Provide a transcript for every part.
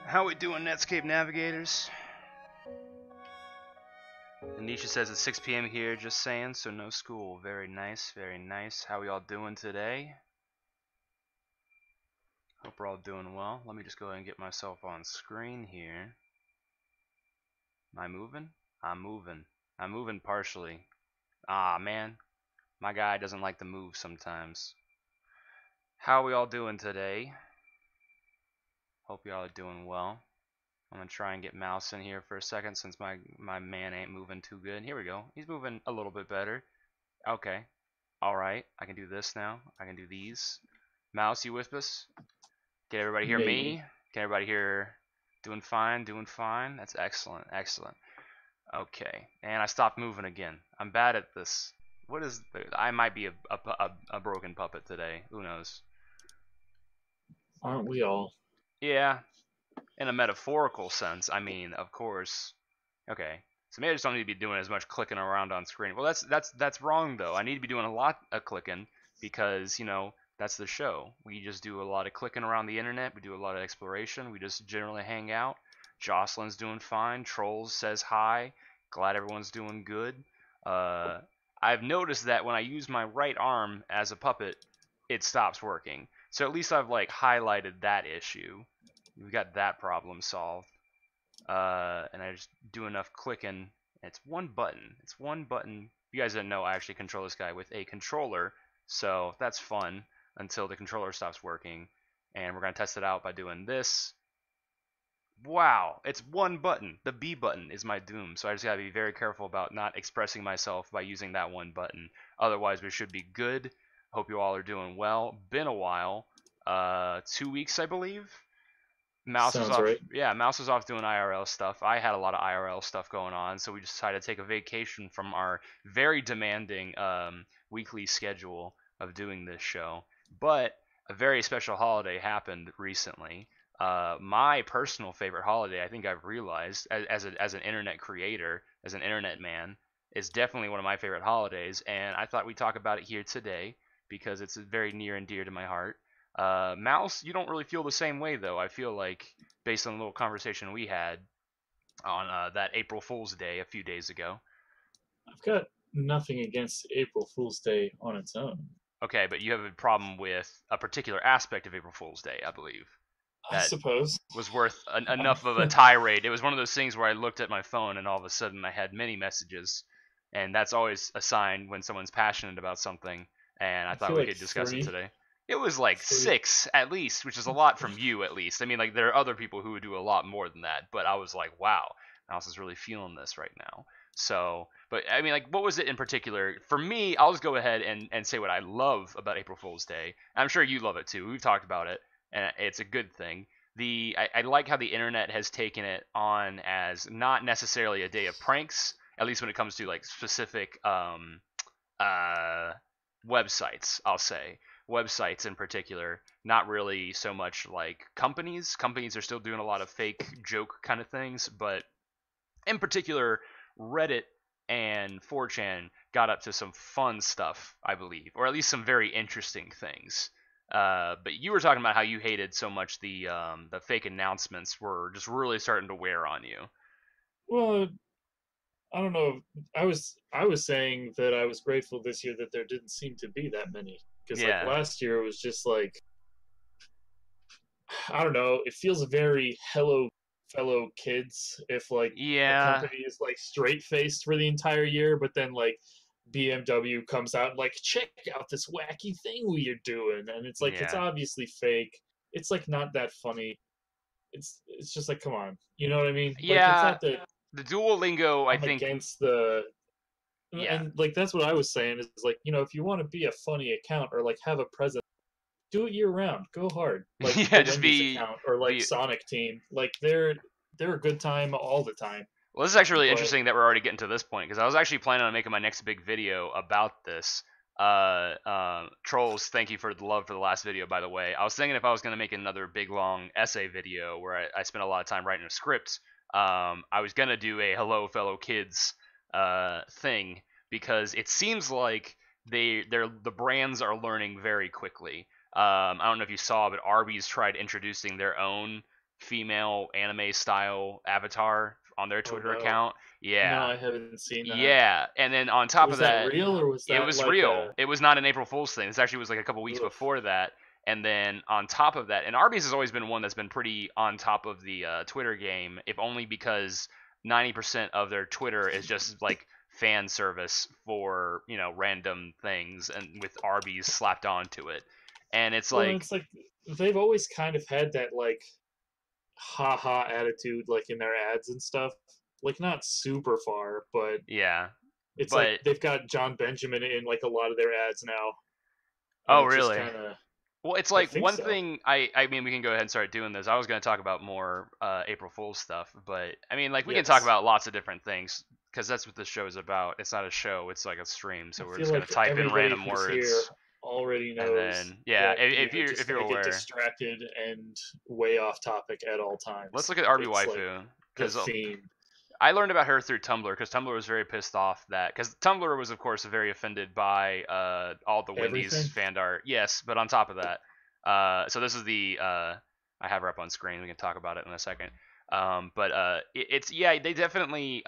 How we doing, Netscape navigators? Anisha says it's 6 p.m. here, just saying, so no school. Very nice, very nice. How we all doing today? Hope we're all doing well. Let me just go ahead and get myself on screen here. Am I moving? I'm moving. I'm moving partially. Ah, man. My guy doesn't like to move sometimes. How we all doing today? Hope y'all are doing well. I'm gonna try and get Mouse in here for a second since my man ain't moving too good. Here we go. He's moving a little bit better. Okay. Alright. I can do this now. I can do these. Mouse, you with us? Can everybody hear me? Can everybody hear? Doing fine, doing fine. That's excellent, excellent. Okay. And I stopped moving again. I'm bad at this. What is... I might be a broken puppet today. Who knows? Aren't we all? Yeah, in a metaphorical sense. I mean, of course. Okay, so maybe I just don't need to be doing as much clicking around on screen. Well, that's wrong though. I need to be doing a lot of clicking because, you know, that's the show. We just do a lot of clicking around the internet. We do a lot of exploration. We just generally hang out. Jocelyn's doing fine. Trolls says hi. Glad everyone's doing good. I've noticed that when I use my right arm as a puppet, it stops working. So at least I've like highlighted that issue. We've got that problem solved. And I just do enough clicking. It's one button. It's one button. You guys didn't know I actually control this guy with a controller, so that's fun until the controller stops working. And we're gonna test it out by doing this. Wow, it's one button. The B button is my doom, so I just gotta be very careful about not expressing myself by using that one button. Otherwise, we should be good. Hope you all are doing well. Been a while. 2 weeks, I believe. Mouse was Sounds off. right. Yeah, Mouse was off doing IRL stuff. I had a lot of IRL stuff going on, so we decided to take a vacation from our very demanding weekly schedule of doing this show. But a very special holiday happened recently. My personal favorite holiday, I think I've realized as an internet creator, as an internet man, is definitely one of my favorite holidays, and I thought we'd talk about it here today because it's very near and dear to my heart. Mouse, you don't really feel the same way though. I feel like, based on the little conversation we had on that April Fool's Day a few days ago. I've got nothing against April Fool's Day on its own. Okay, but you have a problem with a particular aspect of April Fool's Day, I believe, I that suppose. was worth enough of a tirade. It was one of those things where I looked at my phone and all of a sudden I had many messages, and that's always a sign when someone's passionate about something. And I I thought feel we like could discuss it today. It was like three. 6 at least, which is a lot from you at least. I mean, like there are other people who would do a lot more than that, but I was like, wow, Mouse is really feeling this right now. So, but I mean, like, what was it in particular? For me, I'll just go ahead and say what I love about April Fool's Day. I'm sure you love it too. We've talked about it, and it's a good thing. I like how the internet has taken it on as not necessarily a day of pranks, at least when it comes to like specific uh, websites. I'll say websites in particular, not really so much like companies. Companies are still doing a lot of fake joke kind of things, but in particular, Reddit and 4chan got up to some fun stuff, I believe, or at least some very interesting things. But you were talking about how you hated so much the fake announcements were just really starting to wear on you. Well, I don't know. I was saying that I was grateful this year that there didn't seem to be that many because like Yeah, last year it was just like I don't know. It feels very hello fellow kids if like a yeah, company is like straight faced for the entire year, but then like BMW comes out and like check out this wacky thing we are doing, and it's like it's yeah, obviously fake. It's like not that funny. It's just like come on, you know what I mean? Like it's yeah. not that The Duolingo, I I'm think, against the yeah, and like that's what I was saying is like if you want to be a funny account or like have a presence, do it year round. Go hard, like yeah. the Just Wendy's account or like be Sonic Team. Like they're a good time all the time. Well, this is actually really But interesting that we're already getting to this point because I was actually planning on making my next big video about this. Trolls, thank you for the love for the last video, by the way. I was thinking if I was going to make another big long essay video where I spent a lot of time writing a script, I was going to do a hello fellow kids thing because it seems like the brands are learning very quickly. I don't know if you saw, but Arby's tried introducing their own female anime style avatar on their oh Twitter no, account. no, Yeah. I haven't seen that. Yeah. And then on top of Was that that, real or was it that was like real. a? It was not an April Fool's thing. This actually was like a couple weeks Ugh. before that. And then on top of that, and Arby's has always been one that's been pretty on top of the Twitter game, if only because 90% of their Twitter is just like fan service for, random things and with Arby's slapped onto it. And it's Well, like, it's like they've always kind of had that like haha attitude like in their ads and stuff. Like not super far, but yeah. it's like But, they've got John Benjamin in like a lot of their ads now, and oh, it just really? kind of. Well, it's I like think one so. thing. I mean, we can go ahead and start doing this. I was going to talk about more April Fool's stuff, but I mean, like we can talk Yes. about lots of different things because that's what this show is about. It's not a show; it's like a stream. I So we're feel just going to like type in everybody random who's here words, already and knows then yeah, that we if are you're just if you're going to get aware, distracted and way off topic at all let's times. look at RB It's like Waifu the because theme. I learned about her through Tumblr because Tumblr was very pissed off that because Tumblr was of course very offended by all the Wendy's Everything. fan art. Yes, but on top of that, so this is the I have her up on screen. We can talk about it in a second. But it's yeah, they definitely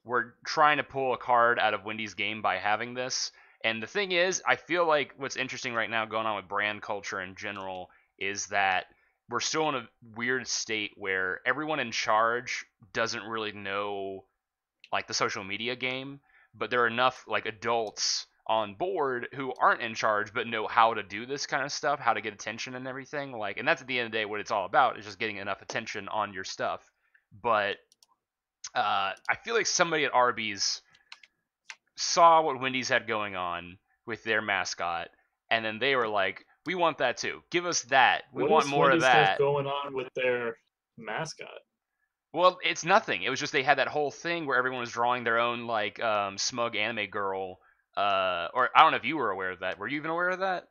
were trying to pull a card out of Wendy's game by having this. And the thing is, I feel like what's interesting right now going on with brand culture in general is that we're still in a weird state where everyone in charge doesn't really know like the social media game, but there are enough like adults on board who aren't in charge but know how to do this kind of stuff, how to get attention and everything. Like, and that's at the end of the day what it's all about is just getting enough attention on your stuff. But I feel like somebody at Arby's saw what Wendy's had going on with their mascot, and then they were like, "We want that too. Give us that. We What want does more of Wendy's have that." going on with their mascot? Well, it's nothing. It was just they had that whole thing where everyone was drawing their own like smug anime girl. Or I don't know if you were aware of that. Were you even aware of that?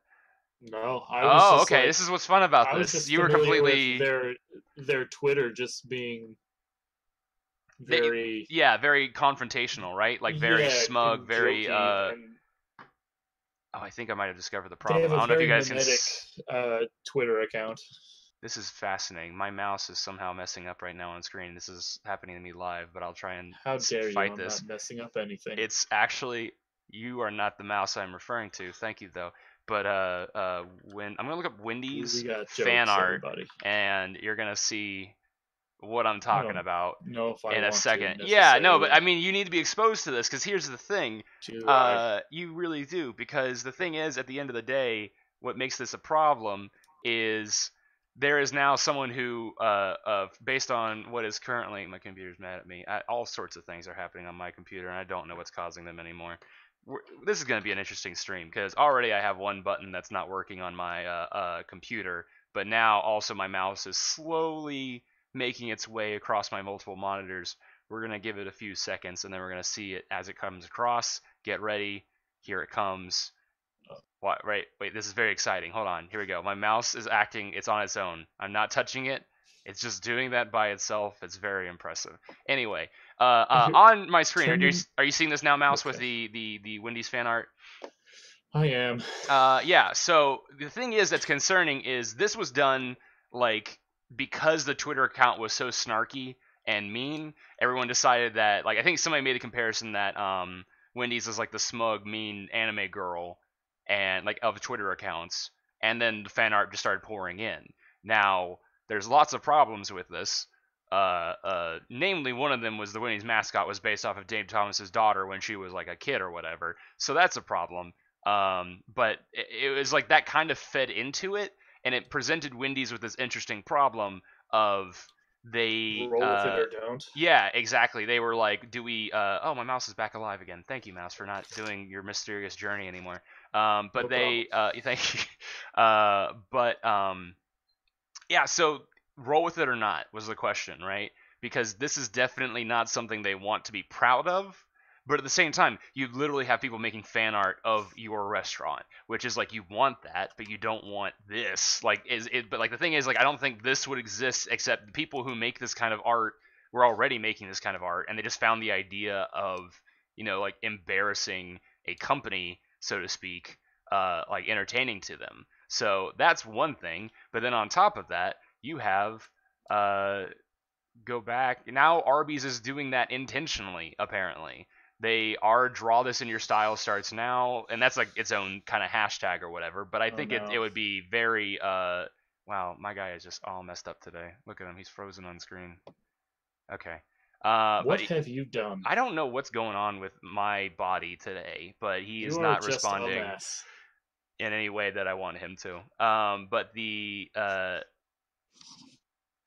No, I was Oh, just okay. like This is what's fun about I was this. just You were familiar with completely their Twitter just being they, very yeah, very confrontational, right? Like very yeah smug, and very jokey, and oh, I think I might have discovered the they problem. have I a don't know if you very guys can mimetic Twitter account. This is fascinating. My mouse is somehow messing up right now on screen. This is happening to me live, but I'll try and How dare you? fight I'm not this. messing up anything. It's actually you are not the mouse I'm referring to. Thank you though. But when I'm gonna look up We Wendy's got fan jokes, art, everybody. and you're gonna see what I'm I talking don't about know if I in a want to second. Yeah, no, but necessarily. I mean, you need to be exposed to this because here's the thing. Do I? You really do because the thing is, at the end of the day, what makes this a problem is there is now someone who, based on what is currently, my computer's mad at me. All sorts of things are happening on my computer, and I don't know what's causing them anymore. This is going to be an interesting stream because already I have one button that's not working on my computer, but now also my mouse is slowly making its way across my multiple monitors. We're going to give it a few seconds and then we're going to see it as it comes across. Get ready. Here it comes. What? Right. Wait, this is very exciting. Hold on. Here we go. My mouse is acting. It's on its own. I'm not touching it. It's just doing that by itself. It's very impressive. Anyway, on my screen, Can you? are you seeing this now, mouse, with Okay, the Wendy's fan art? I am. Yeah. So the thing is that's concerning is this was done like because the Twitter account was so snarky and mean. Everyone decided that like I think somebody made a comparison that Wendy's is like the smug, mean anime girl and like of Twitter accounts, and then the fan art just started pouring in. Now there's lots of problems with this. Namely, one of them was the Wendy's mascot was based off of Dave Thomas's daughter when she was like a kid or whatever. So that's a problem. But it was like that kind of fed into it, and it presented Wendy's with this interesting problem of they, Roll with it or don't. yeah, exactly. They were like, do we, oh, my mouse is back alive again. Thank you, mouse, for not doing your mysterious journey anymore. But No problem. they, thank you. Yeah, so roll with it or not was the question, right? Because this is definitely not something they want to be proud of. But at the same time, you literally have people making fan art of your restaurant, which is like you want that, but you don't want this. Like is it? But like the thing is, like I don't think this would exist except the people who make this kind of art were already making this kind of art, and they just found the idea of like embarrassing a company, so to speak, like entertaining to them. So that's one thing. But then on top of that, you have go back. Now Arby's is doing that intentionally, apparently. They are draw this in your style starts now, and that's like its own kind of hashtag or whatever. But I Oh think it no. would be very wow, my guy is just all messed up today. Look at him, he's frozen on screen. Okay. But What have you done? I don't know what's going on with my body today, but he is You are not just a responding mess. in any way that I want him to. But the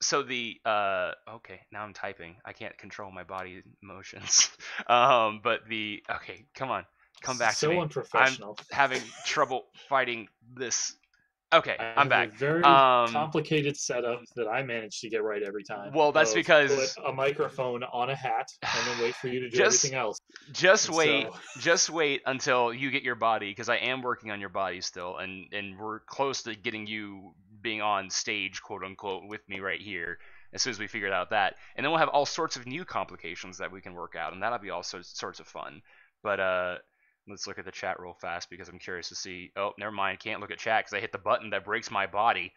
so the okay, now I'm typing. I can't control my body motions. But the okay, come on, come back to So me. I'm unprofessional. having trouble fighting this. Okay, I I'm have a back. very complicated setup that I manage to get right every time. Well, that's Of put because a microphone on a hat and then wait for you to do just everything else. just And wait, so just wait until you get your body, because I am working on your body still, and we're close to getting you being on stage, quote unquote, with me right here. As soon as we figured out that, and then we'll have all sorts of new complications that we can work out, and that'll be all sorts of fun. But let's look at the chat real fast because I'm curious to see. Oh, never mind, can't look at chat because I hit the button that breaks my body.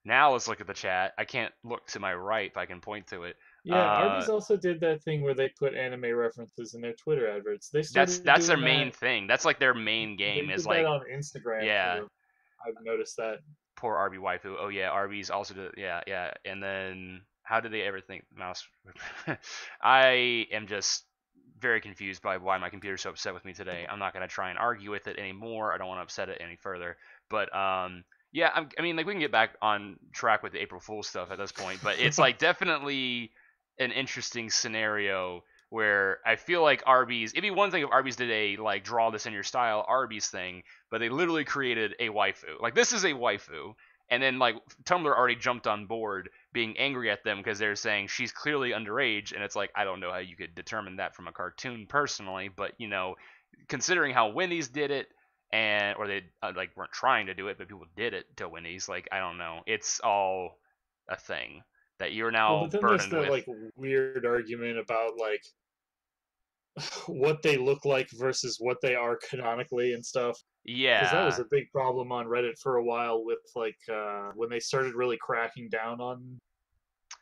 Now let's look at the chat. I can't look to my right if I can point to it. Yeah, Arby's also did that thing where they put anime references in their Twitter adverts. They started That's their doing main that. thing. That's like their main They game is did that like, on Instagram yeah, too. I've noticed that. poor Arby waifu. Oh yeah, Arby's also did, yeah, yeah. And then how did they ever think mouse? I am just very confused by why my computer's so upset with me today. I'm not gonna try and argue with it anymore. I don't want to upset it any further. But yeah, I mean, like we can get back on track with the April Fool's stuff at this point. But it's like definitely an interesting scenario where I feel like Arby's. It'd be one thing if Arby's did a like draw this in your style Arby's thing, but they literally created a waifu. Like this is a waifu, and then like Tumblr already jumped on board, being angry at them because they're saying she's clearly underage, and it's like I don't know how you could determine that from a cartoon personally, but you know, considering how Wendy's did it, and or they like weren't trying to do it, but people did it to Wendy's. Like I don't know, it's all a thing that you're Well, but now then there's burdened the with. like weird argument about like what they look like versus what they are canonically and stuff. Because that was Yeah, a big problem on Reddit for a while with like when they started really cracking down on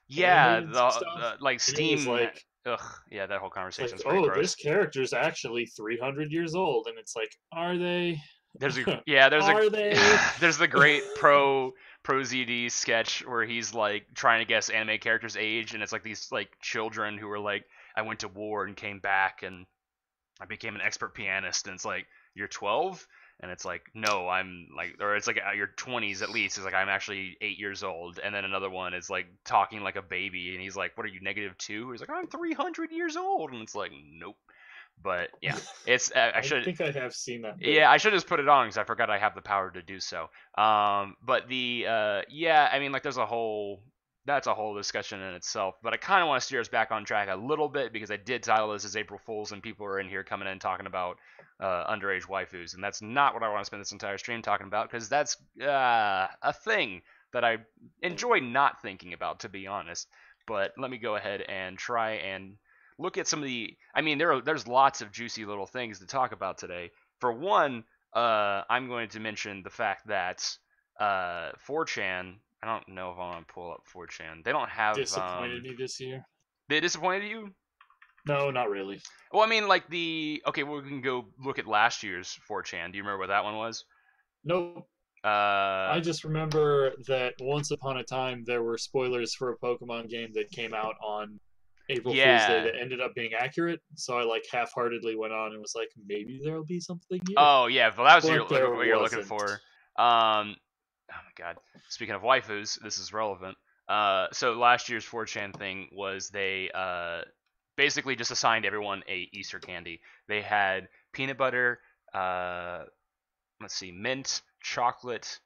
yeah, animated the, stuff. the like And it was Steam. like Ugh, yeah, that whole it's like, conversation is pretty oh, this gross. character's actually 300 years old, and it's like, are they? There's a yeah, there's a Are they? there's the great pro ZD sketch where he's like trying to guess anime characters' age, and it's like these like children who are like, I went to war and came back and I became an expert pianist, and it's like you're 12, and it's like no, I'm like, or it's like your 20s at least. It's like I'm actually 8 years old, and then another one is like talking like a baby, and he's like, what are you, -2? He's like, I'm 300 years old, and it's like nope. But yeah, it's I I should think I have seen that bit. yeah, I should just put it on because I forgot I have the power to do so. But the yeah, I mean, like, there's a whole that's a whole discussion in itself. But I kind of want to steer us back on track a little bit because I did title this as April Fools, and people are in here coming in talking about underage waifus, and that's not what I want to spend this entire stream talking about because that's a thing that I enjoy not thinking about, to be honest. But let me go ahead and try and look at some of the. I mean, there's lots of juicy little things to talk about today. For one, I'm going to mention the fact that 4chan. I don't know if I want to pull up 4chan. They don't have. Disappointed me this year. They disappointed you? No, not really. Well, I mean, like the. Okay, well, we can go look at last year's 4chan. Do you remember what that one was? Nope. Uh, I just remember that once upon a time there were spoilers for a Pokemon game that came out on April Fool's Day yeah. that ended up being accurate. So I like half-heartedly went on and was like, maybe there'll be something here, Oh yeah. Well, that was but there what you're looking wasn't. for. Oh my god. Speaking of waifus, this is relevant. So last year's 4chan thing was they basically just assigned everyone a Easter candy. They had peanut butter, uh, let's see, mint, chocolate,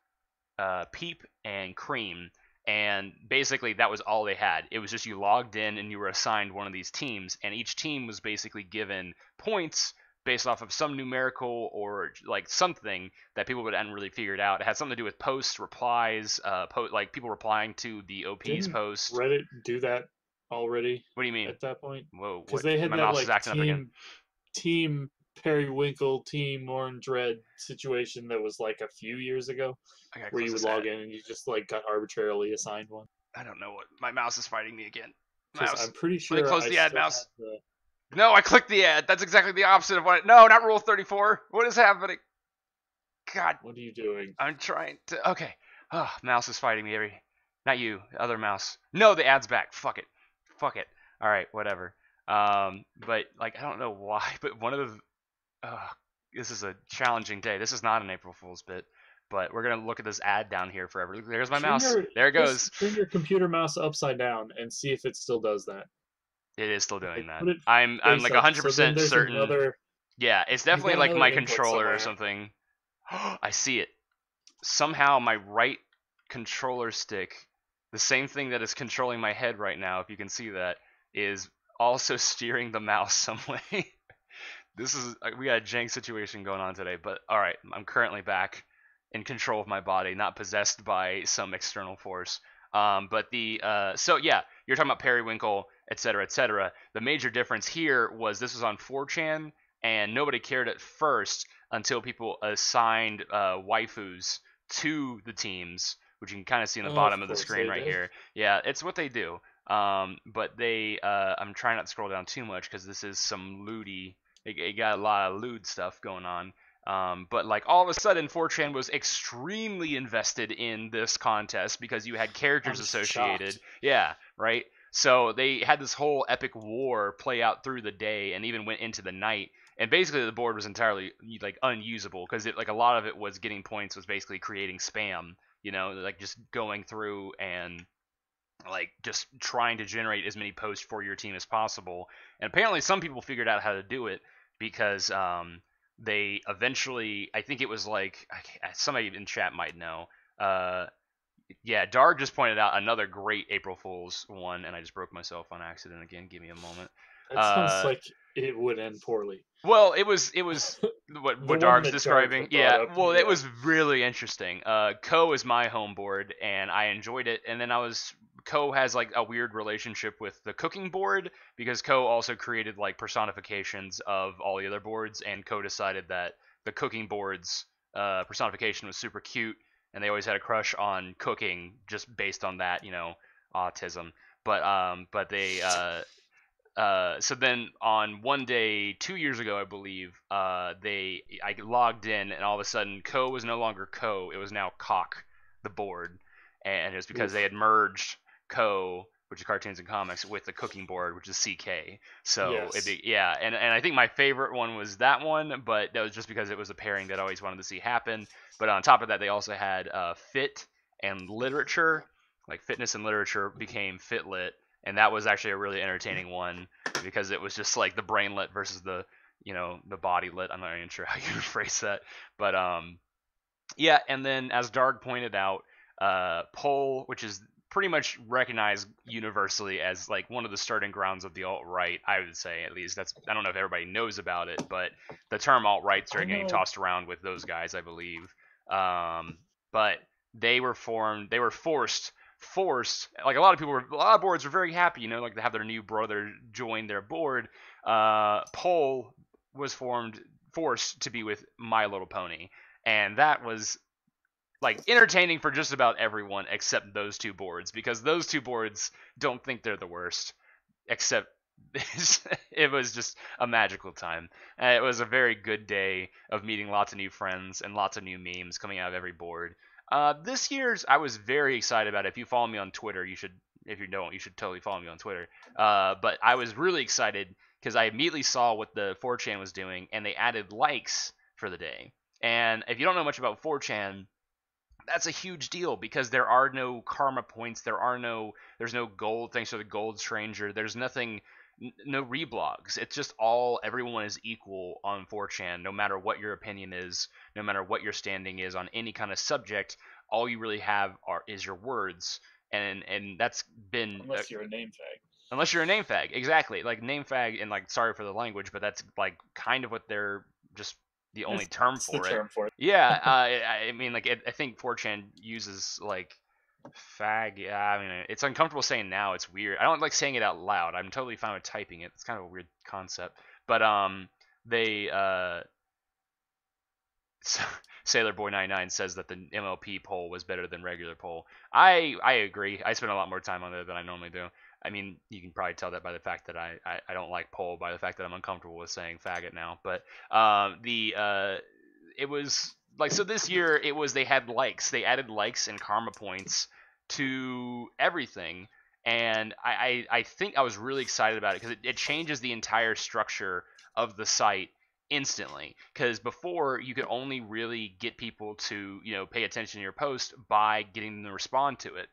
peep, and cream. And basically, that was all they had. It was just you logged in and you were assigned one of these teams, and each team was basically given points based off of some numerical or like something that people hadn't really figured out. It had something to do with posts, replies, like people replying to the OP's Didn't post. Reddit do that already What do you mean? at that point? Whoa, Because what? they had My that mouse is like acting up again. team Periwinkle, team Orange Red situation that was like a few years ago, I gotta where close you would this log ad. in and you just like got arbitrarily assigned one. I don't know what. My mouse is fighting me again. Because Mouse. I'm pretty Let me sure close I the ad, still mouse. have the. No, I clicked the ad. That's exactly the opposite of what. No, not Rule 34. What is happening? God, What are you doing? I'm trying to. Okay. Oh, mouse is fighting me. Not you, the other mouse. No, the ad's back. Fuck it. Fuck it. All right, whatever. But like I don't know why, but one of the. This is a challenging day. This is not an April Fool's bit, but we're gonna look at this ad down here forever. There's my mouse. There it goes. Just turn your computer mouse upside down and see if it still does that. It is still doing Like that. put it I'm face like up. So then 100% there's certain. another. Yeah, it's You've definitely got like another my input controller or somewhere. something. I see it. Somehow my right controller stick, the same thing that is controlling my head right now, if you can see that, is also steering the mouse some way. This is we got a jank situation going on today, but all right, I'm currently back in control of my body, not possessed by some external force. But the so yeah, you're talking about Periwinkle, etc., etc. The major difference here was this was on 4chan, and nobody cared at first until people assigned waifus to the teams, which you can kind of see in the Of bottom of the course screen they right did. here. Yeah, it's what they do. But they, I'm trying not to scroll down too much because this is some lewdy. It got a lot of lewd stuff going on. But like all of a sudden, 4chan was extremely invested in this contest because you had characters I'm associated. shocked. Yeah, right. So they had this whole epic war play out through the day and even went into the night. And basically, the board was entirely like unusable because it like a lot of it was getting points was basically creating spam. Like just going through and like just trying to generate as many posts for your team as possible. And apparently, some people figured out how to do it because they eventually, I think it was like somebody in chat might know. Uh, yeah, Darg just pointed out another great April Fool's one, and I just broke myself on accident again. Give me a moment. That sounds Uh, like it would end poorly. well, it was The what one Dark's that Dark describing. had brought Yeah, up, well, it yeah. was really interesting. Ko is my home board, and I enjoyed it. And then Ko has like a weird relationship with the cooking board because Ko also created like personifications of all the other boards, and Ko decided that the cooking board's personification was super cute, and they always had a crush on cooking just based on that, autism. But they so then on one day 2 years ago, I believe, I logged in and all of a sudden Ko was no longer Ko, it was now Cock, the board, and it was because they Oof. had merged Ko, which is cartoons and comics, with the cooking board, which is CK. So Yes. yeah, and I think my favorite one was that one, but that was just because it was a pairing that I always wanted to see happen. But on top of that, they also had fit and literature, like fitness and literature became fitlit, and that was actually a really entertaining one because it was just like the brainlet versus the bodylet. I'm not even sure how you phrase that, but yeah. And then as Darg pointed out, Pole, which is pretty much recognized universally as like one of the starting grounds of the alt right, I would say. At least that's, I don't know if everybody knows about it, but the term alt right I started getting know. tossed around with those guys, I believe. But they were formed, they were forced like a lot of boards were very happy, like to have their new brother join their board. Pole was forced to be with My Little Pony, and that was like entertaining for just about everyone except those two boards, because those two boards don't think they're the worst, except it was just a magical time. It was a very good day of meeting lots of new friends and lots of new memes coming out of every board. This year's, I was very excited about it. If you follow me on Twitter, you should. If you don't, you should totally follow me on Twitter. But I was really excited because I immediately saw what the 4chan was doing, and they added likes for the day. And if you don't know much about 4chan, that's a huge deal because there are no karma points. There's no gold thanks to the gold stranger. There's nothing, no reblogs. It's just everyone is equal on 4chan, no matter what your opinion is, no matter what your standing is on any kind of subject. All you really have is your words, and that's been Unless you're a name tag. unless you're a name fag, exactly, like name fag, and like sorry for the language, but that's like kind of what they're just the only term It's the for it. term for it. Yeah, I mean, like I think 4chan uses like fag. Yeah, I mean, it's uncomfortable saying now. It's weird. I don't like saying it out loud. I'm totally fine with typing it. It's kind of a weird concept. But they Sailor Boy 99 says that the MLP poll was better than regular poll. I agree. I spend a lot more time on it than I normally do. I mean, you can probably tell that by the fact that I don't like poll, by the fact that I'm uncomfortable with saying faggot now. But the it was like, so this year it was, they had likes. They added likes and karma points to everything. And I think I was really excited about it because it changes the entire structure of the site instantly, because before you could only really get people to pay attention to your post by getting them to respond to it,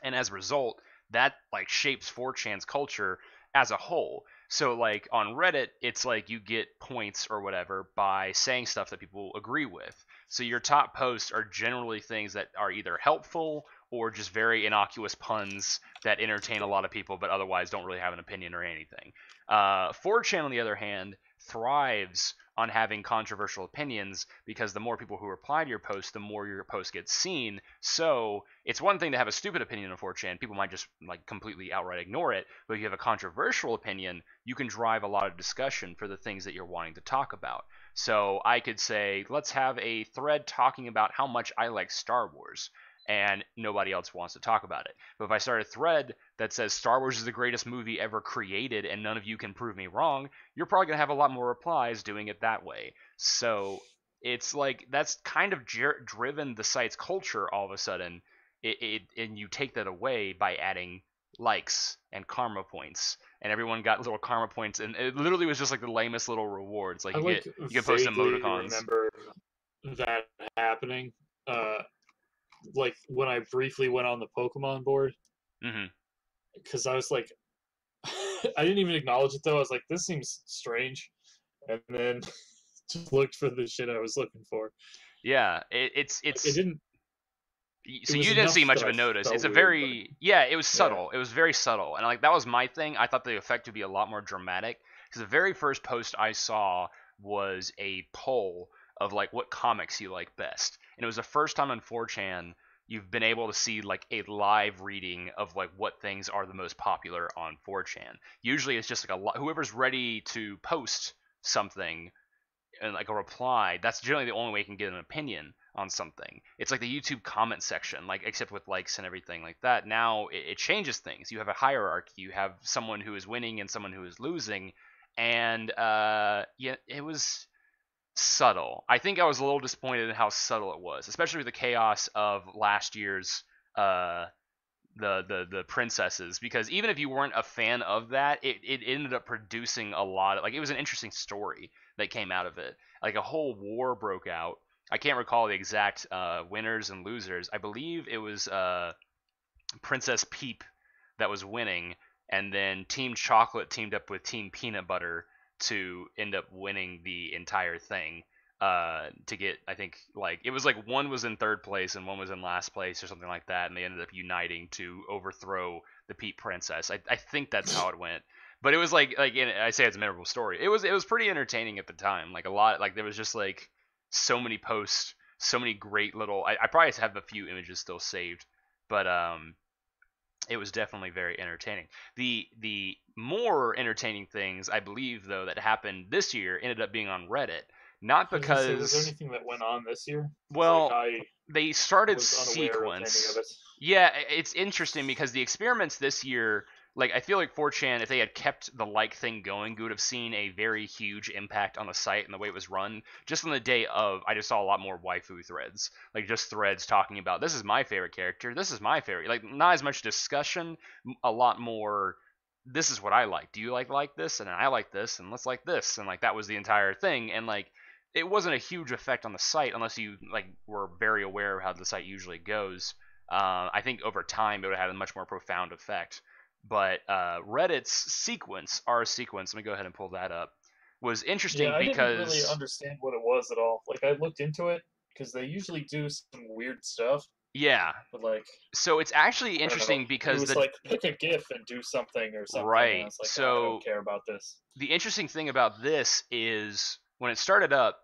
and as a result, that like shapes 4chan's culture as a whole. So like on Reddit, it's like you get points or whatever by saying stuff that people agree with. So your top posts are generally things that are either helpful or just very innocuous puns that entertain a lot of people but otherwise don't really have an opinion or anything. 4chan, on the other hand, thrives on having controversial opinions, because the more people who reply to your post, the more your post gets seen. So it's one thing to have a stupid opinion on 4chan. People might just like completely outright ignore it. But if you have a controversial opinion, you can drive a lot of discussion for the things that you're wanting to talk about. So I could say, let's have a thread talking about how much I like Star Wars. and nobody else wants to talk about it. But if I start a thread that says Star Wars is the greatest movie ever created and none of you can prove me wrong, you're probably going to have a lot more replies doing it that way. So it's like that's kind of driven the site's culture all of a sudden. And you take that away by adding likes and karma points, and everyone got little karma points, and it literally was just like the lamest little rewards. Like I like you can post vaguely emoticons. remember that happening. Like when I briefly went on the Pokemon board, Hmm. because I was like, I didn't even acknowledge it though. I was like, this seems strange, and then just looked for the shit I was looking for. Yeah, Like, it didn't. It so was you didn't see enough much that of I a notice. It's felt a weird, but very yeah, it was yeah, subtle. It was very subtle, and like that was my thing. I thought the effect would be a lot more dramatic because the very first post I saw was a poll of like what comics you like best, and it was the first time on 4chan you've been able to see like a live reading of like what things are the most popular on 4chan. Usually it's just like whoever's ready to post something and like a reply, that's generally the only way you can get an opinion on something. It's like the YouTube comment section, like except with likes and everything like that. Now it changes things. You have a hierarchy. You have someone who is winning and someone who is losing, and yeah, it was subtle. I think I was a little disappointed in how subtle it was, especially with the chaos of last year's uh, the princesses, because even if you weren't a fan of that, it ended up producing a lot of, like, it was an interesting story that came out of it. Like a whole war broke out. I can't recall the exact winners and losers. I believe it was Princess Peep that was winning, and then Team Chocolate teamed up with Team Peanut Butter to end up winning the entire thing. To get, I think, like it was like one was in third place and one was in last place or something like that, and they ended up uniting to overthrow the Peep Princess. I think that's how it went. But it was like I say it's a memorable story. It was pretty entertaining at the time. Like a lot, like there was just like so many posts, so many great little. I probably have a few images still saved, but it was definitely very entertaining. The more entertaining things, I believe, though, that happened this year ended up being on Reddit. Not I was gonna say, was there because, anything that went on this year? Because like well, I they started was unaware of any of sequence. it. Yeah, it's interesting because the experiments this year, like I feel like 4chan, if they had kept the like thing going, you would have seen a very huge impact on the site and the way it was run. Just on the day of, I just saw a lot more waifu threads, like just threads talking about this is my favorite character, this is my favorite. Like not as much discussion, a lot more. This is what I like. Do you like this? And I like this, and let's like this, and like that was the entire thing. And like it wasn't a huge effect on the site unless you like were very aware of how the site usually goes. I think over time it would have had a much more profound effect. But Reddit's sequence, our sequence, let me go ahead and pull that up, was Yeah, interesting I didn't really because understand what it was at all. Like I looked into it because they usually do some weird stuff, yeah. but like So it's actually I don't know. interesting It because was like pick a GIF and do something or something, and I right. was like, oh, I don't So care about this. the interesting thing about this is when it started up,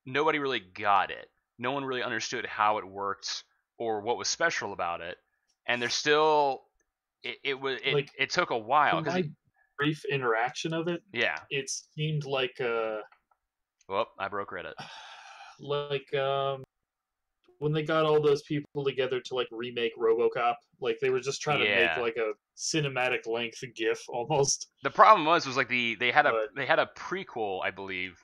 nobody really got it. No one really understood how it worked or what was special about it. And there's still it was Like it took a while from because my brief interaction of it, yeah. it seemed like Well, I broke Reddit. like when they got all those people together to like remake RoboCop, like they were just trying to make Yeah. like a cinematic length GIF almost. The problem was like But they had a prequel, I believe,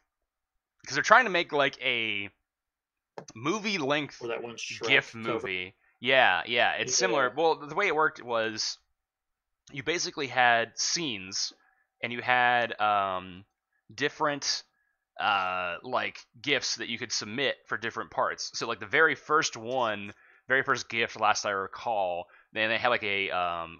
because they're trying to make like a movie length or that one Shrek GIF cover. movie. Yeah, yeah, it's Yeah, similar. Well, the way it worked was you basically had scenes and you had different like gifts that you could submit for different parts. So like the very first one, very first gift, last I recall, then they had like a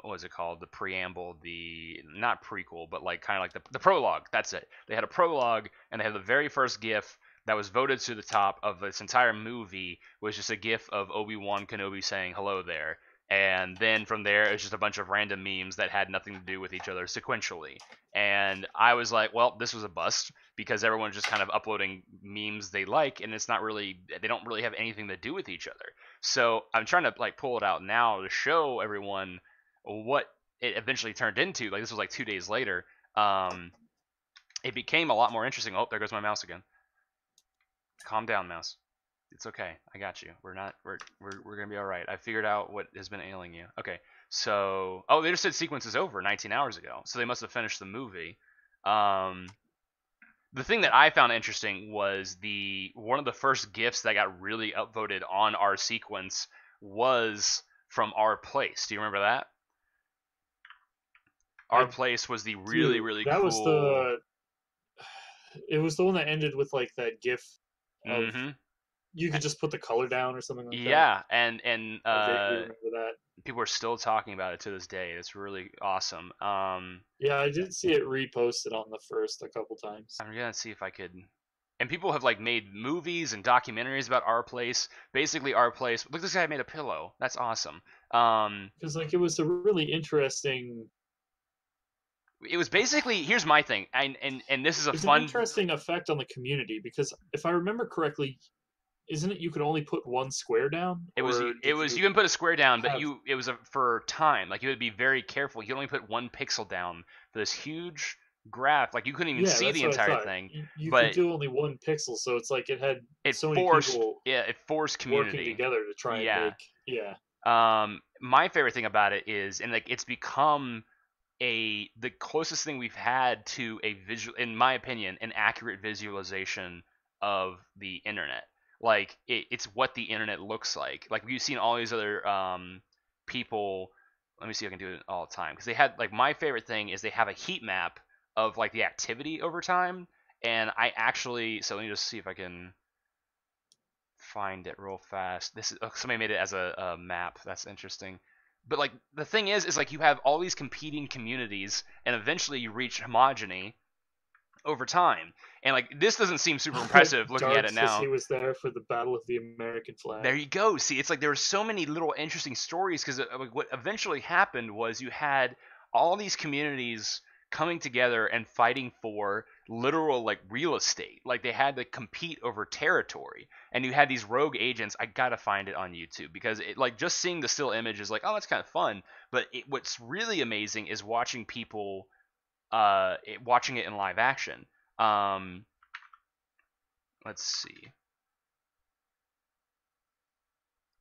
what was it called? The preamble, the not prequel, but like kind of like the prologue. That's it. They had a prologue and they had the very first gif that was voted to the top of this entire movie was just a gif of Obi-Wan Kenobi saying hello there. And then from there, it's just a bunch of random memes that had nothing to do with each other sequentially. And I was like, well, this was a bust because everyone's just kind of uploading memes they like, and it's not really, they don't really have anything to do with each other. So I'm trying to like pull it out now to show everyone what it eventually turned into. Like this was like 2 days later. Um, it became a lot more interesting. Oh, there goes my mouse again. Calm down, mouse. It's okay. I got you. We're not. We're gonna be all right. I figured out what has been ailing you. Okay. So, oh, they just said sequence is over 19 hours ago. So they must have finished the movie. Um, the thing that I found interesting was the one of the first gifts that got really upvoted on our sequence was from Our Place. Do you remember that? Our I Place was the really do. really That was cool. the. It was the one that ended with like that GIF of Mm-hmm. you could just put the color down or something like that. Yeah, and I vaguely remember that. people are still talking about it to this day. It's really awesome. Yeah, I did see it reposted on the first a couple times. I'm gonna see if I could. And people have like made movies and documentaries about Our Place. Basically, Our Place. Look, this guy made a pillow. That's awesome. Because like it was a really interesting. It was basically here's my thing, and this is a It's an fun. interesting effect on the community because if I remember correctly, isn't it you could only put one square down, or It did was you you can put a square down, but have? it was for time. Like you had to be very careful. You only put one pixel down for this huge graph. Like you couldn't even Yeah, see that's the what I entire thought. thing, You could but do only one pixel, so it's like it had it so many forced people it forced working community. together to try and Yeah. make. Yeah. My favorite thing about it is, and like it's become the closest thing we've had to a visual, in my opinion, an accurate visualization of the internet. Like it's what the internet looks like. Like we've seen all these other people. Let me see if I can do it all the time because they had like my favorite thing is they have a heat map of like the activity over time, and I actually so let me just see if I can find it real fast. This is somebody made it as a map. That's interesting. But like the thing is like you have all these competing communities, and eventually you reach homogeny over time. And like this doesn't seem super impressive looking at it Dark says he now. was there for the Battle of the American There Flag. you go. See, it's like there were so many little interesting stories because like, what eventually happened was you had all these communities coming together and fighting for literal like real estate. Like they had to compete over territory, and you had these rogue agents. I gotta find it on YouTube because it like just seeing the still image is like, oh, that's kind of fun. But what's really amazing is watching people, watching it in live action. Um, let's see.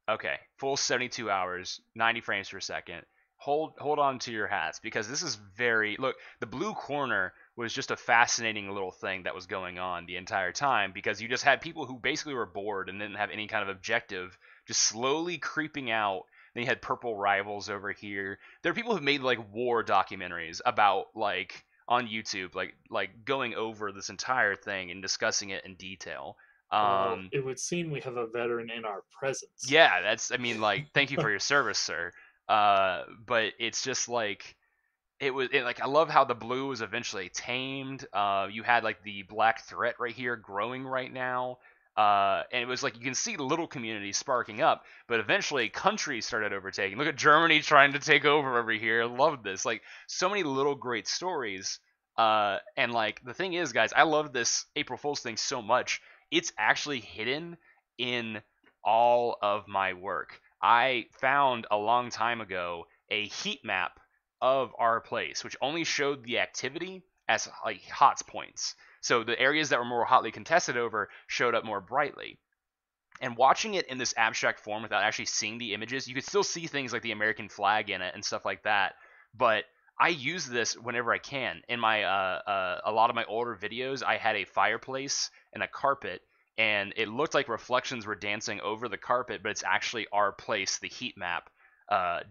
Okay, full 72 hours, 90 frames per second. Hold on to your hats because this is very look. The blue corner was just a fascinating little thing that was going on the entire time because you just had people who basically were bored and didn't have any kind of objective, just slowly creeping out. Then you had purple rivals over here. There are people who made like war documentaries about like on YouTube, like going over this entire thing and discussing it in detail. Well, Um, it would seem we have a veteran in our presence. yeah, that's I mean like thank you for your service, sir. But it's just like like I love how the blue was eventually tamed. You had like the black threat right here growing right now. And it was like you can see the little communities sparking up, but eventually countries started overtaking. Look at Germany trying to take over over here. I love this. Like so many little great stories. And like the thing is, guys, I love this April Fool's thing so much. It's actually hidden in all of my work. I found a long time ago a heat map of Our Place, which only showed the activity as like hot points. So the areas that were more hotly contested over showed up more brightly. And watching it in this abstract form without actually seeing the images, you could still see things like the American flag in it and stuff like that. But I use this whenever I can. In my a lot of my older videos, I had a fireplace and a carpet, and it looked like reflections were dancing over the carpet, but it's actually Our Place, the heat map,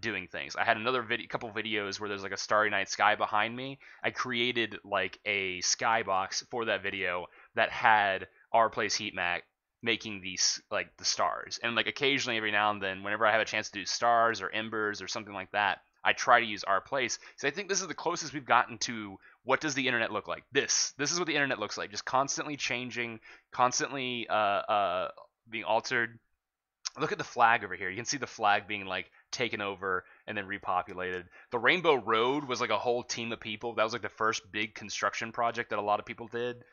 doing things. I had another couple videos where there's like a starry night sky behind me. I created like a skybox for that video that had Our Place heat map making these like the stars, and like occasionally every now and then whenever I have a chance to do stars or embers or something like that, I try to use Our Place because I think this is the closest we've gotten to what does the internet look like. This is what the internet looks like, just constantly changing, constantly being altered. Look at the flag over here. You can see the flag being like taken over and then repopulated. The Rainbow Road was like a whole team of people. That was like the first big construction project that a lot of people did.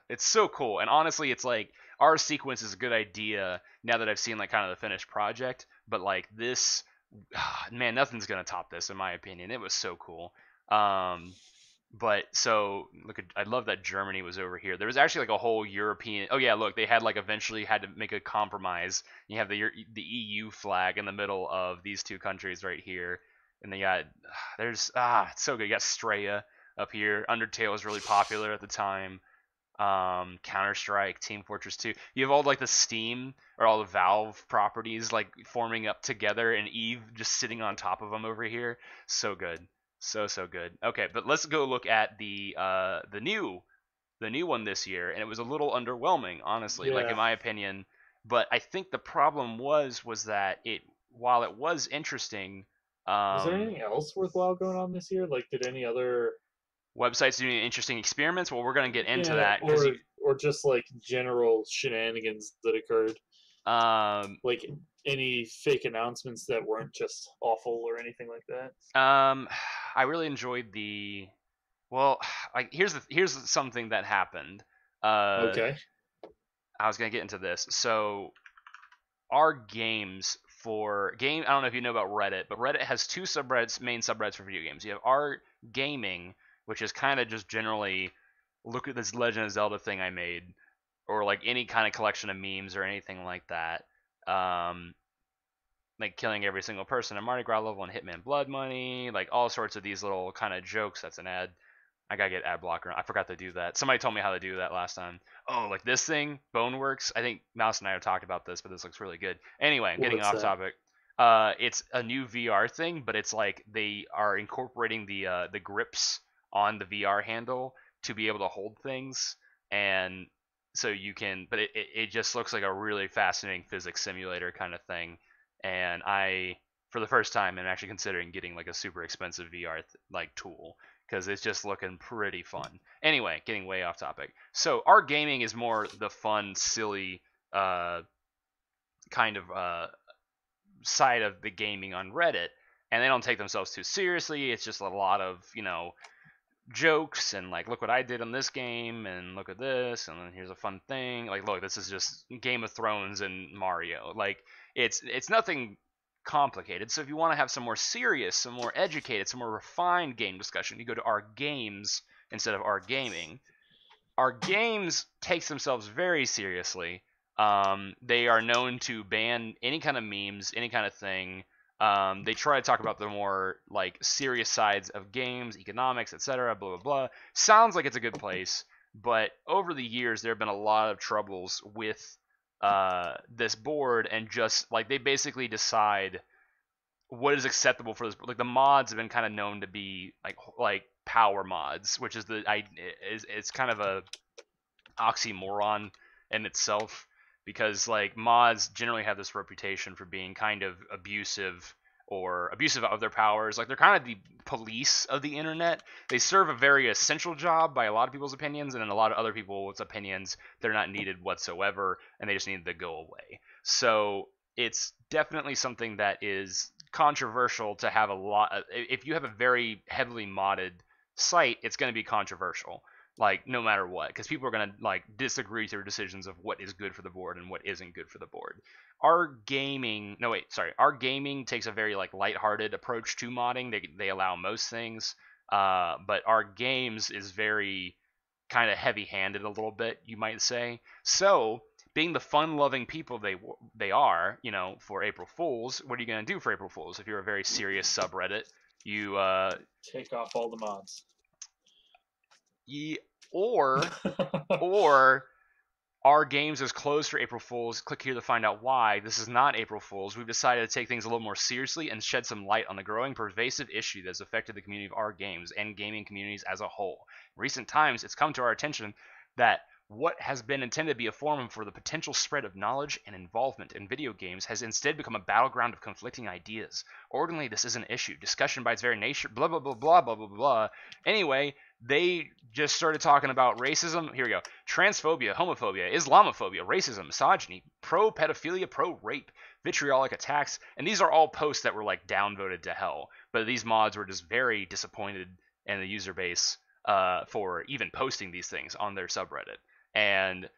It's so cool. And honestly, it's like our sequence is a good idea now that I've seen like kind of the finished project. But like this, man, nothing's gonna top this in my opinion. It was so cool. Um, But so look, I love that Germany was over here. There was actually like a whole European. Oh yeah, look, they had like eventually had to make a compromise. You have the EU flag in the middle of these two countries right here, and they got there's it's so good. You got Straya up here. Undertale was really popular at the time. Counter Strike, Team Fortress 2. You have all like the Steam or all the Valve properties like forming up together, and Eve just sitting on top of them over here. So good, so good. Okay, but let's go look at the new one this year, and it was a little underwhelming, honestly. Like in Yeah. my opinion, but I think the problem was that it while it was interesting, Was there um, anything else worthwhile going on this year? Like, did any other, websites doing interesting experiments. Well, we're gonna get into yeah, that because you or just like general shenanigans that occurred? um Like any fake announcements that weren't just awful or anything like that? Um, I really enjoyed the. Well, like here's something that happened. Uh, Okay. I was gonna get into this. So our games for game. I don't know if you know about Reddit, but Reddit has two subreddits, main subreddits for video games. You have our gaming, which is kind of just generally look at this Legend of Zelda thing I made, or like any kind of collection of memes or anything like that. Um, like killing every single person in Mardi Gras level and Hitman Blood Money, like all sorts of these little kind of jokes. That's an ad. I gotta get ad blocker. I forgot to do that. Somebody told me how to do that last time. Oh, like this thing, Boneworks. I think Mouse and I have talked about this, but this looks really good. Anyway, I'm getting What's off that? topic. It's a new VR thing, but it's like they are incorporating the grips on the VR handle to be able to hold things, and so you can. But it just looks like a really fascinating physics simulator kind of thing, and I for the first time am actually considering getting like a super expensive VR like tool because it's just looking pretty fun. Anyway, getting way off topic. So our gaming is more the fun, silly uh, kind of side of the gaming on Reddit, and they don't take themselves too seriously. It's just a lot of jokes and like look what I did on this game and look at this and then here's a fun thing. Like look, this is just Game of Thrones and Mario. Like it's nothing complicated. So if you want to have some more serious, some more educated, some more refined game discussion, you go to our games instead of our gaming. Our games takes themselves very seriously. They are known to ban any kind of memes, any kind of thing. They try to talk about the more like serious sides of games, economics, etc. Blah blah blah. Sounds like it's a good place, but over the years there have been a lot of troubles with this board, and just like they basically decide what is acceptable for this. Like the mods have been kind of known to be like power mods, which is it's kind of a oxymoron in itself because like mods generally have this reputation for being kind of abusive or abusive of their powers. Like they're kind of the police of the internet. They serve a very essential job by a lot of people's opinions, and in a lot of other people's opinions, they're not needed whatsoever, and they just need to go away. So it's definitely something that is controversial to have a lot. If you have a very heavily modded site, it's going to be controversial like no matter what, because people are gonna like disagree to their decisions of what is good for the board and what isn't good for the board. Our gaming takes a very like lighthearted approach to modding. They allow most things, but our games is very kind of heavy-handed a little bit, you might say. So being the fun-loving people they are, for April Fools, what are you gonna do for April Fools? If you're a very serious subreddit, you Take off all the mods. ye, or our games is closed for April Fools. Click here to find out why. This is not April Fools. We've decided to take things a little more seriously and shed some light on the growing pervasive issue that has affected the community of our games and gaming communities as a whole. In recent times, it's come to our attention that what has been intended to be a forum for the potential spread of knowledge and involvement in video games has instead become a battleground of conflicting ideas. Ordinarily, this is an issue. Discussion by its very nature, blah, blah, blah, blah, blah, blah, blah. Anyway, they just started talking about racism. Here we go. Transphobia, homophobia, Islamophobia, racism, misogyny, pro pedophilia, pro rape, vitriolic attacks, and these are all posts that were like downvoted to hell. But these mods were just very disappointed in the user base for even posting these things on their subreddit. And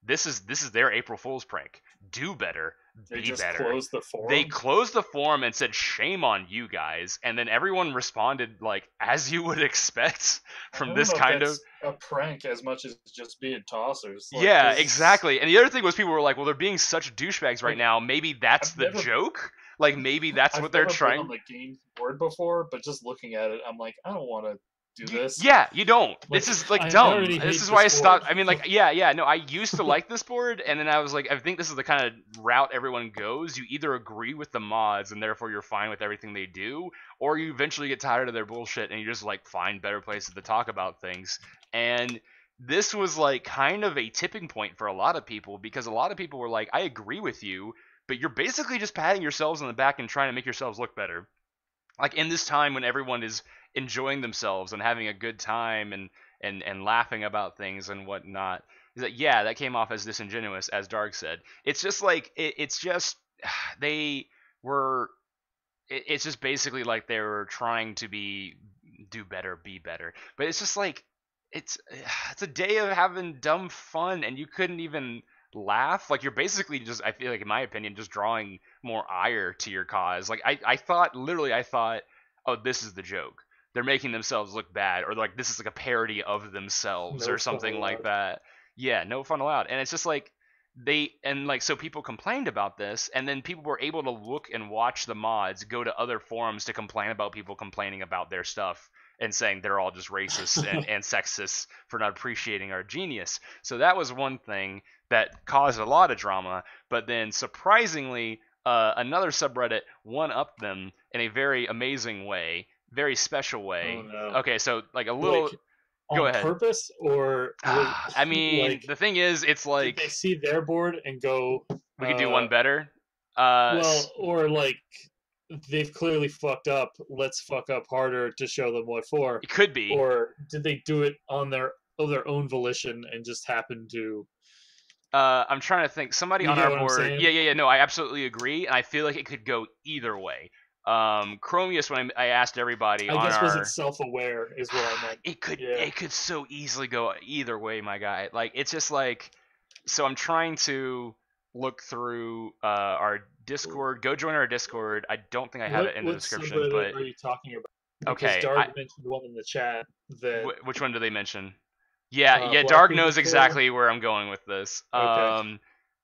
this is their April Fool's prank. Do better. They be just better. closed the They forum. closed the forum and said, shame on you guys. And then everyone responded, like, as you would expect I from don't this know if kind of. that's a prank as much as just being tossers. Like, Yeah, because exactly. And the other thing was people were like, well, they're being such douchebags right like now. Maybe that's I've the never joke. Like, maybe that's what I've they're never been on trying. the game board before, but just looking at it, I'm like, I don't want to do this. Yeah, you don't. This Like, is like I dumb. already This hate is why this I board. stopped. I mean, like, yeah. No, I used to like this board, and then I was like, I think this is the kind of route everyone goes. You either agree with the mods, and therefore you're fine with everything they do, or you eventually get tired of their bullshit, and you just like find better places to talk about things. And this was like kind of a tipping point for a lot of people because a lot of people were like, I agree with you, but you're basically just patting yourselves on the back and trying to make yourselves look better. Like in this time when everyone is enjoying themselves and having a good time and laughing about things and whatnot, is that yeah, that came off as disingenuous, as Dark said. It's just like it's just they were it's just basically like they were trying to do better, be better. But it's just like it's it's a day of having dumb fun, and you couldn't even laugh. Like you're basically just, I feel like, in my opinion, just drawing more ire to your cause. Like I thought, literally, I thought, oh, this is the joke. They're making themselves look bad, or like this is like a parody of themselves, No or fun something like allowed. that. Yeah, no fun allowed. And it's just like so people complained about this, and then people were able to look and watch the mods go to other forums to complain about people complaining about their stuff and saying they're all just racist and sexist for not appreciating our genius. So that was one thing that caused a lot of drama. But then surprisingly, another subreddit one upped them in a very amazing way, very special Oh way. no! Okay, so like a little. Like Go on ahead. purpose, or was I mean, like the thing is, it's did like they see their board and go, we could do one better. well, or like they've clearly fucked up. Let's fuck up harder to show them what for. It could be. Or did they do it on their of their own volition and just happen to? I'm trying to think. Somebody You on get our what I'm board. saying? Yeah. No, I absolutely agree, and I feel like it could go either way. Chromius, when I asked everybody I on guess was it our, self-aware is what I meant. Yeah. it could so easily go either way, my guy. Like it's just like, so I'm trying to look through our Discord. Go join our Discord. I don't think I have it in the What description, subreddit but are you talking about? Because okay. Darg mentioned one in the chat that Which one do they mention? Yeah. Black Darg People knows Twitter. exactly where I'm going with this. Okay,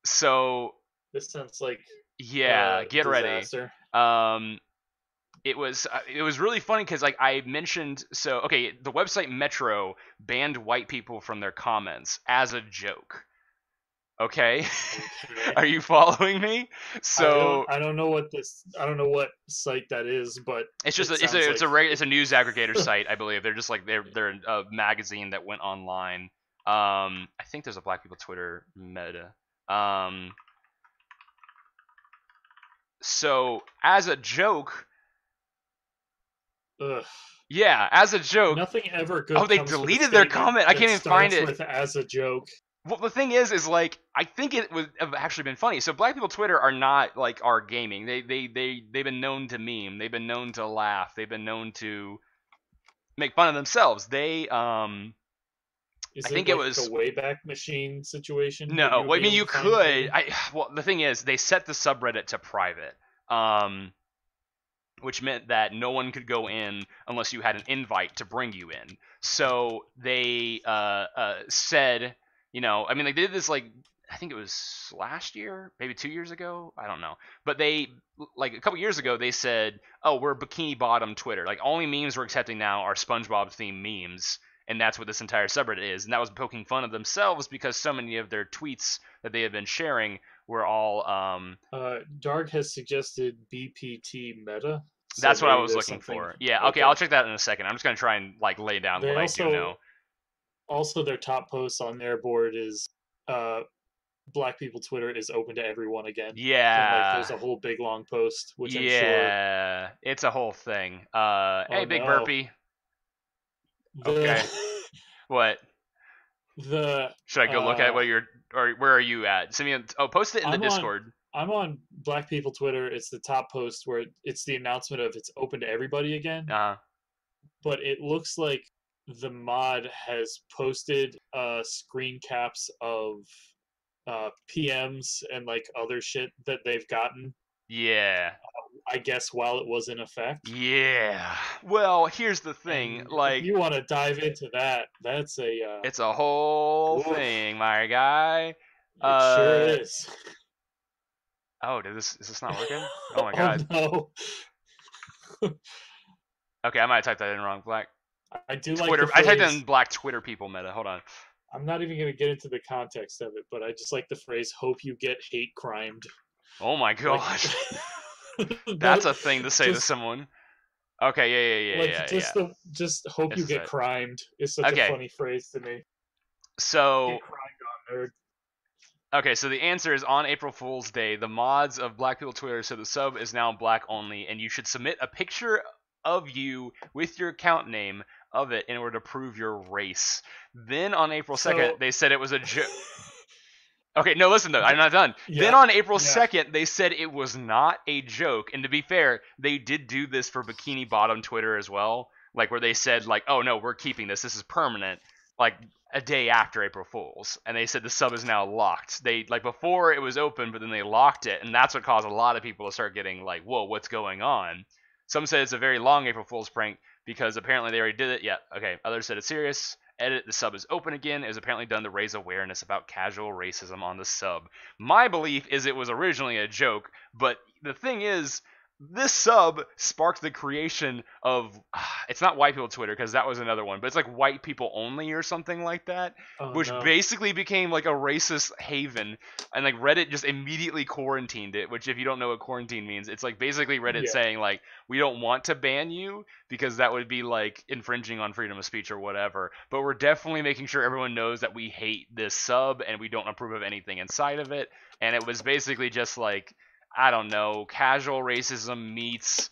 So this sounds like yeah, get ready. disaster. Um, it was really funny because like I mentioned, so okay, the website Metro banned white people from their comments as a joke. Okay, Okay. are you following me? So I don't know what this I don't know what site that is, but it's just it sounds like it's a news aggregator site, I believe. They're just like they're a magazine that went online. I think there's a Black People Twitter meta. So as a joke, ugh. yeah, as a joke. Nothing ever Oh, good they comes from a deleted their statement comment. I that can't even find starts it. with as a joke. Well, the thing is like I think it would have actually been funny. So Black People Twitter are not like our gaming. They've been known to meme. They've been known to laugh. They've been known to make fun of themselves. I Is it think it like a was Wayback Machine situation that you no. would Well, I be mean, able you to find could. meme? Well, the thing is, they set the subreddit to private. Which meant that no one could go in unless you had an invite to bring you in. So they said, I mean, they did this like I think it was last year, maybe 2 years ago, I don't know. But they like a couple years ago they said, oh, we're Bikini Bottom Twitter. Like only memes we're accepting now are SpongeBob themed memes. And that's what this entire subreddit is. And that was poking fun of themselves because so many of their tweets that they had been sharing were all Dark has suggested BPT meta, so that's what I maybe was there's looking something. for. Yeah, okay, Okay. I'll check that in a second. I'm just gonna try and like lay down They what I do know. also their top post on their board is uh, Black People Twitter is open to everyone again, and like Yeah, there's a whole big long post, which I'm sure. yeah, it's a whole thing. Oh Hey, Big no, Burpee. the Okay, what? the Should I go look at what you're or where are you at? Send me. Post it in the I'm on Discord. I'm on Black People Twitter. It's the top post where it's the announcement of it's open to everybody again, Uh, but it looks like the mod has posted screen caps of PMs and like other shit that they've gotten, Yeah. I guess, while it was in effect. Yeah. Well, here's the thing. And if Like, you want to dive into that, that's a it's a whole oof, thing, my guy. it sure Uh. is. Oh, is this not working? Oh my Oh god. no. Okay, I might have typed that in wrong. Black I do like the Twitter. I typed in phrase. black Twitter people meta. Hold on. I'm not even going to get into the context of it, but I just like the phrase "hope you get hate crimed." Oh my Like god. That's that, a thing to say to just someone. Okay, yeah. just hope you This is get it. crimed is such a Okay, funny phrase to me. Get so crimed on, nerd. okay, so the answer is on April Fool's Day, the mods of Black People Twitter, so the sub is now black only, and you should submit a picture of you with your account name of it in order to prove your race. Then on April 2nd, So they said it was a joke. Okay, no, listen though, I'm not done. Then yeah, on April yeah. 2nd, they said it was not a joke. And to be fair, they did do this for Bikini Bottom Twitter as well. Like where they said like, "Oh no, we're keeping this. This is permanent." Like a day after April Fools, and they said the sub is now locked. They like before it was open, but then they locked it, and that's what caused a lot of people to start getting like, "Whoa, what's going on?" Some said it's a very long April Fool's prank because apparently they already did it. Yeah, okay. Others said it's serious. Edit, the sub is open again. It was apparently done to raise awareness about casual racism on the sub. My belief is it was originally a joke, but the thing is, this sub sparked the creation of it's not white people Twitter because that was another one, but it's like white people only or something like that, Oh which no. basically became like a racist haven, and like Reddit just immediately quarantined it. Which, if you don't know what quarantine means, it's like basically Reddit Yeah. saying like we don't want to ban you because that would be like infringing on freedom of speech or whatever, but we're definitely making sure everyone knows that we hate this sub and we don't approve of anything inside of it. And it was basically just like, I don't know, casual racism meets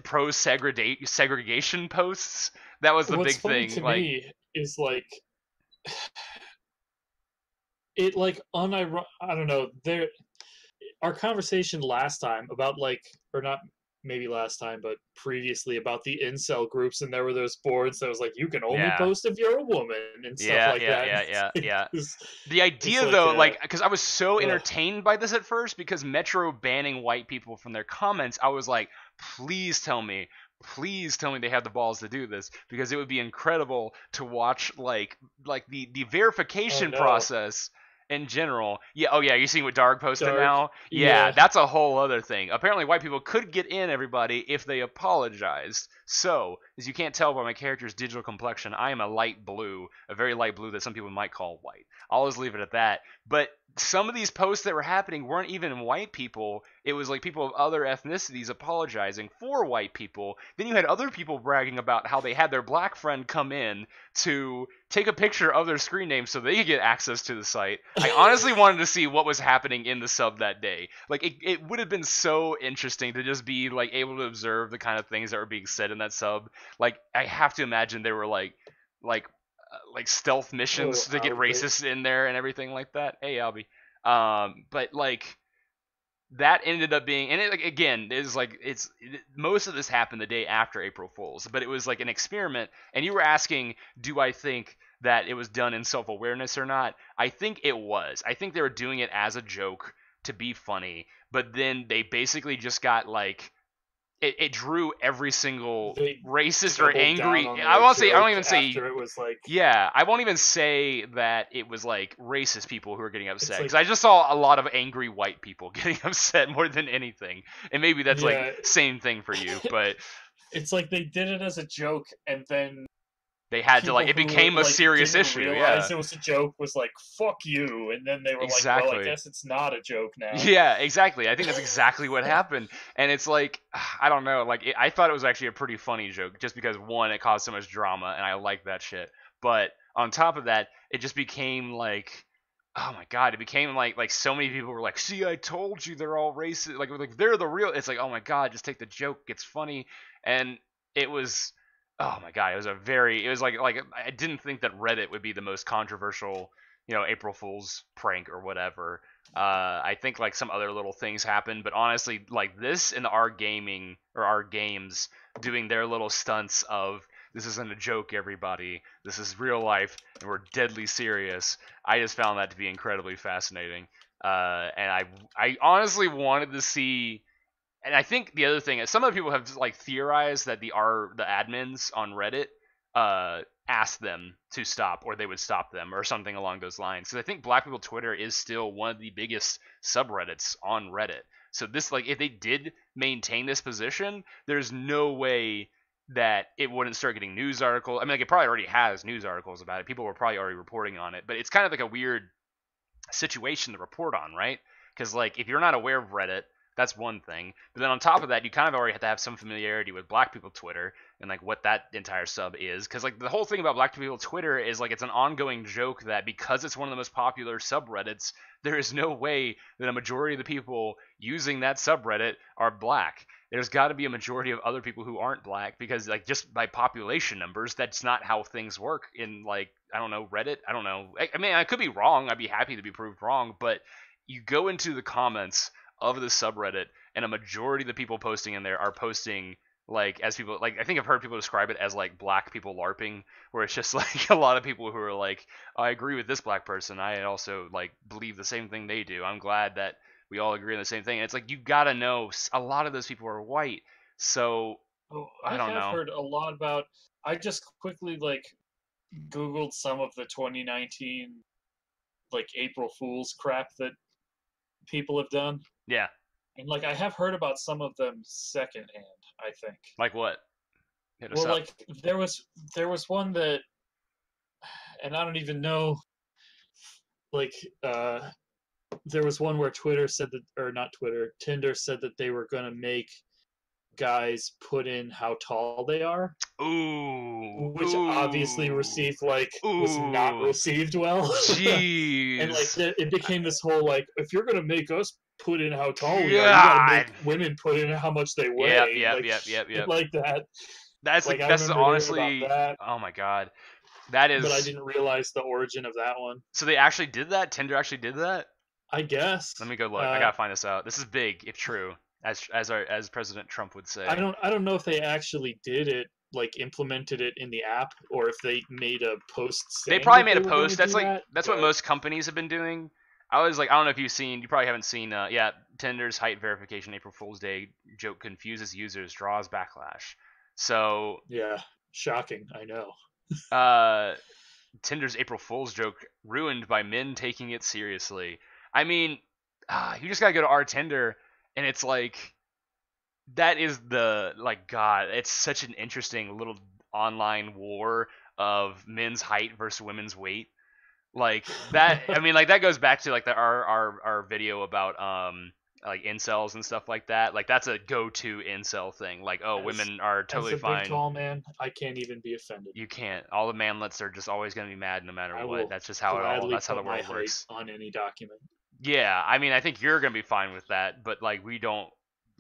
pro segregation posts. That was the What's big funny thing. to Like, me is like it like I don't know. There our conversation last time about like or not maybe last time but previously about the incel groups, and there were those boards that was like you can only yeah, post if you're a woman and stuff yeah, like yeah, that. yeah, yeah, yeah. it's, The it's idea like though, like, because I was so ugh. entertained by this at first, because Metro banning white people from their comments, I was like, please tell me they have the balls to do this, because it would be incredible to watch like the Oh verification no, process in general. Yeah, oh yeah, you seeing what Dark posted dark, now? Yeah, yeah. that's a whole other thing. Apparently white people could get in, everybody, if they apologized. So, as you can't tell by my character's digital complexion, I am a light blue, a very light blue that some people might call white. I'll always leave it at that. But some of these posts that were happening weren't even white people. It was like people of other ethnicities apologizing for white people. Then you had other people bragging about how they had their black friend come in to take a picture of their screen name so they could get access to the site. I honestly wanted to see what was happening in the sub that day. Like, it would have been so interesting to just be like able to observe the kind of things that were being said in that sub. Like, I have to imagine there were like like stealth missions Oh, to get Albie. racists in there and everything like that. Hey, Albie. But like that ended up being, and it, like, again, is like most of this happened the day after April Fools, but it was like an experiment. And you were asking, do I think that it was done in self-awareness or not? I think it was. I think they were doing it as a joke to be funny, but then they basically just got like it drew every single They racist or doubled down angry. on I their won't say. I don't joke even say. after it was like Yeah, I won't even say that it was like racist people who were getting it's upset, because like I just saw a lot of angry white people getting upset more than anything. And maybe that's like yeah. same thing for you, but It's like they did it as a joke, and then they had to, like, people it who became a like serious didn't issue. Yeah, realize it was a joke was like fuck you, and then they were like, well, I exactly. guess it's not a joke now. Yeah, exactly. I think that's exactly what happened. And it's like, I don't know. Like, I thought it was actually a pretty funny joke, just because one, it caused so much drama, and I like that shit. But on top of that, it just became like, oh my god, it became like so many people were like, see, I told you they're all racist. Like they're the real. It's like, oh my god, just take the joke. It's funny. And it was, oh my god, it was like I didn't think that Reddit would be the most controversial, April Fool's prank or whatever. I think like some other little things happened, but honestly, like this and our gaming or our games doing their little stunts of this isn't a joke, everybody. This is real life, and we're deadly serious. I just found that to be incredibly fascinating. And I honestly wanted to see, and I think the other thing is some of the people have like theorized that the admins on Reddit asked them to stop, or they would stop them, or something along those lines. Because I think Black People Twitter is still one of the biggest subreddits on Reddit. So this, like, if they did maintain this position, there's no way that it wouldn't start getting news articles. I mean, like, it probably already has news articles about it. People were probably already reporting on it, but it's kind of like a weird situation to report on, right? Because like if you're not aware of Reddit, that's one thing. But then on top of that, you kind of already have to have some familiarity with Black People Twitter and like what that entire sub is. Because like the whole thing about Black People Twitter is like it's an ongoing joke that because it's one of the most popular subreddits, there is no way that a majority of the people using that subreddit are Black. There's got to be a majority of other people who aren't Black because like just by population numbers, that's not how things work in like I don't know Reddit. I don't know. I mean, I could be wrong. I'd be happy to be proved wrong, but you go into the comments of the subreddit, and a majority of the people posting in there are posting like as people like I think I've heard people describe it as like Black people LARPing, where it's just like a lot of people who are like, I agree with this Black person. I also like believe the same thing they do. I'm glad that we all agree on the same thing. And it's like you gotta know a lot of those people are white, so Oh, I I don't have know. heard a lot about. I just quickly like Googled some of the 2019 like April Fool's crap that people have done, Yeah, and like I have heard about some of them secondhand. I think. like what? Hit us Well, up. like there was one that, and I don't even know. Like, there was one where Twitter said that, or not Twitter, Tinder said that they were gonna make guys put in how tall they are, Ooh, which obviously ooh, received like was not ooh, received well. And like jeez, it became this whole like if you're gonna make us put in how tall we are, you got to make God. women put in how much they Yep, weigh, yep, like yep, yep, shit yep. like that. That's Like like I that's remember hearing about honestly, that, oh my god, that but I is. didn't realize the origin of that one. So they actually did that. Tinder actually did that. I guess. Let me go look. I uh gotta find this out. This is big, if true, as President Trump would I say. don't know if they actually did it, like implemented it in the app, or if they made a post They saying probably that made they a were going to post. That's do like that. that's what But most companies have been doing. I was like, I don't know if you've seen. You probably haven't seen. Yeah, Tinder's height verification April Fool's Day joke confuses users, draws backlash. So, yeah, shocking. I know. uh, Tinder's April Fool's joke ruined by men taking it seriously. I mean, you just gotta go to our Tinder, and it's like that is the like God. It's such an interesting little online war of men's height versus women's weight. Like that. I mean, like that goes back to like our video about like incels and stuff like that. Like that's a go-to incel thing. Like, oh, as women are as totally a big fine. tall man, I can't even be offended. You can't. All the manlets are just always going to be mad no matter I what. will That's just how it all. gladly That's how the put my world height works. on any document. Yeah, I mean, I think you're going to be fine with that, but like we don't.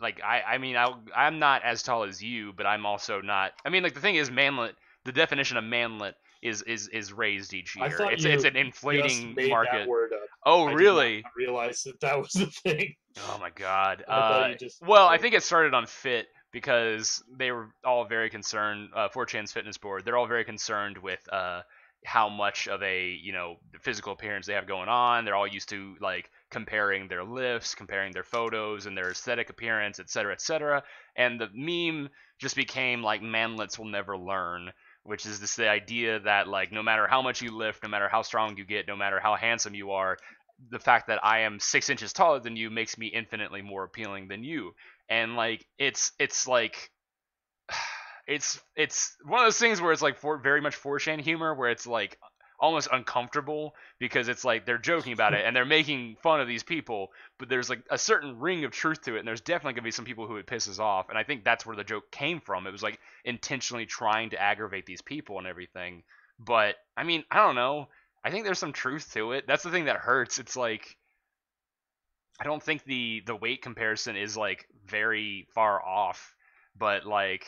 Like I mean, I'm not as tall as you, but I'm also not. I mean, like the thing is, manlet. The definition of manlet is raised each I year. thought It's you an just inflating made that market. word up. Oh, I did not really? realize that that was a thing. Oh my god. I thought you just Well, I made think it started on Fit because they were all very concerned. 4chan's fitness board, they're all very concerned with how much of a physical appearance they have going on. They're all used to like comparing their lifts, comparing their photos, and their aesthetic appearance, etc., etc. And the meme just became like manlets will never learn. Which is this the idea that like no matter how much you lift, no matter how strong you get, no matter how handsome you are, the fact that I am 6 inches taller than you makes me infinitely more appealing than you. And like it's like it's one of those things where it's like very much 4chan humor where it's like almost uncomfortable because it's like they're joking about it and they're making fun of these people, but there's like a certain ring of truth to it, and there's definitely gonna be some people who it pisses off, and I think that's where the joke came from. It was like intentionally trying to aggravate these people and everything. But I mean, I don't know. I think there's some truth to it. That's the thing that hurts. It's like I don't think the weight comparison is like very far off, but like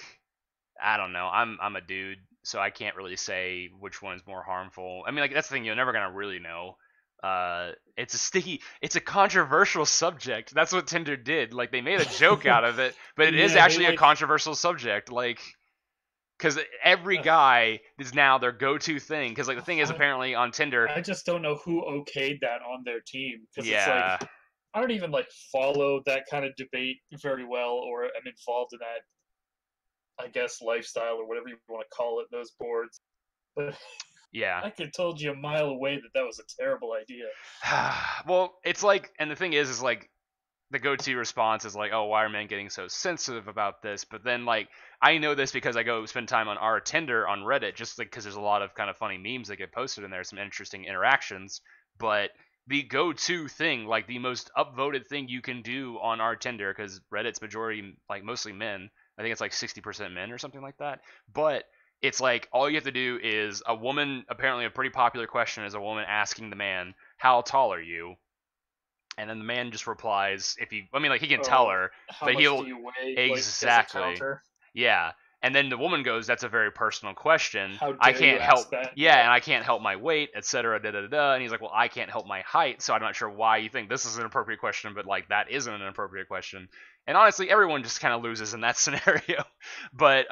I don't know. I'm a dude, so I can't really say which one is more harmful. I mean, like that's the thing. You're never gonna really know. It's a controversial subject. That's what Tinder did. Like they made a joke out of it, but it is yeah, they actually a like controversial subject. Like because every guy is now their go-to thing. Because like the thing is, I, apparently on Tinder, I just don't know who okayed that on their team because it's like yeah, I don't even like follow that kind of debate very well or am involved in that I guess lifestyle or whatever you want to call it those boards. But yeah. I could have told you a mile away that that was a terrible idea. Well, it's like, and the thing is like the go-to response is like, oh, why are men getting so sensitive about this? But then like I know this because I go spend time on our Tinder on Reddit, just like because there's a lot of kind of funny memes that get posted in there, some interesting interactions. But the go-to thing, like the most upvoted thing you can do on our Tinder, because Reddit's majority like mostly men. I think it's like 60% men or something like that. But it's like all you have to do is a woman. Apparently, a pretty popular question is a woman asking the man, "How tall are you?" And then the man just replies, if he, I mean, like he can tell Oh, her, how but much he'll do you weigh? Like as a exactly, counter? yeah. And then the woman goes, "That's a very personal question. How I dare you can't help, ask that? yeah, Yeah. and I can't help my weight, etc." Da da da da. And he's like, "Well, I can't help my height, so I'm not sure why you think this is an appropriate question, but like that isn't an appropriate question." And honestly, everyone just kind of loses in that scenario. But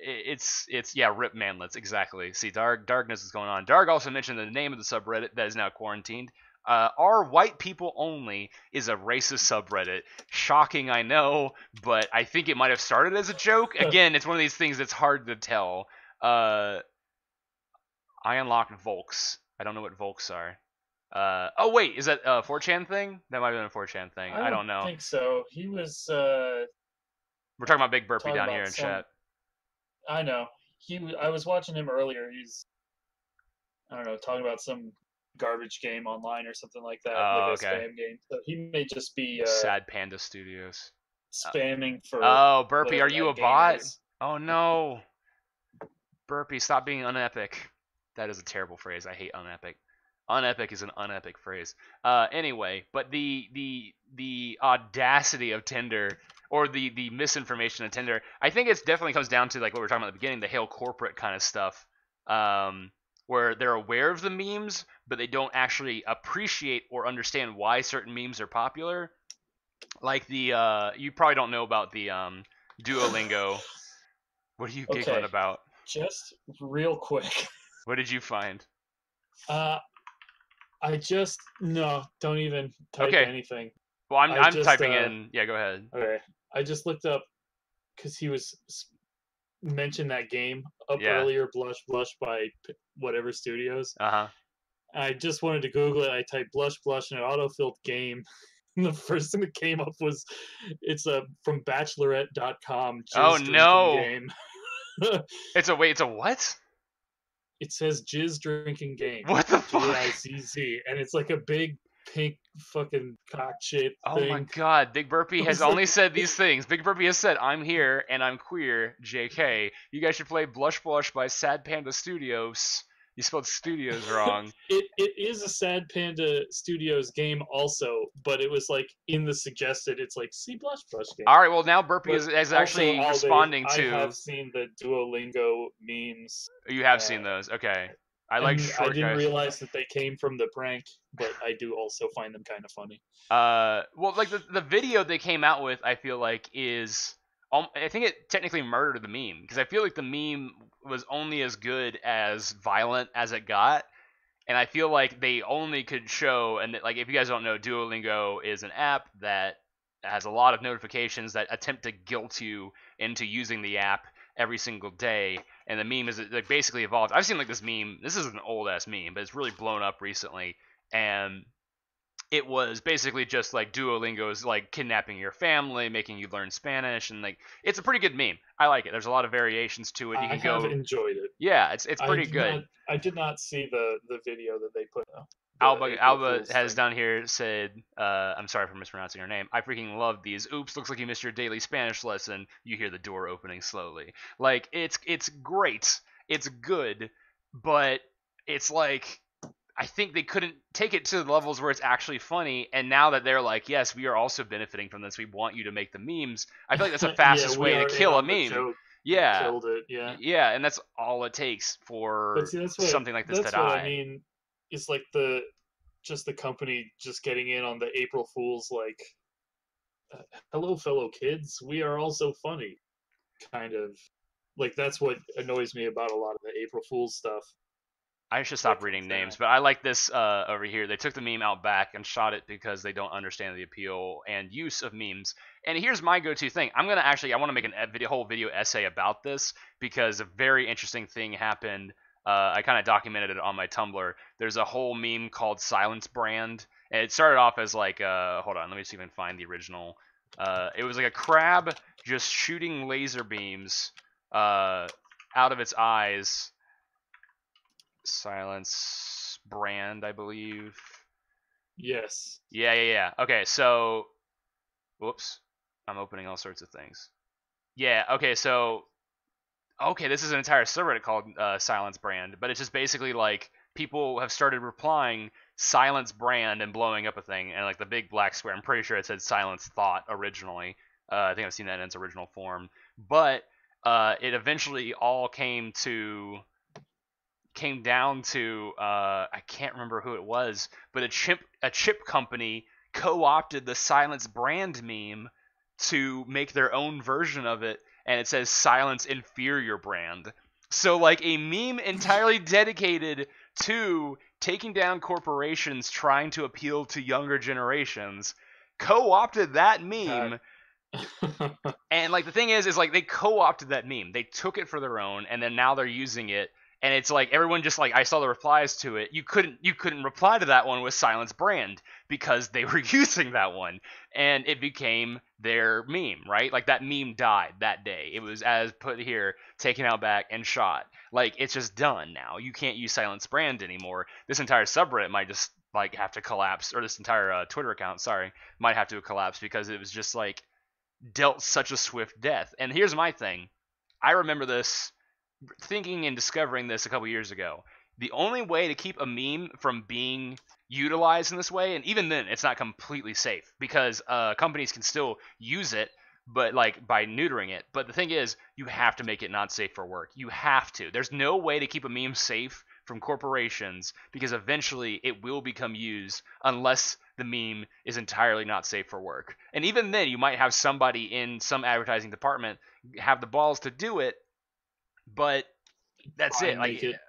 it's yeah, rip manlets exactly. See, darkness is going on. Dark also mentioned the name of the subreddit that is now quarantined. Are white people only is a racist subreddit. Shocking, I know, but I think it might have started as a joke. Again, it's one of these things that's hard to tell. Uh, I unlocked Volks. I don't know what Volks are. Oh wait, is that a 4chan thing? That might have been a 4chan thing. I I don't don't know. think so. He was We're talking about Big Burpee talking down here about in some. chat. I know. I was watching him earlier. He's I don't know talking about some garbage game online or something like that, like Oh, a okay. spam game. So he may just be Sad Panda Studios. Uh, spamming for oh, Burpee, are whatever you a that game bot? is. Oh no. Burpee, stop being unepic. That is a terrible phrase. I hate unepic. Unepic is an unepic phrase. Anyway, but the audacity of Tinder or the misinformation of Tinder, I think it definitely comes down to like what we were talking about at the beginning, the hail corporate kind of stuff, where they're aware of the memes, but they don't actually appreciate or understand why certain memes are popular. Like the you probably don't know about the Duolingo. What are you giggling Okay, about? just real quick. What did you find? Uh, I just no, don't even type Okay. anything. Well, I'm I I'm just typing in. Yeah, go ahead. okay. I just looked up because he was mentioned that game up Yeah. earlier, Blush Blush by whatever studios. Uh huh. I just wanted to Google it. I typed Blush Blush and it autofilled game. And the first thing that came up was it's a from bachelorette.com Oh jizz drinking no! game. It's a wait. It's a what? It says jizz drinking game. What the fuck? JIZZ. And it's like a big pink fucking cock shaped Oh my thing. god, Big Burpee I has was like, only said these things. Big Burpee has said, "I'm here and I'm queer." JK. You guys should play Blush Blush by Sad Panda Studios. You spelled studios wrong. it is a Sad Panda Studios game also, but it was like in the suggested. It's like see Blush Blush game, All right. Well, now Burpee but is also actually all they responding I have to. seen the Duolingo memes, You have uh, seen those. Okay. I like and I short didn't guys. realize that they came from the prank, but I do also find them kind of funny. Well, like the video they came out with, I feel like is, I think it technically murdered the meme because I feel like the meme was only as good as violent as it got, and I feel like they only could show, and like if you guys don't know, Duolingo is an app that has a lot of notifications that attempt to guilt you into using the app every single day, and the meme is like basically evolved. I've seen like this meme. This is an old ass meme, but it's really blown up recently, and it was basically just like Duolingo's like kidnapping your family, making you learn Spanish, and like it's a pretty good meme. I like it. There's a lot of variations to it. You I can have go, enjoyed it. yeah, it's pretty good. I did not see the video that they put up, the April Alba Fools has thing. down here said, I'm sorry for mispronouncing her name. I freaking love these. Oops, looks like you missed your daily Spanish lesson. You hear the door opening slowly. Like it's great. It's good, but it's like I think they couldn't take it to the levels where it's actually funny. And now that they're like, yes, we are also benefiting from this. We want you to make the memes. I feel like that's the Yeah, fastest we way to are in kill a on the meme. joke. Yeah, Killed it. Yeah. yeah, and that's all it takes But for see, something like this to I die. mean. Is like the company just getting in on the April Fools, like, hello, fellow kids, we are also funny, kind of. Like that's what annoys me about a lot of the April Fool's stuff I should that stop comes reading names, down. but I like this over here. They took the meme out back and shot it because they don't understand the appeal and use of memes. And here's my go-to thing. I want to make a whole video essay about this because a very interesting thing happened. I kind of documented it on my Tumblr. There's a whole meme called Silence Brand, and it started off as like, hold on, let me see if I can find the original. It was like a crab just shooting laser beams out of its eyes. Silence Brand, I believe. Yes. Yeah. Okay, so, whoops, I'm opening all sorts of things. Yeah. Okay, this is an entire subreddit called Silence Brand, but it's just basically like people have started replying Silence Brand and blowing up a thing, and like the big black square. I'm pretty sure it said Silence Thought originally. I think I've seen that in its original form, but it eventually all came down to I can't remember who it was, but a chip company co-opted the Silence Brand meme to make their own version of it, and it says Silence Inferior Brand. So like a meme entirely dedicated to taking down corporations trying to appeal to younger generations co-opted that God. meme. And like the thing is like they co-opted that meme. They took it for their own, and then now they're using it. And it's like everyone just like I saw the replies to it. You couldn't reply to that one with Silence Brand because they were using that one, and it became their meme, right? Like that meme died that day. It was as put here, taken out back and shot. Like it's just done now. You can't use Silence Brand anymore. This entire subreddit might just like have to collapse, or this entire Twitter account, sorry, might have to collapse because it was just like dealt such a swift death. And here's my thing. I remember this thinking and discovering this a couple years ago. The only way to keep a meme from being utilized in this way, and even then, it's not completely safe because companies can still use it, but like by neutering it. But the thing is, you have to make it not safe for work. You have to. There's no way to keep a meme safe from corporations because eventually it will become used unless the meme is entirely not safe for work. And even then, you might have somebody in some advertising department have the balls to do it, but that's Try it. and Like, make it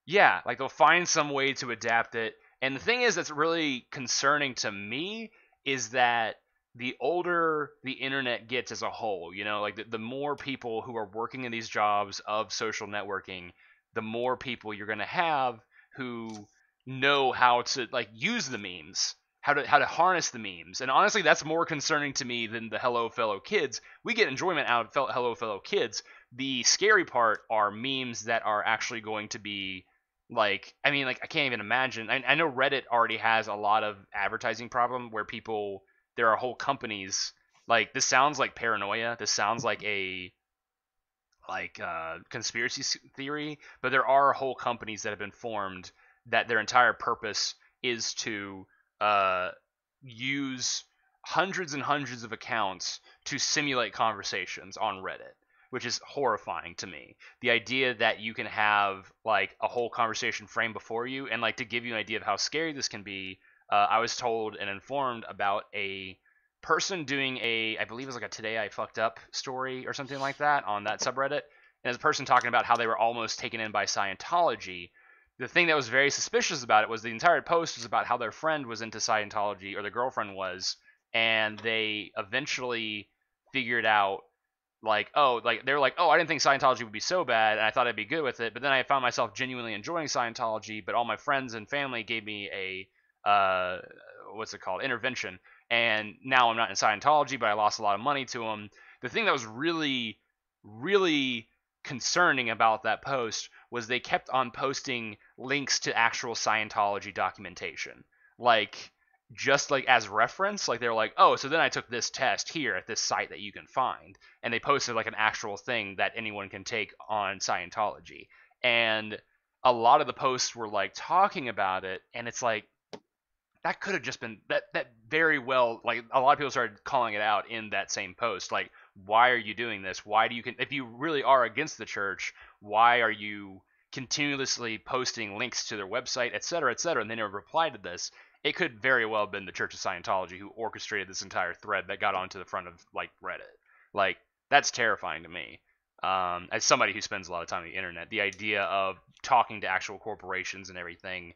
yeah, like they'll find some way to adapt it. And the thing is that's really concerning to me is that the older the internet gets as a whole, like the more people who are working in these jobs of social networking, the more people you're going to have who know how to like use the memes, how to harness the memes. And honestly, that's more concerning to me than the hello fellow kids. We get enjoyment out of hello fellow kids. The scary part are memes that are actually going to be like, I mean, like I can't even imagine. I know Reddit already has a lot of advertising problem where people, there are whole companies, like this sounds like paranoia, this sounds like a conspiracy theory, but there are whole companies that have been formed that their entire purpose is to uh, use hundreds and hundreds of accounts to simulate conversations on Reddit, which is horrifying to me. The idea that you can have like a whole conversation framed before you, and like to give you an idea of how scary this can be, I was told and informed about a person doing I believe it was like a "Today I Fucked Up" story or something like that on that subreddit, and as a person talking about how they were almost taken in by Scientology. The thing that was very suspicious about it was the entire post was about how their friend was into Scientology, or their girlfriend was, and they eventually figured out like, oh, like they were like, oh, I didn't think Scientology would be so bad, and I thought I'd be good with it, but then I found myself genuinely enjoying Scientology, but all my friends and family gave me a what's it called, intervention, and now I'm not in Scientology, but I lost a lot of money to them. The thing that was really, really concerning about that post was they kept on posting links to actual Scientology documentation, like just like as reference. Like they were like, oh, so then I took this test here at this site that you can find, and they posted like an actual thing that anyone can take on Scientology. And a lot of the posts were like talking about it, and it's like that could have just been that very well, like a lot of people started calling it out in that same post, like, why are you doing this? Why do you if you really are against the church, why are you continuously posting links to their website, etc., etc.? And they never replied to this. It could very well have been the Church of Scientology who orchestrated this entire thread that got onto the front of like Reddit. Like that's terrifying to me. as somebody who spends a lot of time on the internet, the idea of talking to actual corporations and everything,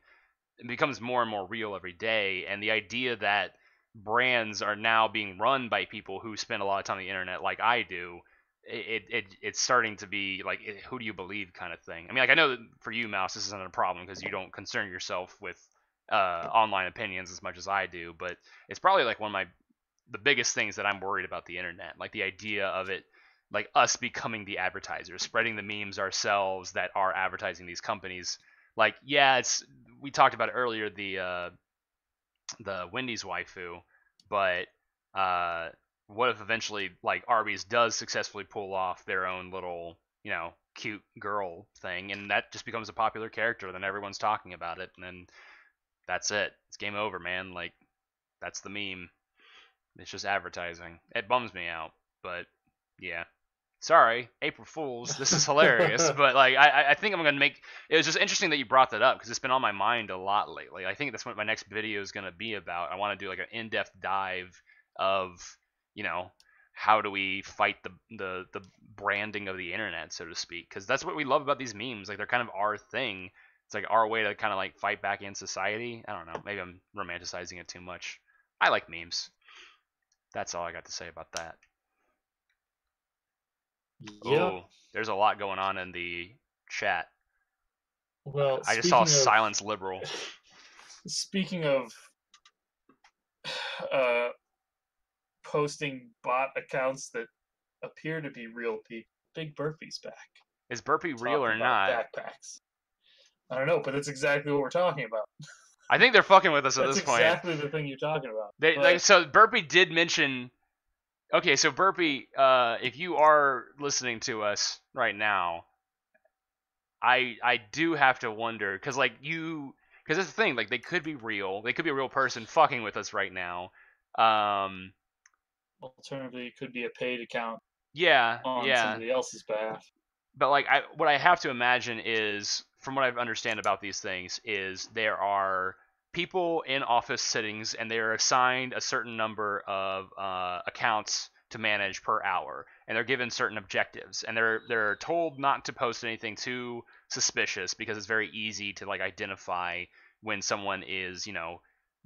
it becomes more and more real every day. And the idea that brands are now being run by people who spend a lot of time on the internet, like I do, it's starting to be like, who do you believe kind of thing. I mean, like, I know that for you, Mouse, this isn't a problem because you don't concern yourself with online opinions as much as I do, but it's probably like one of the biggest things that I'm worried about the internet, like the idea of it, like us becoming the advertisers, spreading the memes ourselves that are advertising these companies. Like, yeah, it's, we talked about it earlier, the Wendy's waifu, but what if eventually like Arby's does successfully pull off their own little, cute girl thing, and that just becomes a popular character, then everyone's talking about it, and then that's it. It's game over, man. Like, that's the meme. It's just advertising. It bums me out, but yeah. Sorry, April Fools. This is hilarious, but like I think I'm gonna make. It was just interesting that you brought that up because it's been on my mind a lot lately. I think that's what my next video is gonna be about. I want to do like an in-depth dive of, you know, how do we fight the branding of the internet, so to speak? Because that's what we love about these memes. Like, they're kind of our thing. It's like our way to kind of like fight back in society. I don't know. Maybe I'm romanticizing it too much. I like memes. That's all I got to say about that. Yeah. Oh, there's a lot going on in the chat. Well, I just saw speaking of silence liberal. speaking of uh, posting bot accounts that appear to be real people, Big Burpee's back. Is Burpee real Talking or about not? backpacks. I don't know, but that's exactly what we're talking about. I think they're fucking with us at That's this point. exactly the thing you're talking about. Like, so Burpee did mention. Okay, so Burpee, if you are listening to us right now, I do have to wonder, because like because that's the thing, like, they could be real. They could be a real person fucking with us right now. Alternatively, it could be a paid account Yeah, on yeah. somebody else's behalf. But like, what I have to imagine is, from what I understand about these things, is there are people in office settings, and they are assigned a certain number of accounts to manage per hour, and they're given certain objectives, and they're told not to post anything too suspicious, because it's very easy to like identify when someone is,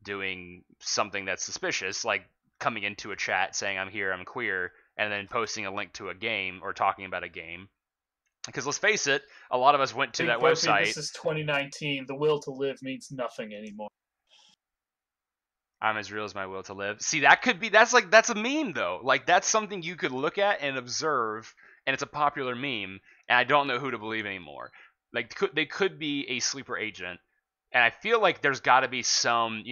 doing something that's suspicious, like coming into a chat saying I'm here, I'm queer, and then posting a link to a game or talking about a game. Because let's face it, a lot of us went to that website. This is 2019. The will to live means nothing anymore. I'm as real as my will to live. See, that's a meme though. Like, that's something you could look at and observe, and it's a popular meme, and I don't know who to believe anymore. Like, they could be a sleeper agent, and I feel like there's got to be some,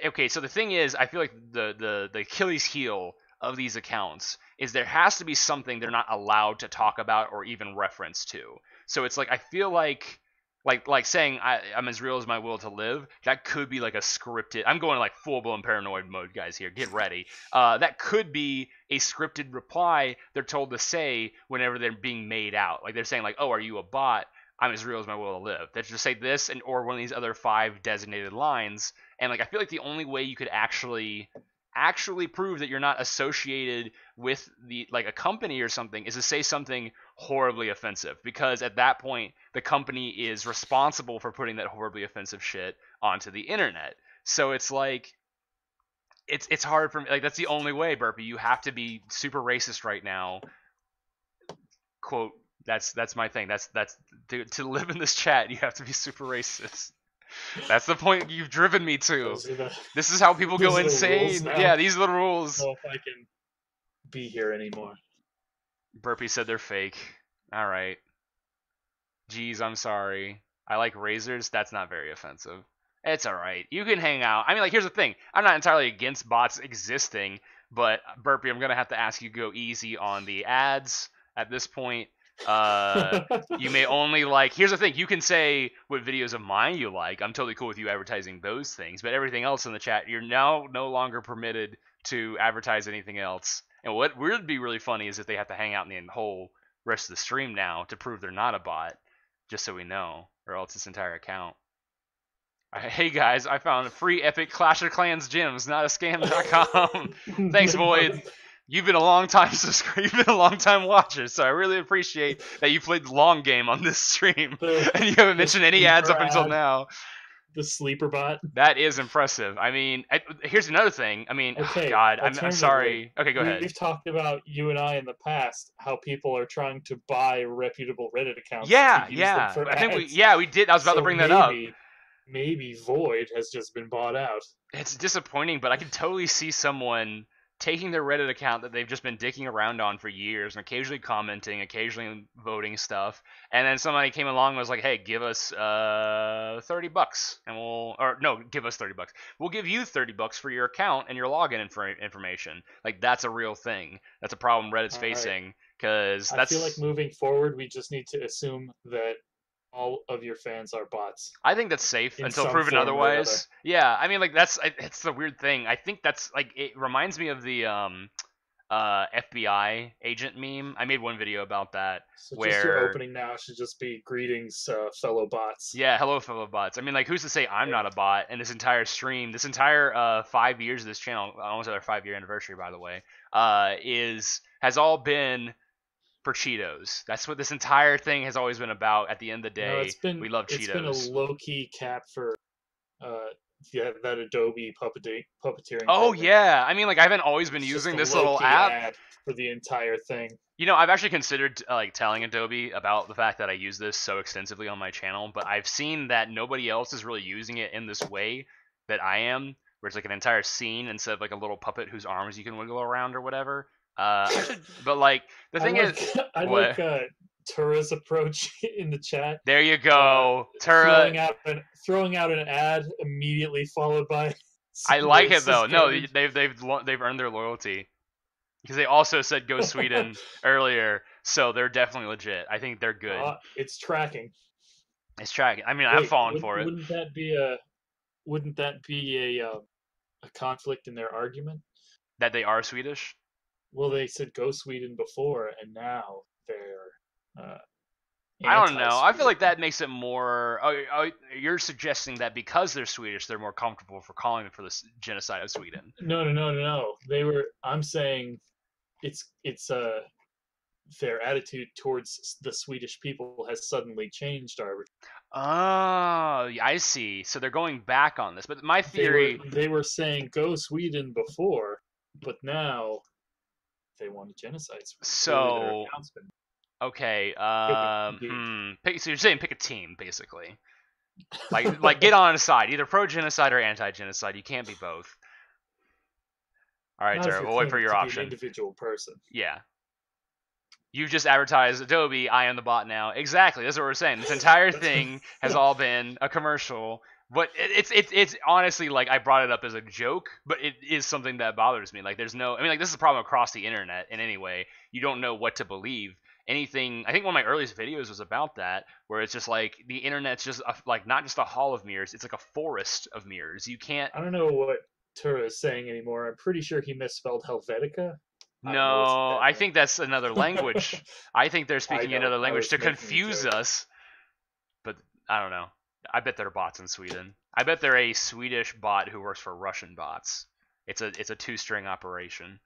okay, so the thing is, I feel like the Achilles heel of these accounts is there has to be something they're not allowed to talk about or even reference to. So it's like, I feel like saying I'm as real as my will to live, that could be like a scripted. I'm going like full blown paranoid mode, guys. Here, get ready. That could be a scripted reply they're told to say whenever they're being made out. Like, they're saying like, "Oh, are you a bot? I'm as real as my will to live." They just say this, and or one of these other 5 designated lines. And like, I feel like the only way you could actually prove that you're not associated with the like a company or something is to say something horribly offensive, because at that point the company is responsible for putting that horribly offensive shit onto the internet. So it's like, it's hard for me. Like, that's the only way, Burpee. You have to be super racist right now. Quote, that's my thing. That's to live in this chat, you have to be super racist. That's the point you've driven me to. This is how people go insane. Yeah, these are the rules. I don't know if I can be here anymore. Burpee said they're fake. All right. Geez, I'm sorry. I like razors. That's not very offensive. It's all right. You can hang out. I mean, like, here's the thing. I'm not entirely against bots existing, but Burpee, I'm gonna have to ask you to go easy on the ads at this point. You may only like. Here's the thing. You can say what videos of mine you like. I'm totally cool with you advertising those things, but everything else in the chat, you're now no longer permitted to advertise anything else. And what would be really funny is if they have to hang out in the whole rest of the stream now to prove they're not a bot, just so we know, or else this entire account. Hey guys, I found a free epic Clash of Clans gems, not a scam.com. Thanks, Void. You've been a long time subscriber. You've been a long time watcher, so I really appreciate that you played the long game on this stream, The and you haven't the mentioned any ads sleeper up until ad, now. the sleeper bot. That is impressive. I mean, here's another thing. I mean, Okay, God, I'm alternatively, sorry. Okay, go ahead. we've talked about, you and I, in the past, how people are trying to buy reputable Reddit accounts to Yeah, use them yeah. for I think ads. we did. I was about to So bring that up. maybe Void has just been bought out. It's disappointing, but I can totally see someone taking their Reddit account that they've just been dicking around on for years and occasionally commenting, occasionally voting stuff, and then somebody came along and was like, "Hey, give us $30, and give us $30. We'll give you $30 for your account and your login information." Like that's a real thing. That's a problem Reddit's All right. facing because I feel like that's. moving forward, we just need to assume that all of your fans are bots I think that's safe in until some proven form or another. otherwise. Yeah, I mean, like it's the weird thing. I think that's like it reminds me of the FBI agent meme. I made one video about that So just your where opening now should just be greetings, fellow bots. yeah, hello fellow bots. I mean, like who's to say I'm not a bot? And this entire stream, this entire 5 years of this channel, almost our 5 year anniversary by the way, has all been for Cheetos. That's what this entire thing has always been about. At the end of the No, day, we love it's been a Cheetos. low key cap for uh that Adobe puppeteering Oh program. yeah, I mean, like I haven't always been It's just using a this low little key app. ad for the entire thing. You know, I've actually considered like telling Adobe about the fact that I use this so extensively on my channel, but I've seen that nobody else is really using it in this way that I am, where it's like an entire scene instead of like a little puppet whose arms you can wiggle around or whatever. I should, but like the I thing is, like I what? like Tura's approach in the chat. There you Uh, go, Tura. throwing out an ad immediately followed by I some like it though. racist No, garbage. they've earned their loyalty because they also said go Sweden earlier, so they're definitely legit. I think they're good. It's tracking. It's tracking. I mean, I'm Wait, falling for it. wouldn't that be a conflict in their argument? That they are Swedish. Well, they said go Sweden before, and now they're uh, I don't know. I feel anti-Sweden. like that makes it more. You're suggesting that because they're Swedish, they're more comfortable for calling for the genocide of Sweden. No. They were. I'm saying it's their attitude towards the Swedish people has suddenly changed. Oh, I see. So they're going back on this. But my theory. They were saying go Sweden before, but now they want to genocide Sweden. Clearly their So account's been okay. indeed. So you're saying pick a team, basically. Like get on a side, either pro genocide or anti genocide. You can't be both. All right, Not if Tara. you're We'll wait for claiming your to be an option. individual person. Yeah. You just advertised Adobe. I am the bot now. Exactly. That's what we're saying. This entire thing has all been a commercial. But it's honestly like I brought it up as a joke, but it is something that bothers me. Like there's no, I mean, like this is a problem across the internet in any way. You don't know what to believe. Anything. I think one of my earliest videos was about that, where it's just like the internet's just like not just a hall of mirrors. It's like a forest of mirrors. You can't. I don't know what Tura is saying anymore. I'm pretty sure he misspelled Helvetica. I don't know what's No, that I meant. think that's another language. I think they're I speaking know. another I language was to making a confuse joke. us. But I don't know. I bet they're bots in Sweden. I bet they're a Swedish bot who works for Russian bots. It's a two-string operation.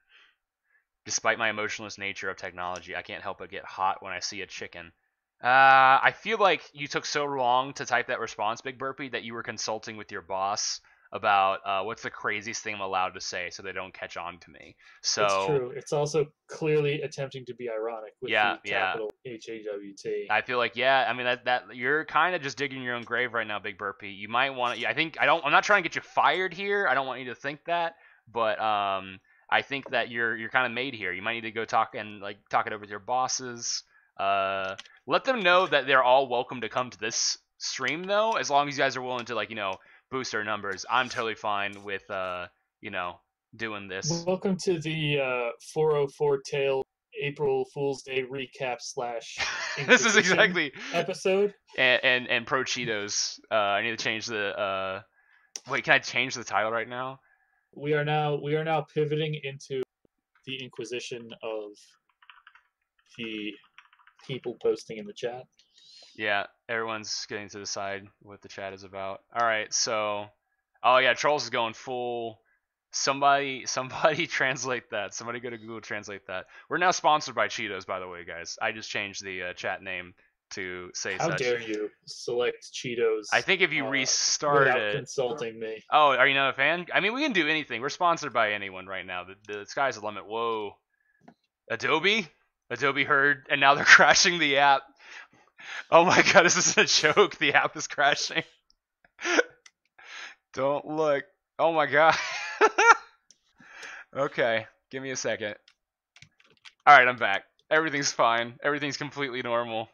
Despite my emotionless nature of technology, I can't help but get hot when I see a chicken. I feel like you took so long to type that response, Big Burpee, that you were consulting with your boss about what's the craziest thing I'm allowed to say so they don't catch on to me. It's So true. It's also clearly attempting to be ironic with yeah, the yeah. capital HAWT. I feel like I mean that you're kind of just digging your own grave right now, Big Burpee. You might want to. I think I'm not trying to get you fired here. I don't want you to think that, but I think that you're kind of made here. You might need to go talk it over with your bosses. Let them know that they're all welcome to come to this stream though, as long as you guys are willing to boost their numbers. I'm totally fine with doing this. Welcome to the 404 Tail April Fool's Day recap / This is Inquisition exactly episode. and pro Cheetos. I need to change the. Wait, can I change the title right now? We are now pivoting into the Inquisition of the people posting in the chat. Yeah, everyone's getting to decide what the chat is about. All right, so oh yeah, Trolls is going full Somebody translate that. Somebody go to Google Translate that. We're now sponsored by Cheetos, by the way, guys. I just changed the chat name to say How such. dare you select I Cheetos think if you restart without it. consulting me? Oh, are you not a fan? I mean, we can do anything. We're sponsored by anyone right now. The sky's the limit. Whoa. Adobe? Adobe heard, and now they're crashing the app. Oh my god, this is a joke. The app is crashing. Don't look. Oh my god. Okay, give me a second. Alright, I'm back. Everything's fine. Everything's completely normal.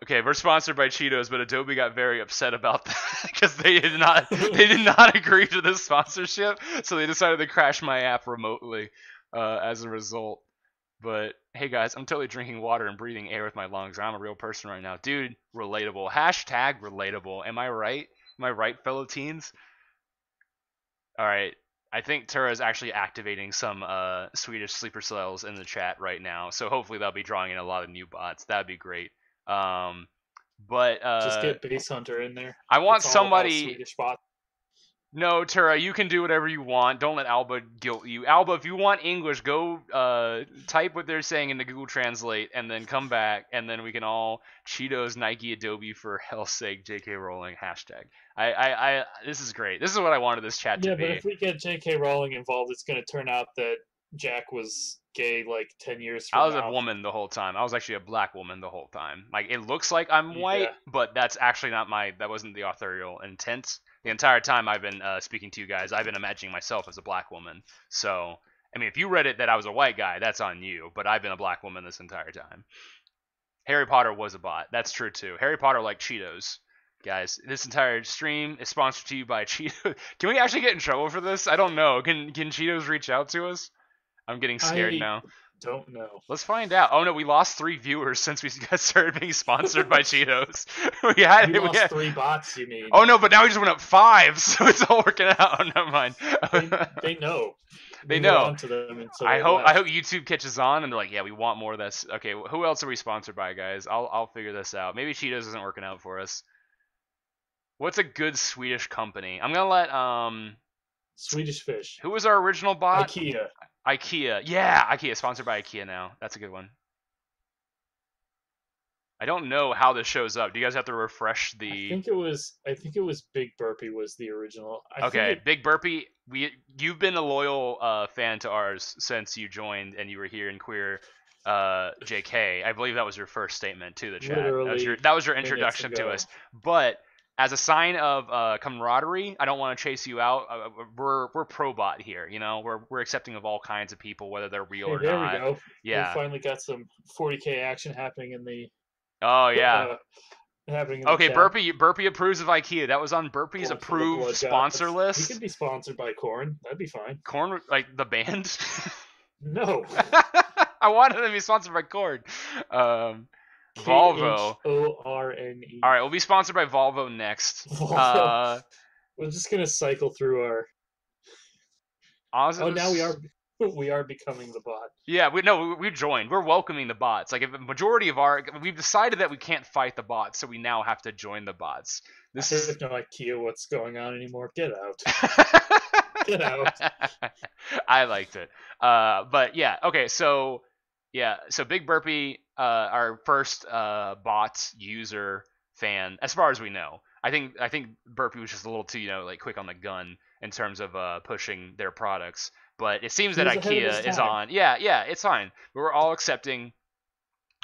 Okay, we're sponsored by Cheetos, but Adobe got very upset about that because they did not agree to this sponsorship, so they decided to crash my app remotely as a result. But hey guys, I'm totally drinking water and breathing air with my lungs. I'm a real person right now, dude. Relatable. Hashtag relatable. Am I right? Am I right, fellow teens? All right. I think Tura is actually activating some Swedish sleeper cells in the chat right now, so hopefully they'll be drawing in a lot of new bots. That'd be great. But Just get Base Hunter in there. I want It's all about somebody. Swedish bots. No, Tura, you can do whatever you want. Don't let Alba guilt you. Alba, if you want English, go type what they're saying into Google Translate and then come back, and then we can all Cheetos, Nike, Adobe, for hell's sake, JK Rowling, hashtag. This is great. This is what I wanted this chat to be. Yeah, but if we get J.K. Rowling involved, it's going to turn out that Jack was gay like 10 years from now. I was a woman the whole time. I was actually a black woman the whole time. Like, it looks like I'm white, but that's actually not that wasn't the authorial intent. The entire time I've been speaking to you guys, I've been imagining myself as a black woman. So, I mean, if you read it that I was a white guy, that's on you, but I've been a black woman this entire time. Harry Potter was a bot. That's true, too. Harry Potter liked Cheetos. Guys, this entire stream is sponsored to you by Cheetos. Can we actually get in trouble for this? I don't know. Can Cheetos reach out to us? I'm getting scared now. Don't know. Let's find out. Oh no, we lost 3 viewers since we got started being sponsored by Cheetos. we had 3 bots, you mean? Oh no, but now we just went up 5, so it's all working out. Oh, never mind. They know. They know. I hope left. YouTube catches on and they're like, yeah, we want more of this. Okay, who else are we sponsored by, guys? I'll figure this out. Maybe Cheetos isn't working out for us. What's a good Swedish company? I'm gonna let Swedish Fish. Who was our original bot? IKEA. Yeah, IKEA, sponsored by IKEA now. That's a good one. I don't know how this shows up. Do you guys have to refresh the? I think it was Big Burpee was the original. Big Burpee. You've been a loyal fan to ours since you joined and you were here in Queer JK. I believe that was your first statement to the chat. That was your introduction to us. But as a sign of camaraderie, I don't want to chase you out. We're pro bot here, you know. We're accepting of all kinds of people, whether they're real or not. There we go. Yeah. We finally got some 40K action happening in the. Oh yeah. Happening in okay, the chat. Burpee approves of IKEA. That was on Burpee's approved sponsor list. He could be sponsored by Korn. That'd be fine. Korn, like the band? No. I wanted to be sponsored by Korn. Volvo. Korne. All right, we'll be sponsored by Volvo next. Volvo. We're just gonna cycle through our. Honestly, now we are becoming the bot. Yeah, we joined. We're welcoming the bots. Like, if a majority of we've decided that we can't fight the bots, so we now have to join the bots. This is no IKEA. What's going on anymore? Get out. Get out. I liked it. But yeah, okay, so Big Burpee, our first bot user fan, as far as we know. I think Burpee was just a little too, like, quick on the gun in terms of pushing their products. But it seems that IKEA is on. Yeah, it's fine. We're all accepting.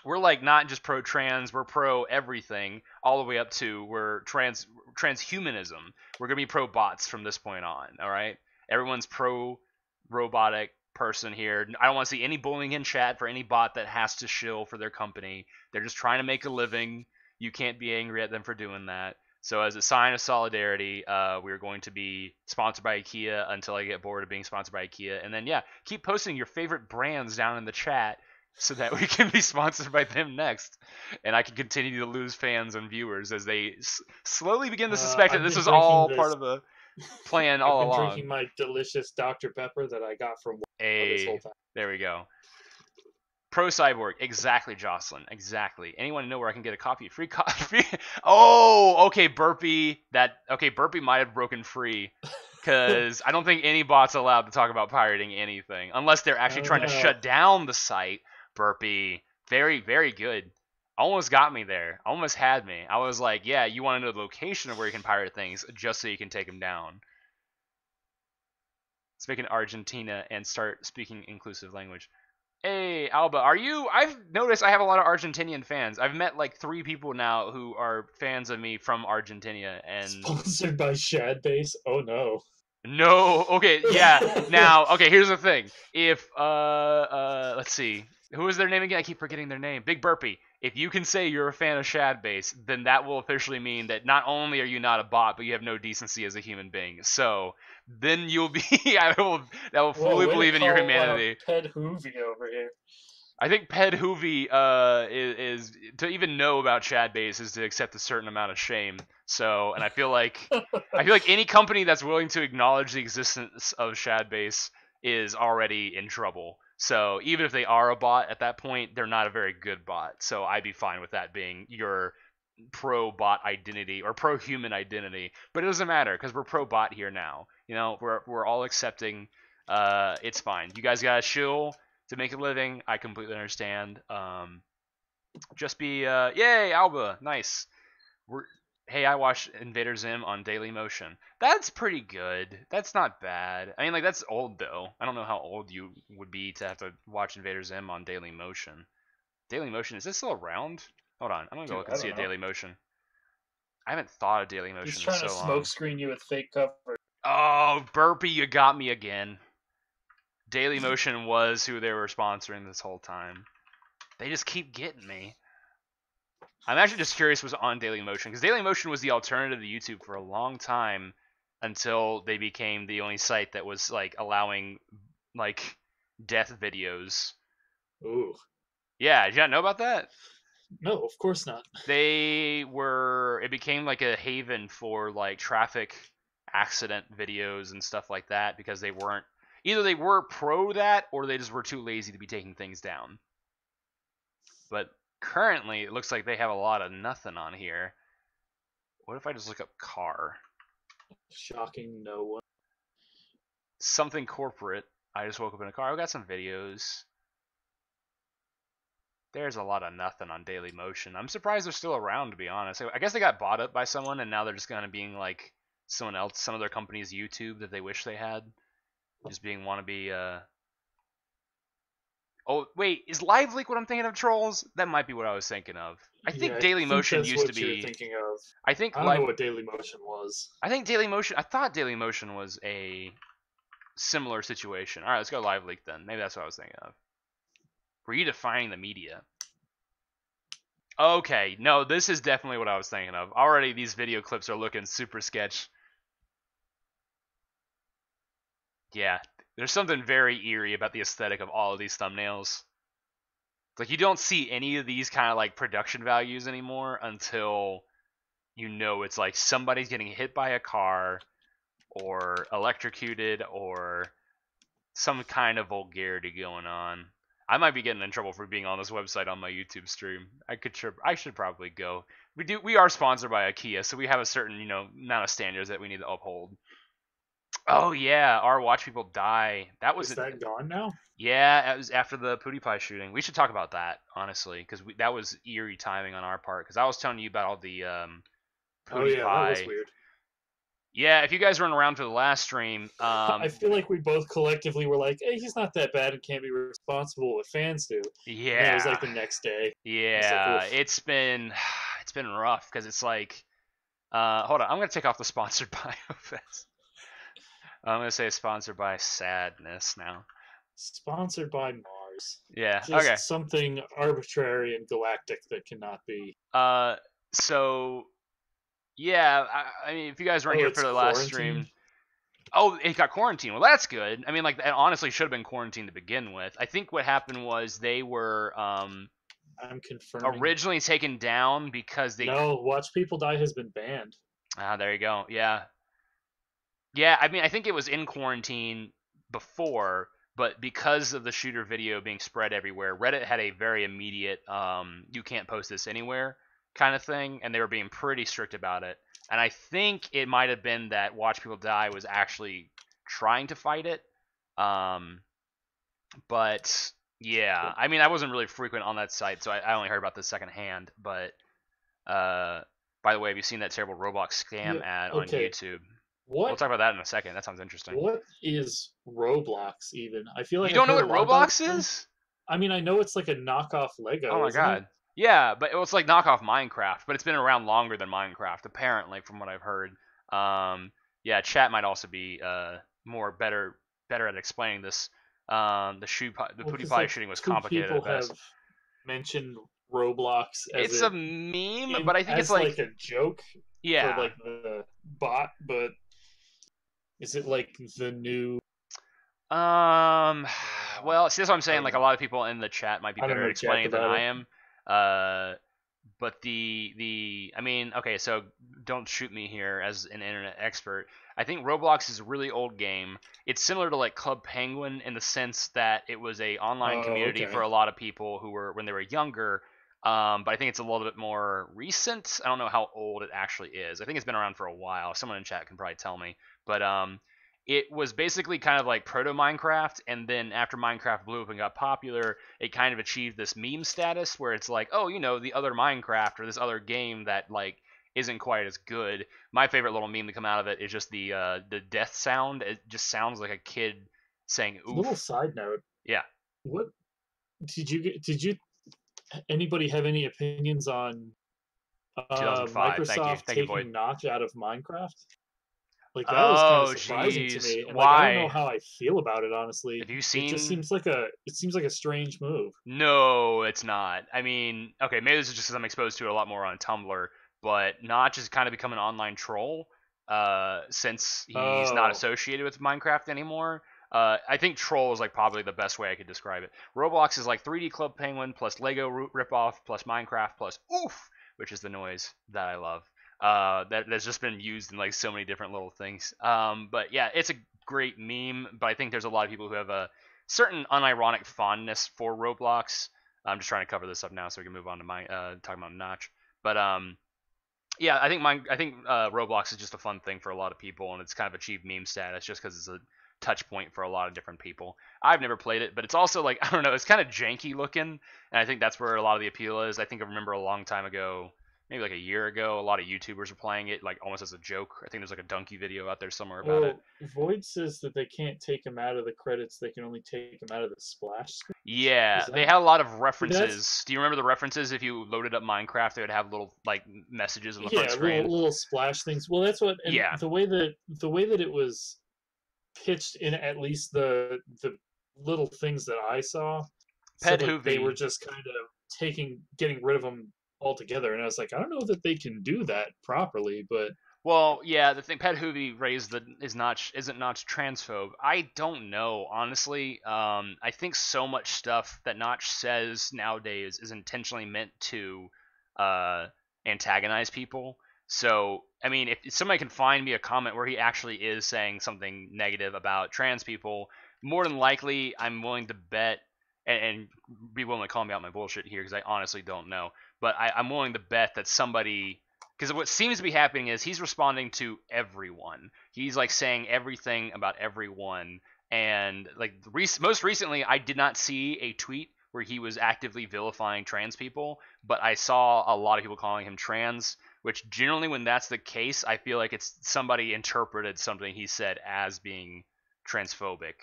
We're like not just pro trans, we're pro everything, all the way up to we're transhumanism. We're gonna be pro bots from this point on. All right, everyone's pro robotic person here. I don't want to see any bullying in chat for any bot that has to shill for their company. They're just trying to make a living. You can't be angry at them for doing that. So as a sign of solidarity, we're going to be sponsored by IKEA until I get bored of being sponsored by IKEA. And then, keep posting your favorite brands down in the chat so that we can be sponsored by them next. And I can continue to lose fans and viewers as they slowly begin to suspect that this was all part of a plan all along. I've been drinking my delicious Dr. Pepper that I got from this whole time. There we go. Pro Cyborg, exactly, Jocelyn, exactly. Anyone know where I can get a copy of free coffee? Oh, okay, Burpee. Burpee might have broken free. because I don't think any bot's allowed to talk about pirating anything unless they're actually Oh trying to no. shut down the site. Burpee, very very good. Almost got me there. Almost had me. I was like, yeah, you want to know the location of where you can pirate things just so you can take them down. Speaking Argentina and start speaking inclusive language. Hey, Alba, are you? I've noticed I have a lot of Argentinian fans. I've met like 3 people now who are fans of me from Argentina, and Sponsored by Shadbase. Oh no. no, okay, yeah. Now, okay, here's the thing. If let's see, who is their name again? I keep forgetting their name. Big Burpee. If you can say you're a fan of Shadbase, then that will officially mean that not only are you not a bot, but you have no decency as a human being. So then you'll be, I will Whoa, fully way to believe in your call humanity. Ped Hoovy over here. I think Ped Hoovy is to even know about Shadbase is to accept a certain amount of shame. So, and I feel like any company that's willing to acknowledge the existence of Shadbase is already in trouble. So even if they are a bot at that point, they're not a very good bot. So I'd be fine with that being your pro bot identity or pro human identity. But it doesn't matter because we're pro bot here now. You know, we're all accepting. It's fine. You guys gotta chill to make a living. I completely understand. Just be yay Alba, nice. We're Hey, I watched Invader Zim on Daily Motion. That's pretty good. That's not bad. I mean, like that's old though. I don't know how old you would be to have to watch Invader Zim on Daily Motion. Daily Motion, is this still around? Hold on, I'm gonna go Dude, look I and see don't a know. Daily Motion. I haven't thought of Daily He's Motion in trying to so smoke long. screen you with fake cover. Oh, Burpee, you got me again. Daily Motion was who they were sponsoring this whole time. They just keep getting me. I'm actually just curious what's on Daily Motion, because Daily Motion was the alternative to YouTube for a long time until they became the only site that was like allowing like death videos. Ooh. Yeah, did you not know about that? No, of course not. It became like a haven for like traffic accident videos and stuff like that because they were pro that or they just were too lazy to be taking things down. But currently, it looks like they have a lot of nothing on here. What if I just look up car? Shocking no one. Something corporate. I just woke up in a car. I got some videos. There's a lot of nothing on Daily Motion. I'm surprised they're still around, to be honest. I guess they got bought up by someone, and now they're just kind of being like someone else, some other company's YouTube that they wish they had. Just being wannabe. Oh, wait, is Live Leak what I'm thinking of, trolls? That might be what I was thinking of. I Yeah, think I Daily think Motion that's used to what you're be. thinking of. I think I don't know what Daily Motion was. I think Daily Motion. I thought Daily Motion was a similar situation. All right, let's go Live Leak then. Maybe that's what I was thinking of. Redefining the media. Okay, no, this is definitely what I was thinking of. Already, these video clips are looking super sketch. Yeah, there's something very eerie about the aesthetic of all of these thumbnails. Like, you don't see any of these kind of like production values anymore until you know it's like somebody's getting hit by a car or electrocuted or some kind of vulgarity going on. I might be getting in trouble for being on this website on my YouTube stream. I should probably go. We are sponsored by IKEA, so we have a certain, amount of standards that we need to uphold. Oh yeah, our Watch People Die. That was Is that gone now? Yeah, it was after the PewDiePie shooting. We should talk about that, honestly, because that was eerie timing on our part. Because I was telling you about all the Oh yeah, that was PewDiePie. weird. Yeah, if you guys weren't around for the last stream, I feel like we both collectively were like, "Hey, he's not that bad and can't be responsible what fans do." And then it was like yeah, the next day. I was like, yeah, "Oof." it's been rough because it's like, hold on, I'm gonna take off the sponsored by offense. I'm gonna say sponsored by sadness now. Sponsored by Mars. Yeah, okay. Just something arbitrary and galactic that cannot be. So yeah, I mean, if you guys weren't Oh, here for it's the last stream, quarantine. oh, it got quarantined. Well, that's good. I mean, like, it honestly should have been quarantined to begin with. I think what happened was they were I'm confirming. originally taken down because they. No, Watch People Die has been banned. Ah, there you go. Yeah, yeah. I mean, I think it was in quarantine before, but because of the shooter video being spread everywhere, Reddit had a very immediate "you can't post this anywhere" kind of thing, and they were being pretty strict about it. And I think it might have been that Watch People Die was actually trying to fight it. Um, but yeah, I mean, I wasn't really frequent on that site, so I only heard about this secondhand. But by the way, have you seen that terrible Roblox scam Yeah. ad on Okay. YouTube? We'll What talk about that in a second. That sounds interesting. what is Roblox even? I feel like You I've don't know heard a what lot about Roblox it. is? I mean, I know it's like a knockoff Oh Lego, my isn't it? god. Yeah, but it was like knockoff Minecraft, but it's been around longer than Minecraft, apparently, from what I've heard. Yeah, chat might also be more better at explaining this. The Well, Pootie because Pie like shooting was two complicated at people have best. mentioned Roblox as It's a it meme, in but I think it's as like like a joke for yeah. like the bot, but is it like the new? Um, well, see, that's what I'm I saying. don't Like a know. lot of people in the chat might be I don't better at know jack explaining it than about I it. am. But the I mean, okay, so don't shoot me here as an internet expert. I think Roblox is a really old game. It's similar to like Club Penguin in the sense that it was a online Oh, community for okay. a lot of people who were when they were younger. But I think it's a little bit more recent. I don't know how old it actually is. I think it's been around for a while. Someone in chat can probably tell me. But it was basically kind of like proto Minecraft, and then after Minecraft blew up and got popular, it kind of achieved this meme status where it's like, oh, the other Minecraft or this other game that like isn't quite as good. My favorite little meme to come out of it is just the death sound. It just sounds like a kid saying Little "oof." side note: Yeah, what did you anybody have any opinions on 2005. Microsoft Thank you, Void. taking Notch out of Minecraft? Like that was kind of Oh, surprising to jeez, me, and like I don't know why? how I feel about it honestly. Have you It just seen? seems like a strange move. No, it's not. I mean, okay, maybe this is just because I'm exposed to it a lot more on Tumblr, but Notch has kind of become an online troll since he's not Oh, associated with Minecraft anymore. I think troll is like probably the best way I could describe it. Roblox is like 3D Club Penguin plus Lego ripoff plus Minecraft plus oof, which is the noise that I love. That's just been used in like so many different little things. But yeah, it's a great meme, but I think there's a lot of people who have a certain unironic fondness for Roblox. I'm just trying to cover this up now so we can move on to my talking about Notch. But yeah, I think Roblox is just a fun thing for a lot of people, and it's kind of achieved meme status just because it's a touch point for a lot of different people. I've never played it, but it's also like I don't know, it's kind of janky looking, and I think that's where a lot of the appeal is. I think I remember a long time ago, maybe like a year ago, a lot of YouTubers were playing it like almost as a joke. I think there's like a donkey video out there somewhere about it. well, Void says that they can't take him out of the credits; they can only take him out of the splash screens. Yeah, Is they that had a lot of that's references. Do you remember the references? If you loaded up Minecraft, they would have little like messages on the front yeah, screen. little splash things. Well, that's what, and Yeah, the way that it was pitched in at least the little things that I saw said Ped like they were Hoovy. just kind of getting rid of them altogether, and I was like, I don't know that they can do that properly, but Well, yeah, the thing Ped Hoovy raised that isn't Notch transphobe. I don't know honestly. I think so much stuff that Notch says nowadays is intentionally meant to uh, antagonize people. So, I mean, if somebody can find me a comment where he actually is saying something negative about trans people, more than likely, I'm willing to bet and be willing to call me out my bullshit here because I honestly don't know. But I'm willing to bet that somebody because what seems to be happening is he's responding to everyone. He's like saying everything about everyone. And like most recently, I did not see a tweet where he was actively vilifying trans people, but I saw a lot of people calling him trans. Which generally, when that's the case, I feel like it's somebody interpreted something he said as being transphobic.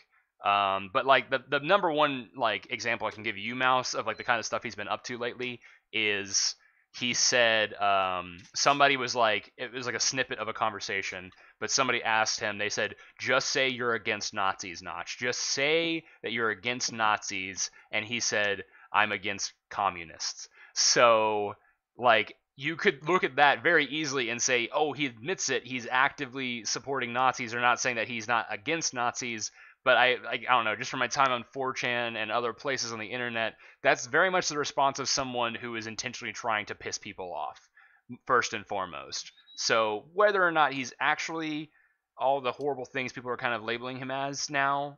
But like the number one like example I can give you, Mouse, of like the kind of stuff he's been up to lately is he said somebody was like it was like a snippet of a conversation, but somebody asked him, they said, just say you're against Nazis, Notch, just say that you're against Nazis, and he said, I'm against communists. So like you could look at that very easily and say, oh, he admits it, he's actively supporting Nazis, or not saying that he's not against Nazis. But I don't know, just from my time on 4chan and other places on the internet, that's very much the response of someone who is intentionally trying to piss people off, first and foremost. So whether or not he's actually all the horrible things people are kind of labeling him as now,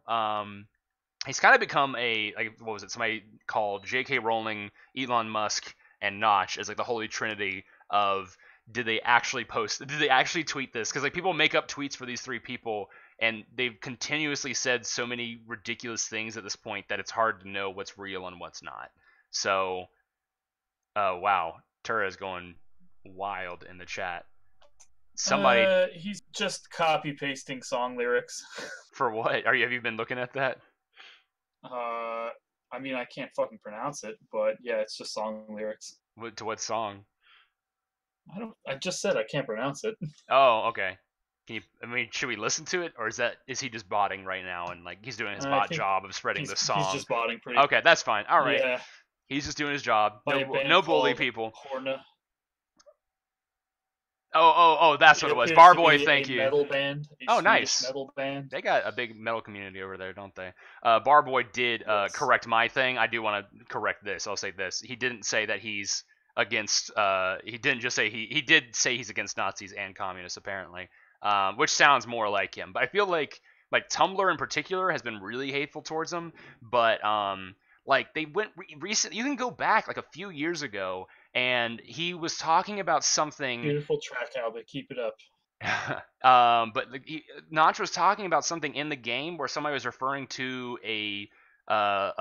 he's kind of become a like what was it? Somebody called J.K. Rowling, Elon Musk, and Notch as like the holy trinity of did they actually tweet this? Because like people make up tweets for these three people, and they've continuously said so many ridiculous things at this point that it's hard to know what's real and what's not. So, wow, Tura is going wild in the chat. Somebody He's just copy pasting song lyrics. for what? Have you been looking at that? I mean, I can't fucking pronounce it, but yeah, it's just song lyrics. To what song? I just said I can't pronounce it. Oh, okay. Should we listen to it, or is he just botting right now and like he's doing his bot job of spreading the song? He's just botting pretty. Okay, that's fine. All right. Yeah. He's just doing his job. By No bully people. Horna. Oh, that's what it was. Barboy, thank you. Metal band. Oh, nice. Metal band. They got a big metal community over there, don't they? Barboy did correct my thing. I do want to correct this. I'll say this. He didn't say that he's against. He didn't just say he did say he's against Nazis and communists apparently, which sounds more like him. But I feel like Tumblr in particular has been really hateful towards him. But like they went recent. You can go back like a few years ago, and he was talking about something. Beautiful track, Albert. Keep it up. But Notch was talking about something in the game where somebody was referring to a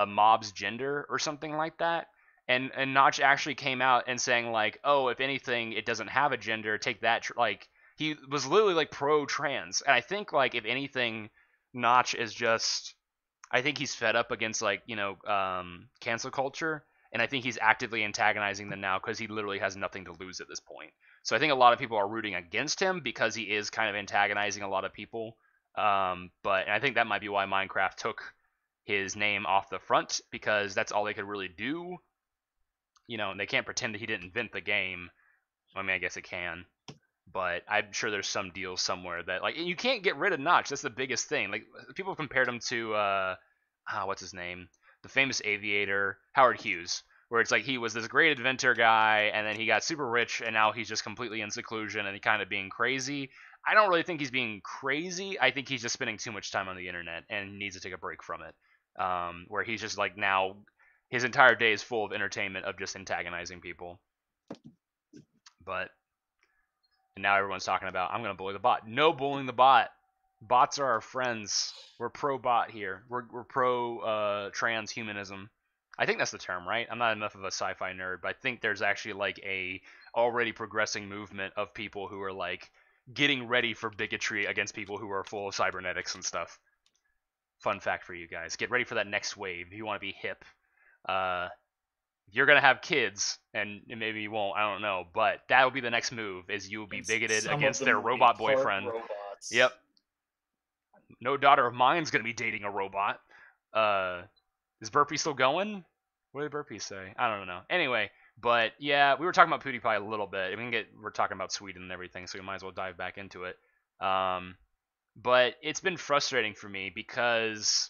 mob's gender or something like that, and Notch actually came out and saying like, oh, if anything, it doesn't have a gender. Take that. Like he was literally like pro trans, and I think like if anything, Notch is just. I think he's fed up against like cancel culture, and I think he's actively antagonizing them now because he literally has nothing to lose at this point. So I think a lot of people are rooting against him because he is kind of antagonizing a lot of people. But I think that might be why Minecraft took his name off the front, because that's all they could really do. And they can't pretend that he didn't invent the game. I mean, I guess it can. But I'm sure there's some deal somewhere that like you can't get rid of Notch. That's the biggest thing. Like people have compared him to what's his name? The famous aviator, Howard Hughes, where it's like he was this great inventor guy, and then he got super rich, and now he's just completely in seclusion and he kind of being crazy. I don't really think he's being crazy. I think he's just spending too much time on the internet and needs to take a break from it. Where he's just like now, his entire day is full of entertainment of just antagonizing people. But and now everyone's talking about I'm gonna bully the bot. No bullying the bot. Bots are our friends. We're pro bot here. We're pro transhumanism. I think that's the term, right? I'm not enough of a sci-fi nerd, but I think there's actually like a already progressing movement of people who are like getting ready for bigotry against people who are full of cybernetics and stuff. Fun fact for you guys: get ready for that next wave if you want to be hip. You're gonna have kids, and maybe you won't. I don't know, but that will be the next move: is you will be bigoted against their robot boyfriend. Robots. Yep. No daughter of mine's gonna be dating a robot. Is Burpee still going? What did Burpee say? I don't know. Anyway, but yeah, we were talking about PewDiePie a little bit. We're talking about Sweden and everything, so we might as well dive back into it. But it's been frustrating for me because,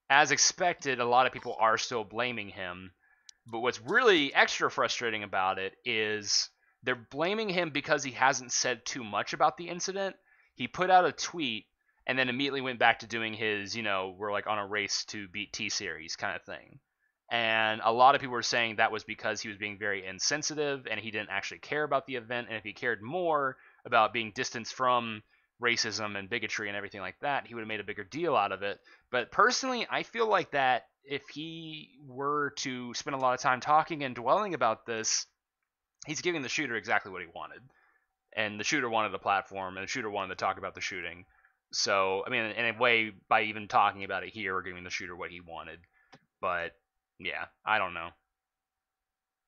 as expected, a lot of people are still blaming him. But what's really extra frustrating about it is they're blaming him because he hasn't said too much about the incident. He put out a tweet and then immediately went back to doing his, we're like on a race to beat T-Series kind of thing. And a lot of people were saying that was because he was being very insensitive and he didn't actually care about the event. And if he cared more about being distanced from racism and bigotry and everything like that, he would have made a bigger deal out of it. But personally, I feel like that if he were to spend a lot of time talking and dwelling about this, he's giving the shooter exactly what he wanted. And the shooter wanted a platform, and the shooter wanted to talk about the shooting. So, I mean, in a way, by even talking about it here, we're giving the shooter what he wanted. But, yeah, I don't know.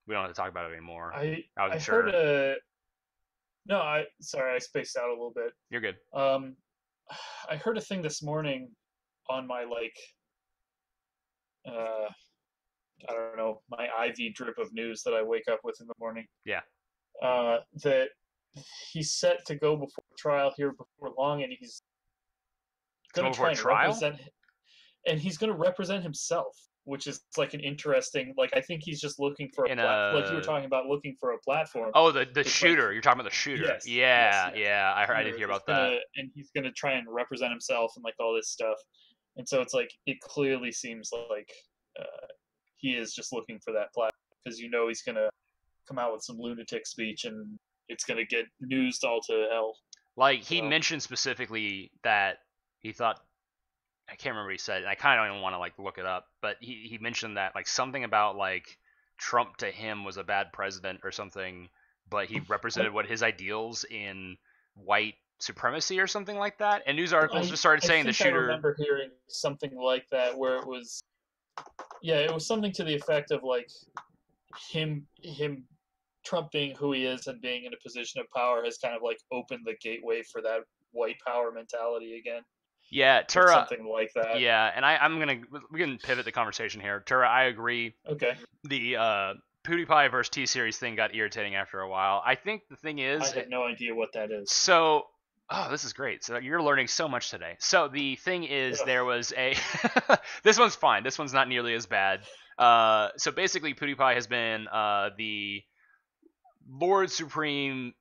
We don't have to talk about it anymore. I heard sorry, I spaced out a little bit. You're good. I heard a thing this morning on my, I don't know, my IV drip of news that I wake up with in the morning. Yeah. That he's set to go before trial here before long, and he's going to try and represent, and he's going to represent himself, which is like an interesting. Like I think he's just looking for like you were talking about looking for a platform. Oh, the shooter. Like, you're talking about the shooter. Yes, yeah. I heard. Shooter. I did hear about that. And he's going to try and represent himself and like all this stuff. And so it's like it clearly seems like he is just looking for that platform because he's going to come out with some lunatic speech and it's gonna get newsed all to hell. Like, he So mentioned specifically that he thought, I can't remember what he said, and I kind of don't even want to like look it up, but he mentioned that like something about like Trump to him was a bad president or something, but he I represented what his ideals in white supremacy or something like that. And news articles I, just started I saying the think I shooter. remember hearing something like that where it was, yeah, it was something to the effect of like him Trump being who he is and being in a position of power has kind of like opened the gateway for that white power mentality again, Yeah, or Tura. something like that. Yeah, and I'm gonna we can pivot the conversation here. Tura, I agree. Okay, The PewDiePie versus T Series thing got irritating after a while. I think the thing I is, have no idea what that is. so, oh, this is great. So you're learning so much today. So the thing is, Ugh. there was a. This one's fine. This one's not nearly as bad. So basically, PewDiePie has been the Lord Supreme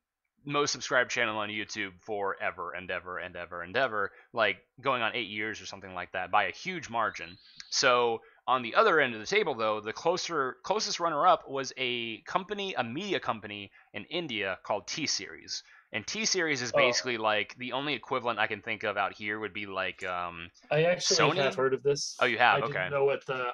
most subscribed channel on YouTube forever and ever and ever and ever, like going on 8 years or something like that by a huge margin. So on the other end of the table, though, the closest runner-up was a company, a media company in India called T Series. And T Series is Oh, basically like the only equivalent I can think of out here would be like I actually have Sony. heard of this. Oh, you have? Okay. I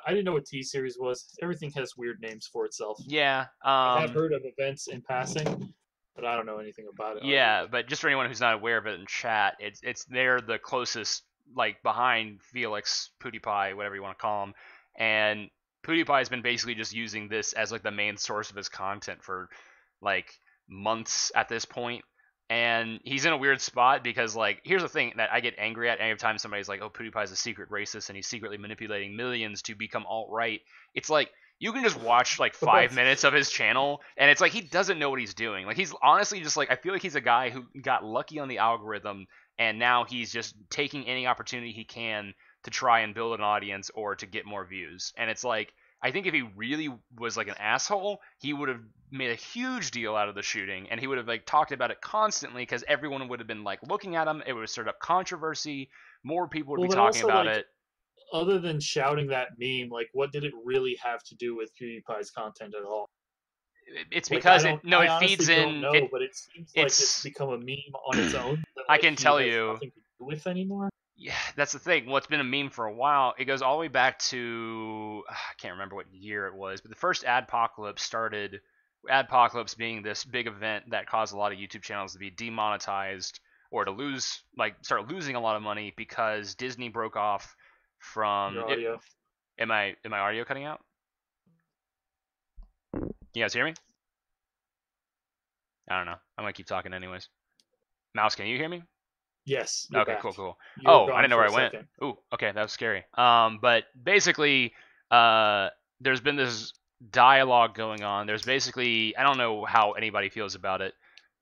didn't know what T series was. Everything has weird names for itself. Yeah. I have heard of events in passing, but I don't know anything about it Yeah, arguably. but just for anyone who's not aware of it in chat, it's they're the closest, like behind Felix, PewDiePie, whatever you want to call him, and PewDiePie has been basically just using this as like the main source of his content for like months at this point, and he's in a weird spot because like here's the thing that I get angry at every time somebody's like, oh, PewDiePie's a secret racist and he's secretly manipulating millions to become alt right. It's like you can just watch like What? 5 minutes of his channel and it's like he doesn't know what he's doing. Like he's honestly just like, I feel like he's a guy who got lucky on the algorithm and now he's just taking any opportunity he can to try and build an audience or to get more views. And it's like, I think if he really was like an asshole, he would have made a huge deal out of the shooting and he would have like talked about it constantly because everyone would have been like looking at him. It would have stirred up controversy. More people would be Well, but talking also about like it. other than shouting that meme, like what did it really have to do with PewDiePie's content at all? It's Like because it no, I it honestly feeds don't in know, but it seems like it's it's become a meme on its own that I like can he tell has you, nothing to do with anymore. yeah, that's the thing. Well, it's been a meme for a while. It goes all the way back to I can't remember what year it was, but the first Adpocalypse started. Adpocalypse being this big event that caused a lot of YouTube channels to be demonetized or to lose, like, start losing a lot of money because Disney broke off from Your it. audio. Am I audio cutting out? You guys hear me? I don't know. I'm gonna keep talking anyways. Mouse, can you hear me? Yes, you're Okay, back. cool, cool. You were Oh, I gone didn't know for where a I went. second. Ooh, okay, that was scary. But basically, uh, there's been this dialogue going on. There's basically, I don't know how anybody feels about it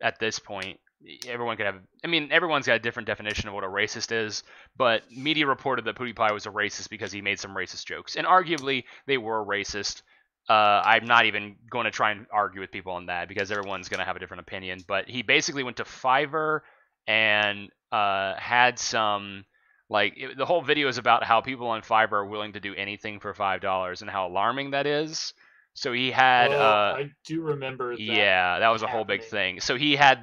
at this point. Everyone could have, I mean, everyone's got a different definition of what a racist is, but media reported that PewDiePie was a racist because he made some racist jokes, and arguably they were racist. I'm not even going to try and argue with people on that because everyone's going to have a different opinion. But he basically went to Fiverr and had some the whole video is about how people on Fiverr are willing to do anything for $5 and how alarming that is. So he had Oh, I do remember that yeah, that was a whole big happening. thing. So he had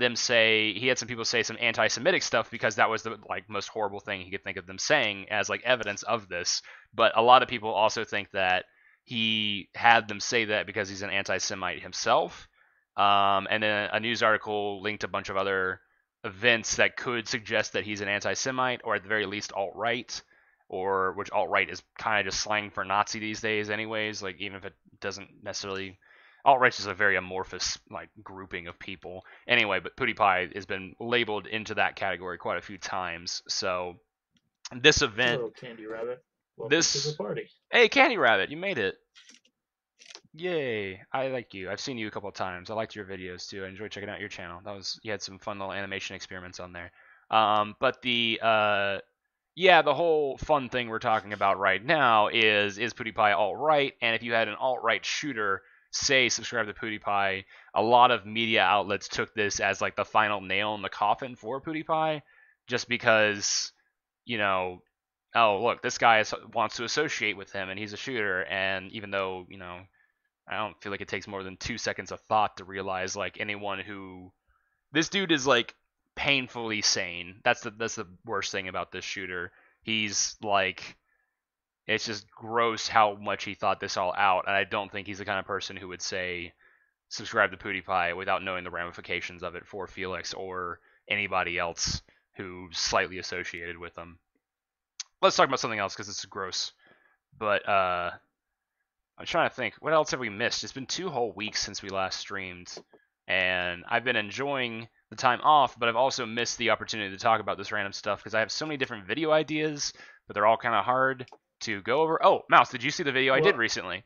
some people say some anti-Semitic stuff because that was the like most horrible thing he could think of them saying as like evidence of this. But a lot of people also think that he had them say that because he's an anti-Semite himself. And then a news article linked a bunch of other events that could suggest that he's an anti-Semite or at the very least alt-right, or which alt-right is kind of just slang for Nazi these days, anyways. Like even if it doesn't necessarily, alt-right is a very amorphous like grouping of people. Anyway, but PewDiePie has been labeled into that category quite a few times. So this event, Hello, Candy Rabbit. Welcome to the this party. hey Candy Rabbit, you made it. Yay! I like you. I've seen you a couple of times. I liked your videos too. I enjoyed checking out your channel. That was you had some fun little animation experiments on there. But the yeah, the whole fun thing we're talking about right now is PewDiePie alt right? And if you had an alt right shooter, say subscribe to PewDiePie, a lot of media outlets took this as like the final nail in the coffin for PewDiePie, just because you know, oh look, this guy wants to associate with him and he's a shooter, and even though I don't feel like it takes more than 2 seconds of thought to realize like anyone who this dude is like painfully sane. That's the worst thing about this shooter. He's like it's just gross how much he thought this all out, and I don't think he's the kind of person who would say subscribe to PewDiePie without knowing the ramifications of it for Felix or anybody else who's slightly associated with them. Let's talk about something else because this is gross. But I'm trying to think, what else have we missed? It's been 2 whole weeks since we last streamed, and I've been enjoying the time off, but I've also missed the opportunity to talk about this random stuff because I have so many different video ideas, but they're all kind of hard to go over. Oh, Mouse, did you see the video I did Well, recently?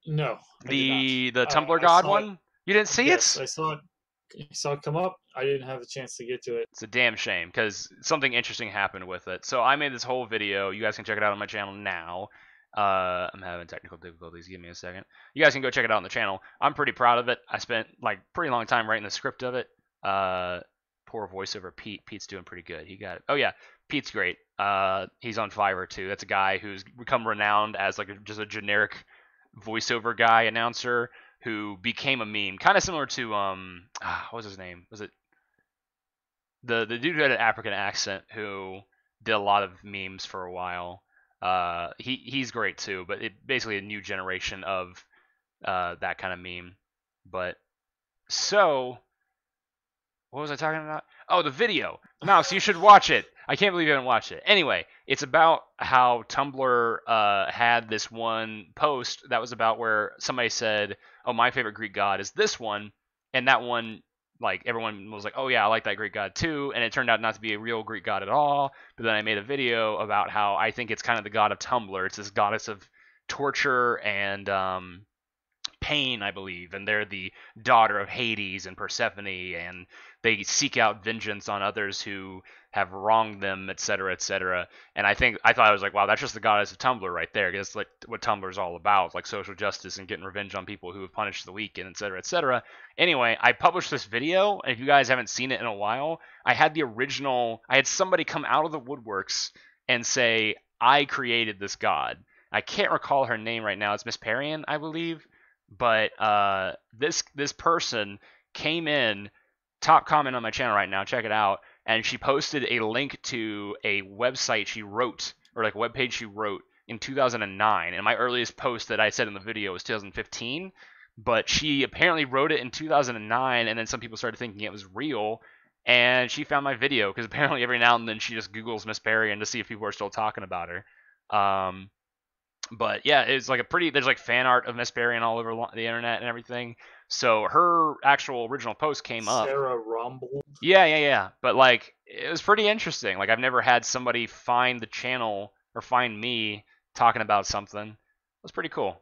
no, I did not. The Tumblr I God saw it. one? You didn't see Yes, it? I saw it. I saw it come up. I didn't have a chance to get to it. It's a damn shame because something interesting happened with it. So I made this whole video. You guys can check it out on my channel now. I'm having technical difficulties. Give me a second. You guys can go check it out on the channel. I'm pretty proud of it. I spent like pretty long time writing the script of it. Poor voiceover Pete. Pete's doing pretty good. He got it. Oh yeah, Pete's great. He's on Fiverr too. That's a guy who's become renowned as like just a generic voiceover guy announcer who became a meme, kind of similar to what was his name? Was it the dude who had an African accent who did a lot of memes for a while? He's great too, but it basically a new generation of that kind of meme. But so what was I talking about? Oh, the video. Mouse, you should watch it. I can't believe you haven't watched it. Anyway, it's about how Tumblr had this one post that was about where somebody said, "Oh, my favorite Greek god is this one," and that one, like everyone was like, "Oh yeah, I like that Greek god too," and it turned out not to be a real Greek god at all. But then I made a video about how I think it's kind of the god of Tumblr. It's this goddess of torture and pain, I believe, and they're the daughter of Hades and Persephone, and they seek out vengeance on others who have wronged them, etc., etc. And I thought I was like, wow, that's just the goddess of Tumblr right there. Because that's like what Tumblr's all about, like social justice and getting revenge on people who have punished the weak, and etc., etc. Anyway, I published this video, and if you guys haven't seen it in a while, I had somebody come out of the woodworks and say, I created this god. I can't recall her name right now. It's Miss Parian, I believe. But this person came in, top comment on my channel right now, check it out, and she posted a link to a website she wrote, or like a webpage she wrote in 2009. And my earliest post that I said in the video was 2015, but she apparently wrote it in 2009, and then some people started thinking it was real, and she found my video because apparently every now and then she just Googles Miss Parian to see if people are still talking about her. But yeah, it's like there's like fan art of Miss Parian all over the internet and everything. So her actual original post came up. Sarah Rumble. Yeah. But like, it was pretty interesting. Like, I've never had somebody find the channel or find me talking about something. It was pretty cool.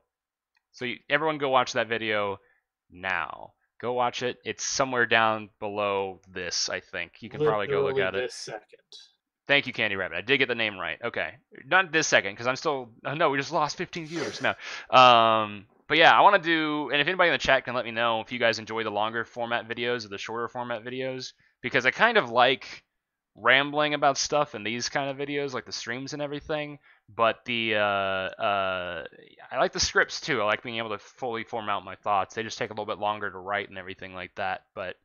So everyone go watch that video now. Go watch it. It's somewhere down below this, I think. You can probably go look Literally at it. this second. Thank you, Candy Rabbit. I did get the name right. Okay, not this second because I'm still. Oh, no, we just lost 15 viewers. No. But yeah, I want to do. And if anybody in the chat can let me know if you guys enjoy the longer format videos or the shorter format videos, because I kind of like rambling about stuff in these kind of videos, like the streams and everything. But I like the scripts too. I like being able to fully form out my thoughts. They just take a little bit longer to write and everything like that. But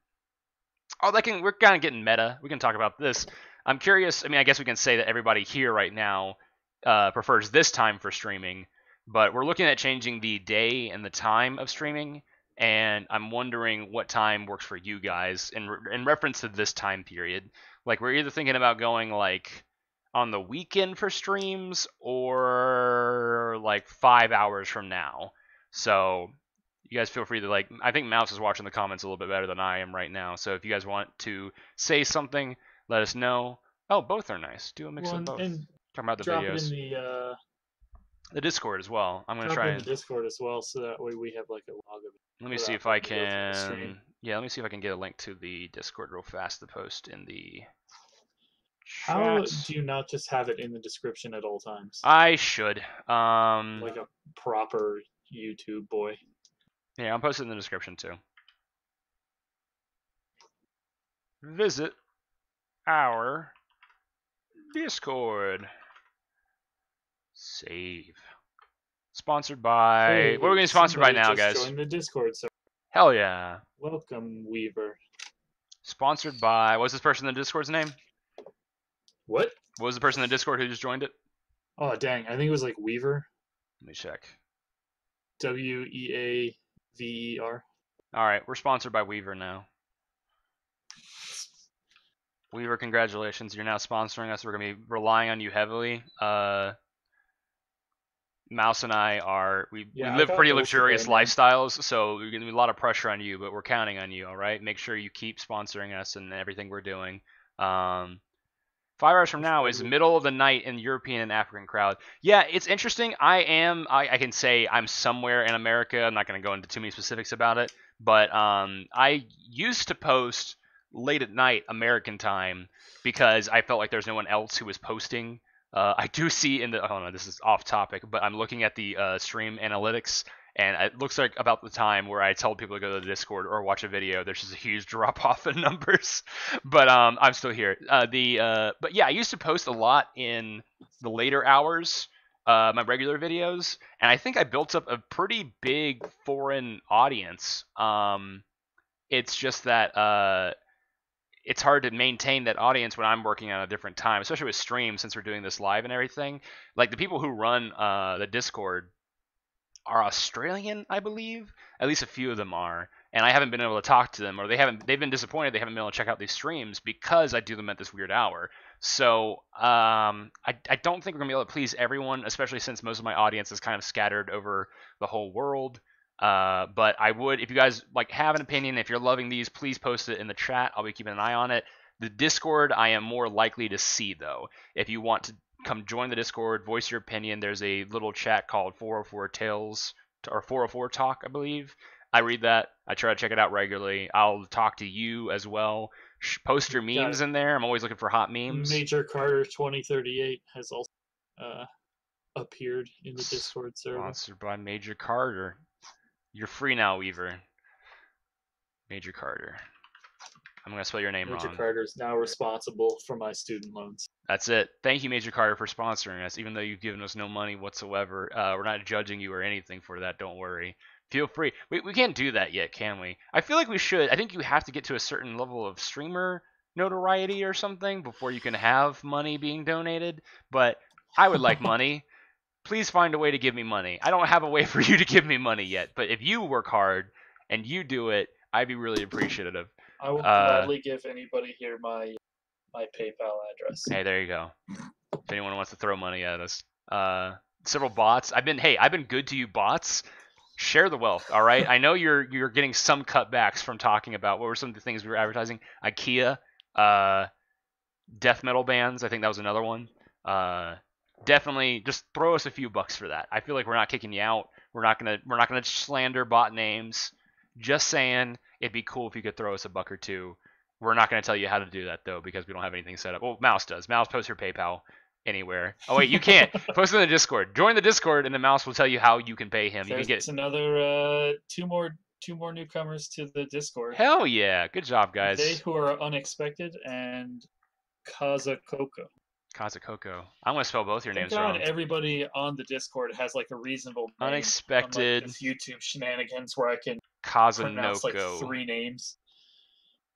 we're kind of getting meta. We can talk about this. I'm curious. I mean, I guess we can say that everybody here right now prefers this time for streaming, but we're looking at changing the day and the time of streaming, and I'm wondering what time works for you guys in reference to this time period. Like, we're either thinking about going like on the weekend for streams or like 5 hours from now. So you guys feel free to like. I think Mouse is watching the comments a little bit better than I am right now. So if you guys want to say something, let us know. Oh, both are nice. Do a mix of both. And Talking about the drop videos, it in the Discord as well. I'm gonna drop try it in and the Discord as well, so that way we have like a log of it. let me see if I can. Yeah, let me see if I can get a link to the Discord real fast to post in the How chat. do you not just have it in the description at all times? I should. Like a proper YouTube boy. Yeah, I'll post it in the description too. Visit our Discord. Save. Sponsored by... What are we Hey, getting sponsored by somebody now, just guys? joined the Discord, so Hell yeah. welcome, Weaver. Sponsored by... What's this person in the Discord's name? What? What was the person in the Discord who just joined it? Oh, dang. I think it was like Weaver. Let me check. Weaver. Alright, we're sponsored by Weaver now. Weaver, congratulations. You're now sponsoring us. We're going to be relying on you heavily. Mouse and I are... We Yeah, I live got pretty both today, luxurious man. lifestyles, so there's going to be a lot of pressure on you, but we're counting on you, alright? Make sure you keep sponsoring us and everything we're doing. 5 hours from now is the middle of the night in European and African crowd. Yeah, it's interesting. I can say I'm somewhere in America. I'm not going to go into too many specifics about it, but I used to post late at night American time because I felt like there's no one else who was posting. I do see in the... Oh no, this is off topic, but I'm looking at the stream analytics, and it looks like about the time where I tell people to go to the Discord or watch a video, there's just a huge drop off in numbers. But I'm still here. But yeah, I used to post a lot in the later hours, my regular videos, and I think I built up a pretty big foreign audience. It's just that it's hard to maintain that audience when I'm working on a different time, especially with streams since we're doing this live and everything. Like the people who run the Discord are Australian, I believe. At least a few of them are. And I haven't been able to talk to them, or they've been disappointed they haven't been able to check out these streams because I do them at this weird hour. So I don't think we're gonna be able to please everyone, especially since most of my audience is kind of scattered over the whole world. But I would, if you guys like have an opinion, if you're loving these, please post it in the chat. I'll be keeping an eye on it. The Discord I am more likely to see though. If you want to come join the Discord, voice your opinion. There's a little chat called 404 Tales or 404 Talk, I believe. I read that. I try to check it out regularly. I'll talk to you as well. Post your memes in there. I'm always looking for hot memes. Major Carter 2038 has also appeared in the Discord server. Sponsored by Major Carter. You're free now, Weaver. Major Carter. I'm going to spell your name wrong. Major Carter is now responsible for my student loans. That's it. Thank you, Major Carter, for sponsoring us, even though you've given us no money whatsoever. We're not judging you or anything for that. Don't worry. Feel free. We can't do that yet, can we? I feel like we should. I think you have to get to a certain level of streamer notoriety or something before you can have money being donated. But I would like money. Please find a way to give me money. I don't have a way for you to give me money yet. But if you work hard and you do it, I'd be really appreciative. I will gladly give anybody here my PayPal address. Hey, there you go. If anyone wants to throw money at us. Several bots. I've been good to you bots. Share the wealth, all right? I know you're getting some cutbacks from talking about what were some of the things we were advertising. IKEA, death metal bands. I think that was another one. Definitely just throw us a few bucks for that. I feel like we're not kicking you out. We're not gonna slander bot names. Just saying, it'd be cool if you could throw us a buck or two. We're not going to tell you how to do that, though, because we don't have anything set up. Well, Mouse does. Mouse posts her PayPal anywhere. Oh, wait, you can't. Post it in the Discord. Join the Discord, and the Mouse will tell you how you can pay him. There's you can get another two more newcomers to the Discord. Hell yeah. Good job, guys. They who are unexpected and Kazakoko. Kazakoko. I'm going to spell both your names wrong. Everybody on the Discord has like a reasonable name. Unexpected. Unlike this YouTube shenanigans where I can pronounce like 3 names.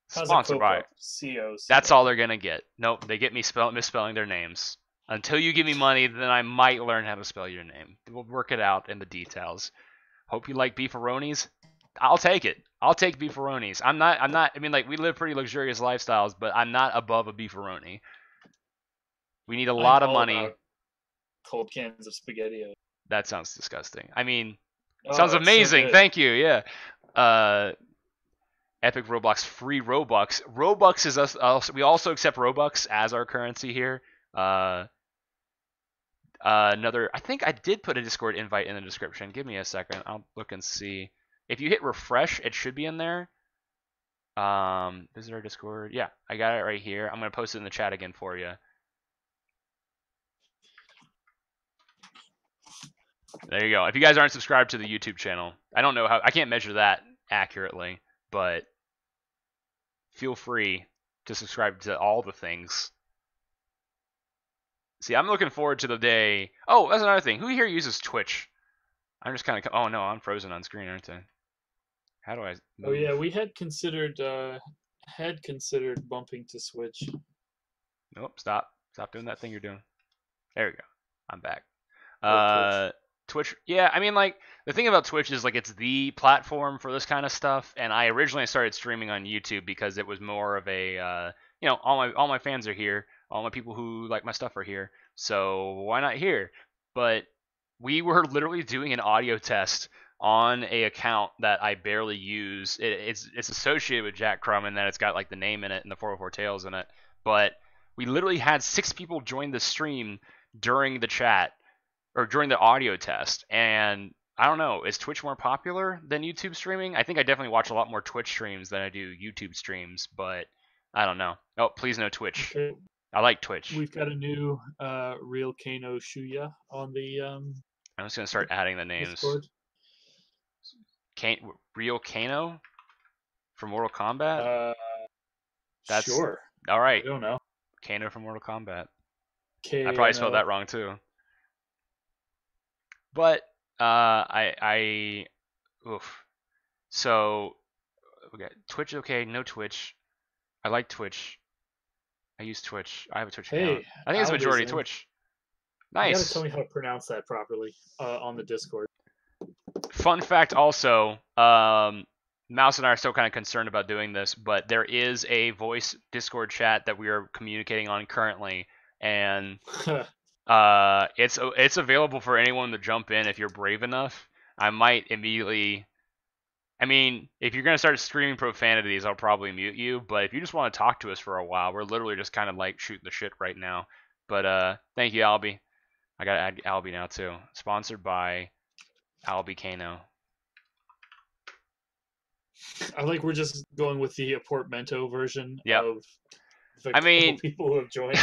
Sponsored by. That's all they're gonna get. Nope, they get me misspelling their names. Until you give me money, then I might learn how to spell your name. We'll work it out in the details. Hope you like beefaronis. I'll take it. I'll take beefaronis. I'm not. I mean, like we live pretty luxurious lifestyles, but I'm not above a beefaroni. We need a lot of money. Cold cans of spaghetti. That sounds disgusting. I mean, sounds amazing. So thank you. Yeah. Epic Roblox free Robux. Robux is us. We also accept Robux as our currency here. Another. I think I did put a Discord invite in the description. Give me a second. I'll look and see. If you hit refresh, it should be in there. Visit our Discord. Yeah, I got it right here. I'm gonna post it in the chat again for you. There you go. If you guys aren't subscribed to the YouTube channel, I don't know how. I can't measure that accurately, but feel free to subscribe to all the things. See, I'm looking forward to the day. Oh, that's another thing. Who here uses Twitch? I'm just kind of. Oh no, I'm frozen on screen, aren't I? How do I Oh yeah, move? we had considered bumping to Switch. Nope. Stop doing that thing you're doing. There we go. I'm back. Oh, Twitch. Uh, Twitch. Yeah, I mean, like the thing about Twitch is like it's the platform for this kind of stuff. And I originally started streaming on YouTube because it was more of a, all my fans are here, all my people who like my stuff are here. So why not here? But we were literally doing an audio test on a account that I barely use. It's associated with Jack Crumb and that it's got like the name in it and the 404 Tales in it. But we literally had 6 people join the stream during the chat or during the audio test. And I don't know, is Twitch more popular than YouTube streaming? I think I definitely watch a lot more Twitch streams than I do YouTube streams, but I don't know. Oh, please no Twitch. Okay, I like Twitch. we've got a new Real Kano Shuya on the I'm just gonna start adding the names. Discord. Real Kano from Mortal Kombat. Uh, That's sure. all I right. don't know. Kano from Mortal Kombat. I probably spelled KNO. that wrong too. But I oof. So we got Twitch. Okay, no Twitch. I like Twitch. I use Twitch. I have a Twitch account. Hey, I think it's a Albie's majority in. Twitch. You gotta tell Nice. me how to pronounce that properly on the Discord. Fun fact also, Mouse and I are still kind of concerned about doing this, but there is a voice Discord chat that we are communicating on currently, and it's available for anyone to jump in if you're brave enough. I might immediately. I mean, if you're gonna start screaming profanities, I'll probably mute you. But if you just want to talk to us for a while, we're literally just kind of like shooting the shit right now. But thank you, Albie. I gotta add Albie now too. Sponsored by Albie Kano. I like we're just going with the portmanteau version Yep. of the I couple mean, people who have joined.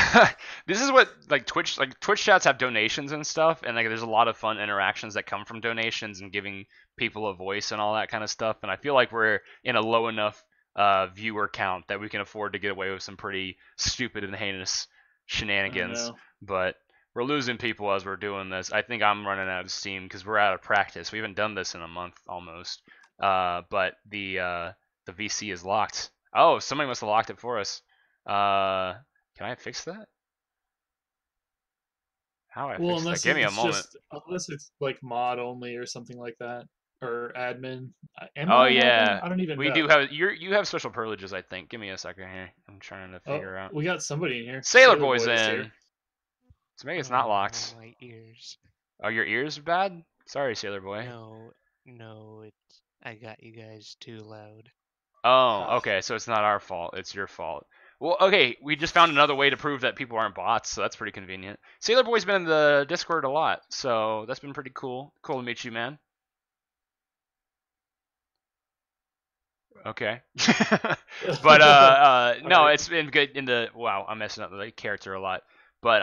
this is what like Twitch chats have donations and stuff, and like there's a lot of fun interactions that come from donations and giving people a voice and all that kind of stuff. And I feel like we're in a low enough viewer count that we can afford to get away with some pretty stupid and heinous I shenanigans. know. But we're losing people as we're doing this. I think I'm running out of steam because we're out of practice. We haven't done this in a month almost. But the VC is locked. Oh, somebody must have locked it for us. Can I fix that? How do I Well, fix that? unless Give me a it's moment. just unless it's like mod only or something like that, or admin. Am Oh I an admin? yeah, I don't even we know. do have you have special privileges, I think. Give me a second here. I'm trying to Oh, figure out. we got somebody in here. Sailor Sailor Boy's Boy is here. in. So maybe it's not Oh, locked. my ears. Oh, your ears are bad? Sorry, Sailor Boy. No, it's I got you guys too loud. Oh, Ah, okay. So it's not our fault. It's your fault. Well, okay. We just found another way to prove that people aren't bots, so that's pretty convenient. Sailor Boy's been in the Discord a lot, so that's been pretty cool. Cool to meet you, man. Okay. But no, Alright. it's been good in the wow, I'm messing up the character a lot. But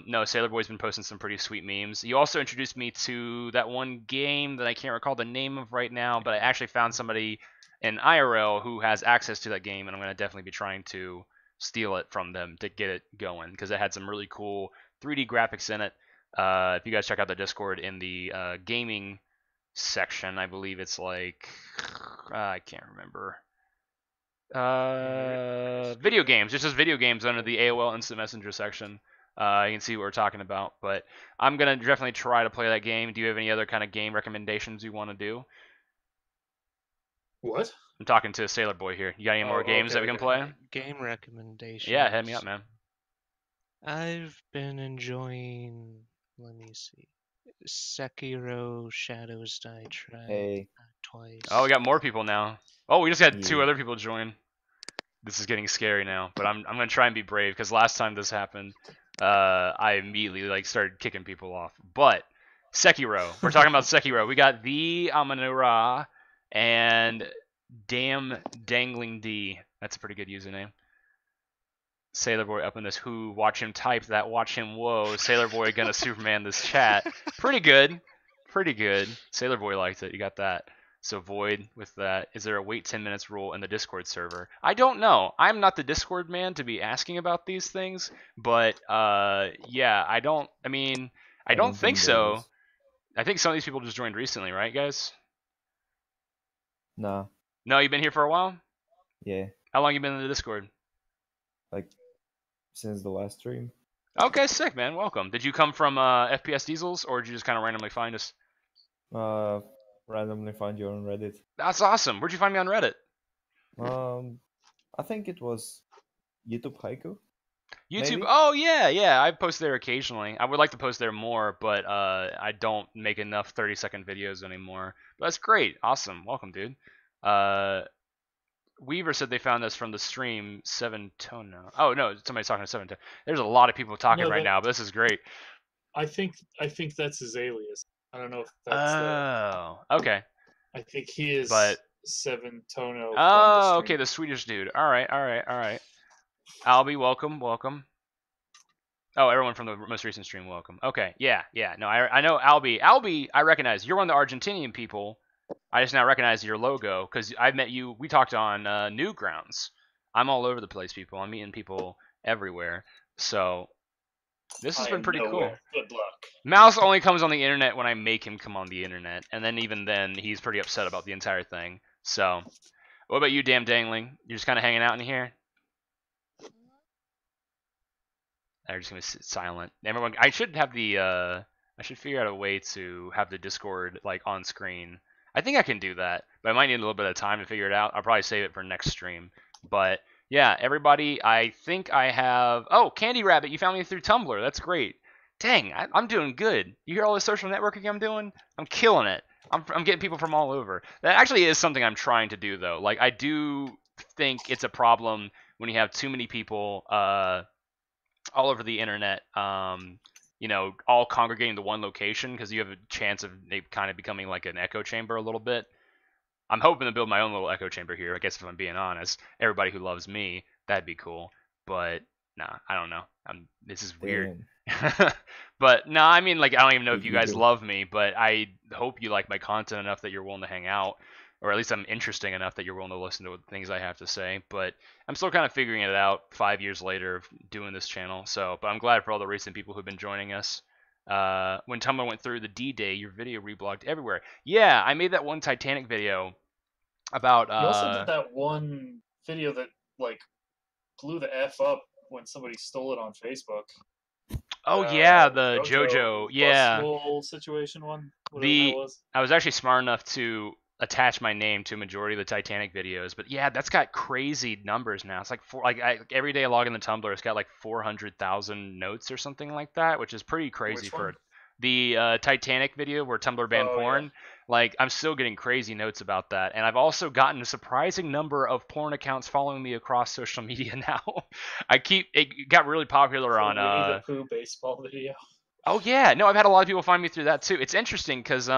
no, Sailor Boy's been posting some pretty sweet memes. You also introduced me to that one game that I can't recall the name of right now, but I actually found somebody in IRL who has access to that game, and I'm gonna definitely be trying to steal it from them to get it going because it had some really cool 3D graphics in it. If you guys check out the Discord in the gaming section, I believe it's like I can't remember. Video games. It says video games under the AOL Instant Messenger section. You can see what we're talking about. But I'm gonna definitely try to play that game. Do you have any other kind of game recommendations you want to do? What? I'm talking to Sailor Boy here. You got any more Oh, games that we can play? Game recommendations. Yeah, head me up, man. I've been enjoying. Let me see. Sekiro Shadows Die tried Hey. twice. Oh, we got more people now. Oh, we just had 2 Yeah. other people join. This is getting scary now, but I'm gonna try and be brave because last time this happened, I immediately like started kicking people off. But Sekiro, we're talking about Sekiro. We got the Amanura and Damn Dangling D. That's a pretty good username. Sailor Boy up in this who, watch him type that, watch him whoa. Sailor Boy gonna Superman this chat. Pretty good. Pretty good. Sailor Boy liked it. You got that. So Void with that. Is there a wait 10 minutes rule in the Discord server? I don't know. I'm not the Discord man to be asking about these things, but yeah, I don't think so. I think some of these people just joined recently, right, guys? Nah. No, you've been here for a while? Yeah. How long you been in the Discord? Like since the last stream. Okay, sick, man. Welcome. Did you come from FPS Diesels, or did you just kind of randomly find us? Randomly find you on Reddit. That's awesome. Where'd you find me on Reddit? I think it was YouTube Haiku. YouTube. Maybe? Oh yeah. I post there occasionally. I would like to post there more, but I don't make enough 30-second videos anymore. But that's great. Awesome. Welcome, dude. Weaver said they found us from the stream 7 Tone now. Oh no, somebody's talking to 7 Tone. There's a lot of people talking No, right now, but this is great. I think that's his alias. I don't know if that's Oh, okay. I think he is But 7 Tono. oh, okay, the Swedish dude. All right. Albie, welcome. Oh, everyone from the most recent stream, welcome. Okay, yeah. No, I know Albie. Albie, I recognize. You're one of the Argentinian people. I just now recognize your logo because I've met you. We talked on Newgrounds. I'm all over the place, people. I'm meeting people everywhere. So this has been pretty cool. Good luck. Mouse only comes on the internet when I make him come on the internet, and then even then, he's pretty upset about the entire thing. So, what about you, damn dangling? You're just kind of hanging out in here? I'm just gonna sit silent. Everyone, I should have the. I should figure out a way to have the Discord like on screen. I think I can do that, but I might need a little bit of time to figure it out. I'll probably save it for next stream. But yeah, everybody, I think I have. Oh, Candy Rabbit, you found me through Tumblr. That's great. Dang, I'm doing good. You hear all this social networking I'm doing? I'm killing it. I'm getting people from all over. That actually is something I'm trying to do though. Like I do think it's a problem when you have too many people all over the internet, all congregating to one location because you have a chance of it kind of becoming like an echo chamber a little bit. I'm hoping to build my own little echo chamber here. I guess if I'm being honest, everybody who loves me, that'd be cool. But nah, I don't know. This is weird. But no, I mean, like, I don't even know if you guys love me, but I hope you like my content enough that you're willing to hang out, or at least I'm interesting enough that you're willing to listen to the things I have to say. But I'm still kind of figuring it out 5 years later of doing this channel. So, but I'm glad for all the recent people who've been joining us. When Tumblr went through the D-Day, your video reblogged everywhere. Yeah, I made that one Titanic video about. You also did that one video that like blew the F up when somebody stole it on Facebook. Oh yeah, the JoJo, yeah. Situation one. I was actually smart enough to attach my name to a majority of the Titanic videos, but yeah, that's got crazy numbers now. It's like every day I log into Tumblr, it's got like 400,000 notes or something like that, which is pretty crazy for the Titanic video where Tumblr banned porn. Yeah. Like, I'm still getting crazy notes about that, and I've also gotten a surprising number of porn accounts following me across social media now. It got really popular on Winnie the Pooh baseball video. Oh yeah, no, I've had a lot of people find me through that too. It's interesting because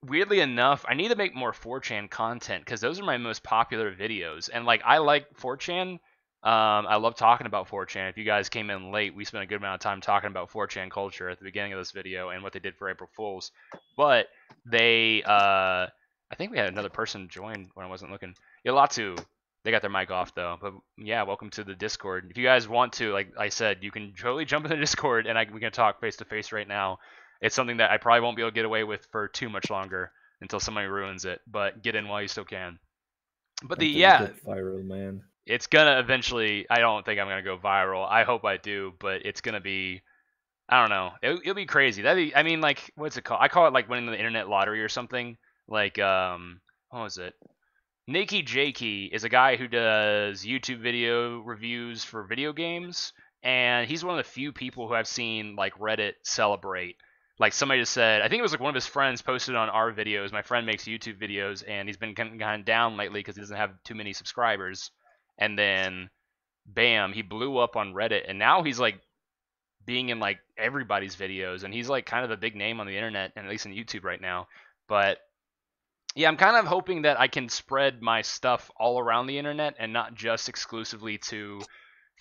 weirdly enough, I need to make more 4chan content because those are my most popular videos, and like I like 4chan. I love talking about 4chan. If you guys came in late, we spent a good amount of time talking about 4chan culture at the beginning of this video and what they did for April Fools. But they, I think we had another person join when I wasn't looking. Yalatu, they got their mic off though. But yeah, welcome to the Discord. If you guys want to, like I said, you can totally jump in the Discord and we can talk face to face right now. It's something that I probably won't be able to get away with for too much longer until somebody ruins it. But get in while you still can. But get viral, man. It's gonna eventually. I don't think I'm gonna go viral. I hope I do, but it's gonna be. I don't know. It'll be crazy. I mean, like, what's it called? I call it like winning the internet lottery or something. Like, what was it? Nikki Jakey is a guy who does YouTube video reviews for video games, and he's one of the few people who I've seen like Reddit celebrate. Like somebody just said, I think it was like one of his friends posted on our videos. My friend makes YouTube videos, and he's been kind of down lately because he doesn't have too many subscribers. And then, bam, he blew up on Reddit, and now he's like being in like everybody's videos, and he's like kind of a big name on the internet, and at least in YouTube right now. But yeah, I'm kind of hoping that I can spread my stuff all around the internet and not just exclusively to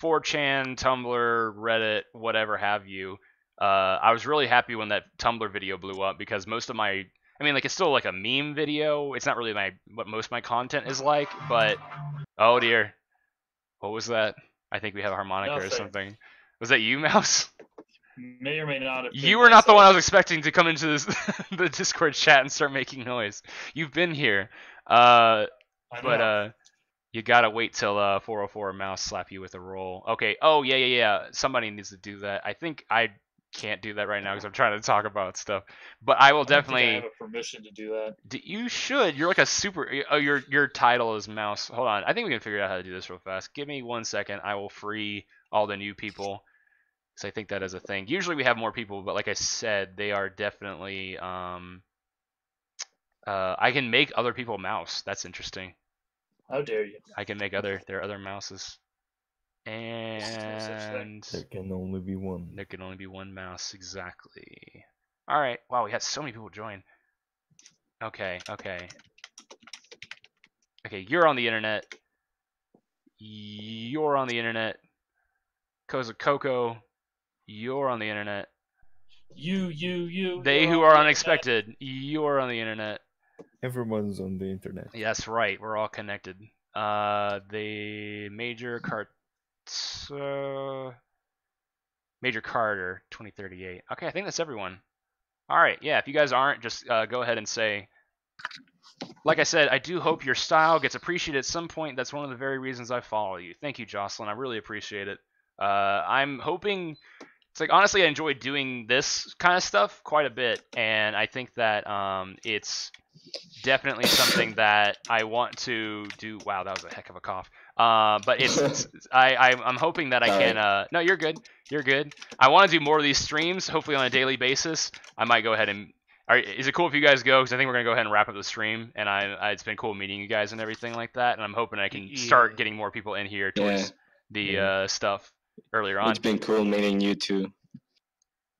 4chan, Tumblr, Reddit, whatever have you. I was really happy when that Tumblr video blew up because most of my, I mean, like it's still like a meme video. It's not really what most of my content is like, but oh dear. What was that? I think we have a harmonica or something. Was that you, Mouse? may or may not have been You were not the one I myself. was expecting to come into this, the Discord chat and start making noise. You've been here, I but know. you gotta wait till 404 mouse slap you with a roll. Okay. Oh yeah. Somebody needs to do that. I think I can't do that right now because I'm trying to talk about stuff. But I will I don't think I definitely. have a permission to do that. You should. You're like a super. Oh, your title is mouse. Hold on. I think we can figure out how to do this real fast. Give me 1 second. I will free all the new people. So I think that is a thing. Usually we have more people, but like I said, they are definitely. I can make other people mouse. That's interesting. How dare you? I can make their other mouses. And There can only be one. there can only be one mouse, exactly. All right. Wow, we had so many people join. Okay. You're on the internet. You're on the internet. Koza Coco, you're on the internet. You. They You're who on are the unexpected, you're on the internet. Everyone's on the internet. Yeah, that's right. We're all connected. The Major Carter 2038. Okay, I think that's everyone. All right. Yeah, if you guys aren't, just go ahead and say. Like I said, I do hope your style gets appreciated at some point. That's one of the very reasons I follow you. Thank you, Jocelyn. I really appreciate it. I'm hoping. It's like honestly, I enjoy doing this kind of stuff quite a bit, and I think that it's definitely something that I want to do. Wow, that was a heck of a cough. But I'm hoping that I can. No, you're good. You're good. I want to do more of these streams, hopefully on a daily basis. I might go ahead and. Is it cool if you guys go? Because I think we're gonna go ahead and wrap up the stream, and it's been cool meeting you guys and everything like that. And I'm hoping I can start getting more people in here towards the stuff earlier on. It's been cool meeting you too.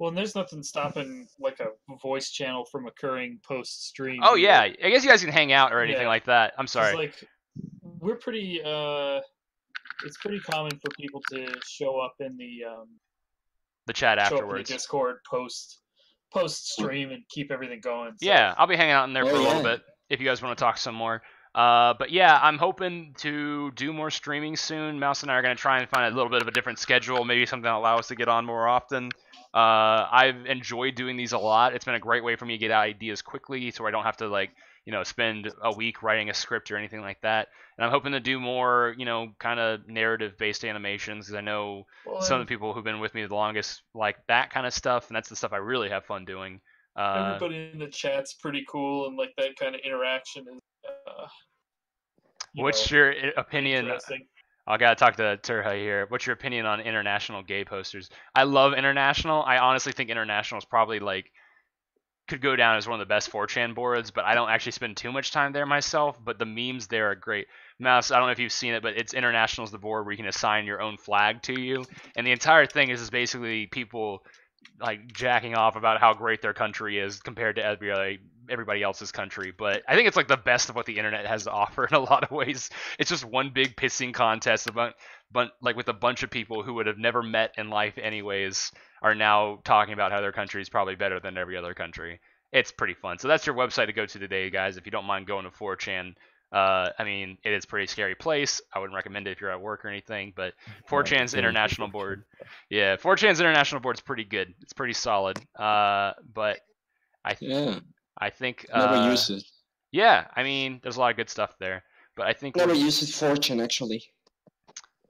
Well, and there's nothing stopping like a voice channel from occurring post stream. Oh yeah, I guess you guys can hang out or anything Yeah. like that. I'm sorry. Like we're pretty. It's pretty common for people to show up in the chat show afterwards. up in the Discord post stream and keep everything going. So. Yeah, I'll be hanging out in there for a little bit if you guys want to talk some more. But yeah, I'm hoping to do more streaming soon. Mouse and I are going to try and find a little bit of a different schedule, maybe something that'll allow us to get on more often. I've enjoyed doing these a lot. It's been a great way for me to get ideas quickly, so I don't have to spend a week writing a script or anything like that. And I'm hoping to do more, kind of narrative-based animations, because I know some of the people who've been with me the longest like that kind of stuff, and that's the stuff I really have fun doing. Everybody in the chat's pretty cool, and like that kind of interaction is. What's your opinion? I gotta talk to Turha here. What's your opinion on international gay posters? I love international. I honestly think international is probably could go down as one of the best 4chan boards, but I don't actually spend too much time there myself. But the memes there are great. Mouse, I don't know if you've seen it, but it's international is the board where you can assign your own flag to you, and the entire thing is basically people like jacking off about how great their country is compared to everybody else's country. But I think it's like the best of what the internet has to offer in a lot of ways. It's just one big pissing contest about, like with a bunch of people who would have never met in life anyways are now talking about how their country is probably better than every other country. It's pretty fun. So that's your website to go to today, guys. If you don't mind going to 4chan. I mean, it is a pretty scary place. I wouldn't recommend it if you're at work or anything, but 4chan's international board. Yeah, 4chan's international board's pretty good. It's pretty solid. But I think never use it. Yeah, I mean, there's a lot of good stuff there, but I think never used 4chan actually.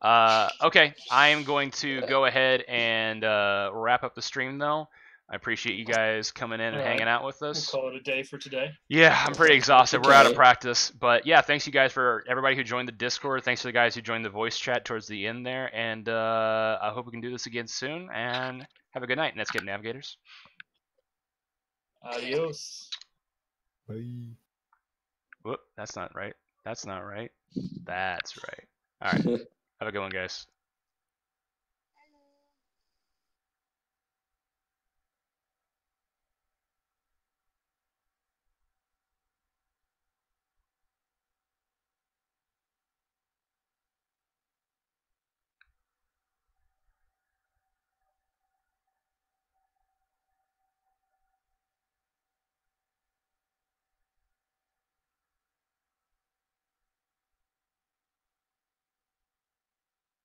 Okay, I am going to go ahead and wrap up the stream though. I appreciate you guys coming in and hanging out with us. We'll call it a day for today. Yeah, I'm pretty exhausted. We're out of practice. But yeah, thanks you guys for everybody who joined the Discord. Thanks to the guys who joined the voice chat towards the end there. And I hope we can do this again soon. And have a good night, Netscape Navigators. Adios. Bye. Whoop, that's not right. That's not right. That's right. All right. Have a good one, guys.